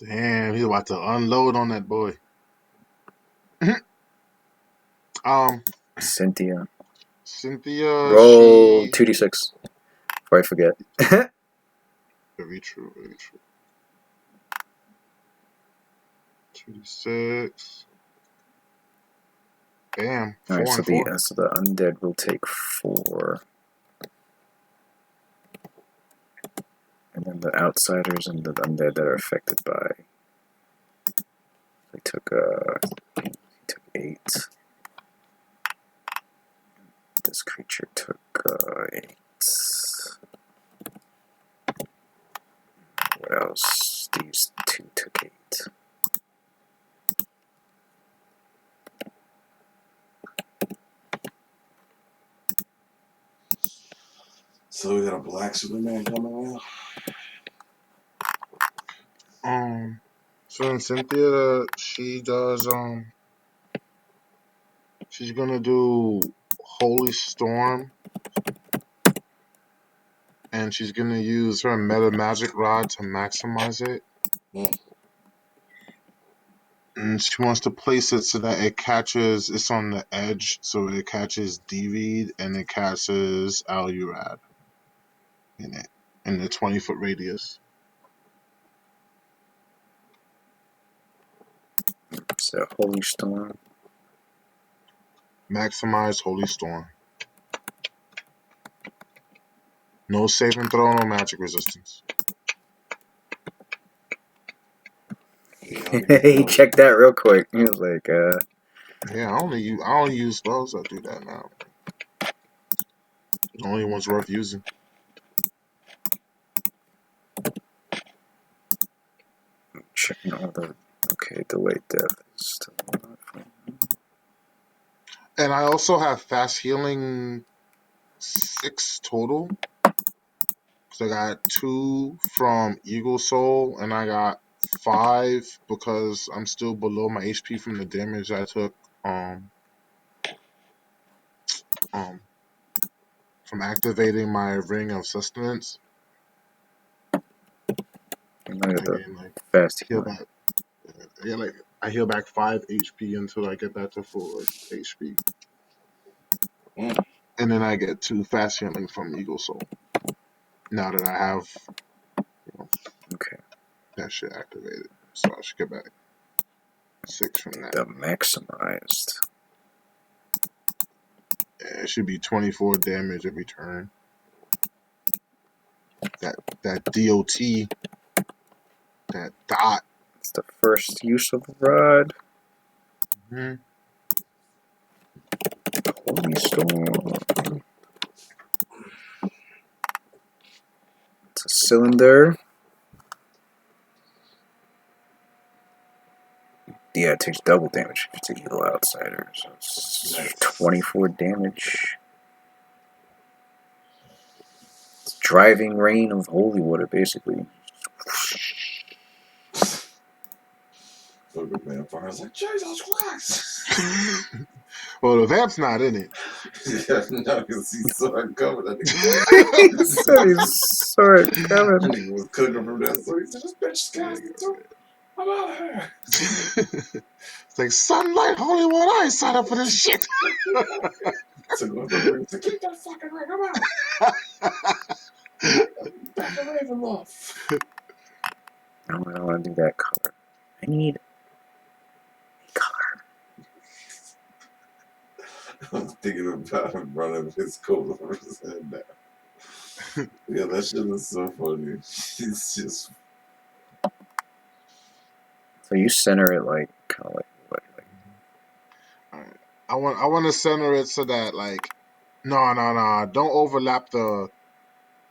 Damn, he's about to unload on that boy. Cynthia. Roll 2d6. Before I forget. Very true, very true. 2d6. Damn. Alright, so 4. so the undead will take 4. And then the outsiders and the undead that are affected by. He took 8. This creature took 8. What else? These 2 took 8. So we got a black Superman coming out. So in Cynthia, she does she's gonna do Holy Storm, and she's gonna use her meta magic rod to maximize it. And she wants to place it so that it catches. It's on the edge, so it catches D-Reed and it catches Alurad in it in the 20-foot radius. It's a Holy Storm. Maximize Holy Storm. No saving throw, no magic resistance. He checked that real quick. He was like, Yeah, I only use spells that do that now. The only ones worth using. checking all the. Okay, delayed death is still not. And I also have fast healing 6 total. So I got 2 from Eagle Soul, and I got 5 because I'm still below my HP from the damage I took from activating my Ring of Sustenance. And I got the Again, like fast heal healing. back. Yeah, like I heal back 5 HP until I get back to full HP. And then I get 2 fast healing from Eagle Soul. Now that I have Okay, that shit activated. So I should get back 6 from that. the maximized. Yeah, it should be 24 damage every turn. That DOT, that dot. It's the first use of the rod. Mm-hmm. Holy Storm. It's a cylinder. Yeah, it takes double damage if it's a heal outsider. So it's 24 damage. It's driving rain of holy water, basically. Fucking vampires like Jesus Christ. Well, the vamp's not in it. Yeah, no, because he saw it coming. That He said he saw it coming. nigga was cooking from that, so he said, "This bitch is casting too. I'm out of here." It's like sunlight, holy water. I ain't signed up for this shit. Took off the ring. To keep that fucking ring. I'm out. Back to Ravenloft. I don't want to do that color. I need a color. I'm thinking about him running his coat over his head now. Yeah, that shit is so funny. He's just. So you center it like kind of like what? Like I want to center it so that like no, don't overlap the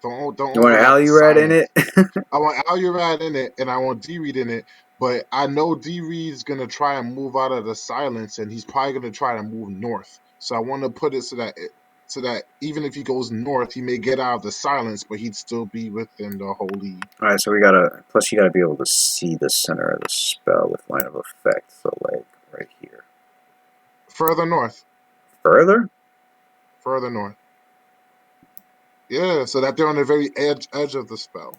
don't you want an overlap the Alurad in silence. it? I want Alurad in it and I want D-Reed in it, but I know D-Reed's gonna try and move out of the silence and he's probably gonna try to move north. So I want to put it so that even if he goes north, he may get out of the silence, but he'd still be within the holy. Alright, so we gotta. Plus, you gotta be able to see the center of the spell with line of effect. So, like, right here. Further north. Further? Further north. Yeah, so that they're on the very edge of the spell.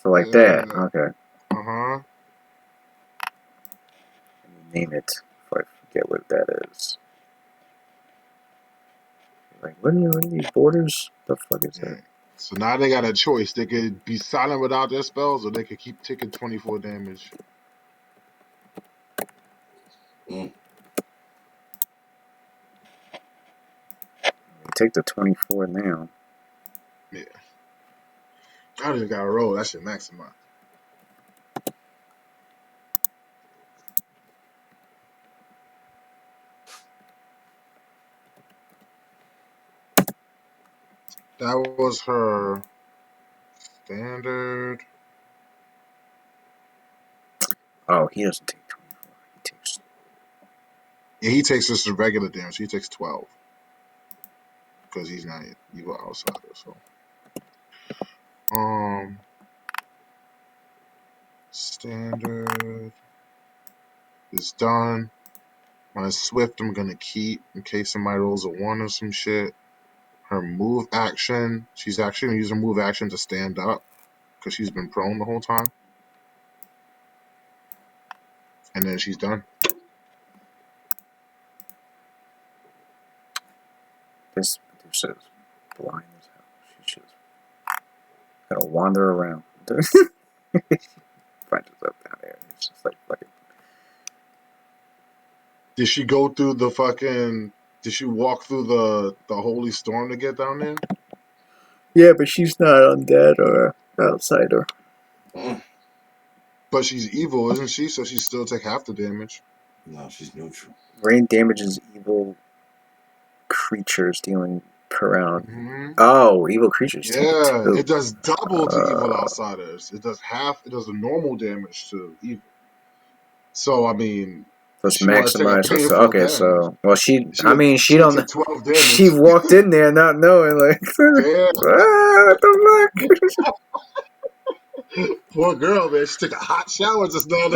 So, like that. Okay. Uh-huh. Name it if I forget what that is. Like, what are these borders? The fuck is that? So now they got a choice. They could be silent without their spells, or they could keep taking 24 damage. Take the 24 now. Yeah. I just got to roll. That should maximize. That was her standard. Oh, he doesn't take 24. He takes. Yeah, he takes just the regular damage. He takes 12 because he's not evil outsider. So, standard is done. My swift, I'm gonna keep in case somebody rolls a 1 or some shit. Her move action, she's actually gonna use her move action to stand up because she's been prone the whole time. And then she's done. This says blind as hell. She's just gotta wander around. Finds herself down there. It's just like fucking. Did she go through the fucking? Did she walk through the holy storm to get down there? Yeah, but she's not undead or outsider. But she's evil, isn't she? So she still take half the damage. No, she's neutral. Rain damages evil creatures dealing per round. Mm-hmm. Oh, evil creatures. Yeah, take it does double to evil outsiders. It does half. It does the normal damage to evil. So I mean, Let's she might take a maximize. painful Okay, damage. so well, she She don't. took 12 She damage. walked in there not knowing, like, Yeah, what the fuck? poor girl, man. She took a hot shower just now.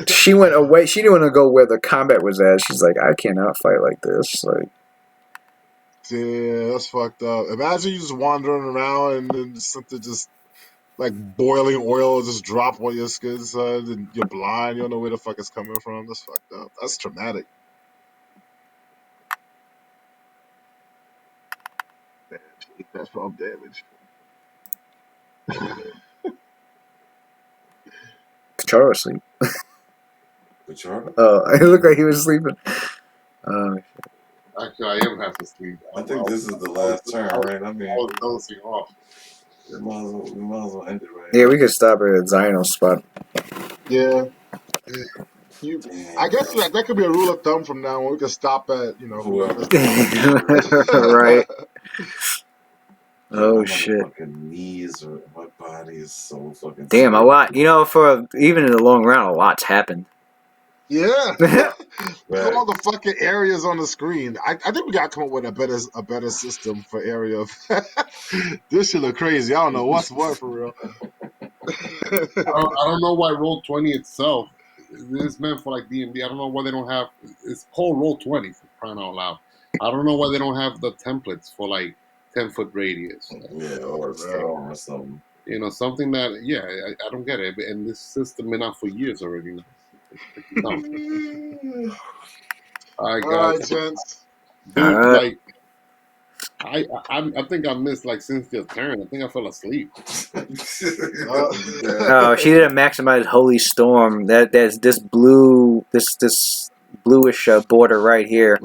She went away. She didn't want to go where the combat was at. She's like, I cannot fight like this. Like, Yeah, that's fucked up. Imagine you just wandering around and then something just like boiling oil just drop on your skin, son, and you're blind. You don't know where the fuck it's coming from. That's fucked up. That's traumatic. Man, that's 12 damage. Charo asleep. Pachara? Oh, it looked like he was sleeping. Actually, I am half asleep. I think this is the last turn, right? I mean, I was dozing off. we might as well end it right Yeah, here. we could stop it at Ziono's spot. Yeah. Damn, I guess that could be a rule of thumb from now on. We can stop at, whoever. Right. Yeah, Oh, my shit. motherfucking knees or my body is so fucking. Damn, a sore. lot. For even in the long round, a lot's happened. Yeah. Right. Look at all the fucking areas on the screen. I think we gotta come up with a better system for area of this shit look crazy. I don't know what's what for real. I don't know why Roll20 itself is meant for like D&D. I don't know why they don't have. It's called Roll20 for crying out loud. I don't know why they don't have the templates for like 10-foot radius. Yeah, or a storm or something. Something that I don't get it. And this system been out for years already. No. All right, All guys. right, gents. Dude, All right. like I think I missed like Cynthia's turn. I think I fell asleep. Oh, she didn't maximize Holy Storm. There's this this bluish border right here.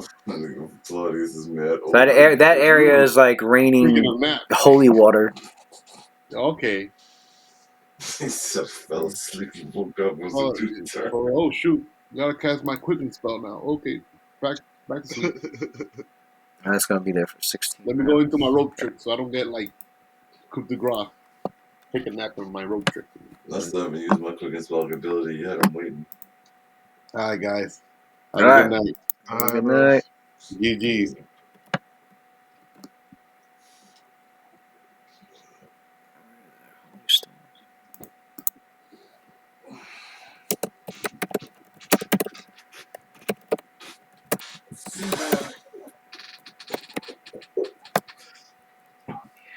Claudius is mad. So that area is like Speaking raining of that, holy water. okay. He said fell asleep and woke up. Was Oh, a dude turn. oh shoot! Gotta cast my quicken spell now. Okay, back to sleep. That's gonna be there for 16. Let me go into my rope trick so I don't get like coup de grace. Take a nap on my rope trick. I still haven't used my cooking spell ability yet. I'm waiting. All right, guys. Have All a right. good night. All right, Good bro. night. GG's.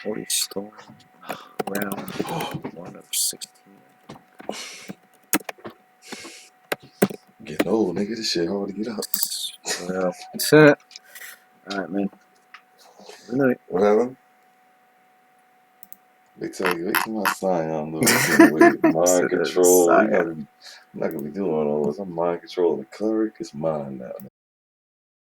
Holy Storm. Round 1 of 16. Getting old, nigga. This shit hard to get up. Well, that's it. Alright, man. Good night. What happened? They tell you, wait till my Scion, though. Mind control. I'm not gonna be doing all this. I'm mind controlling the cleric. It's mine now.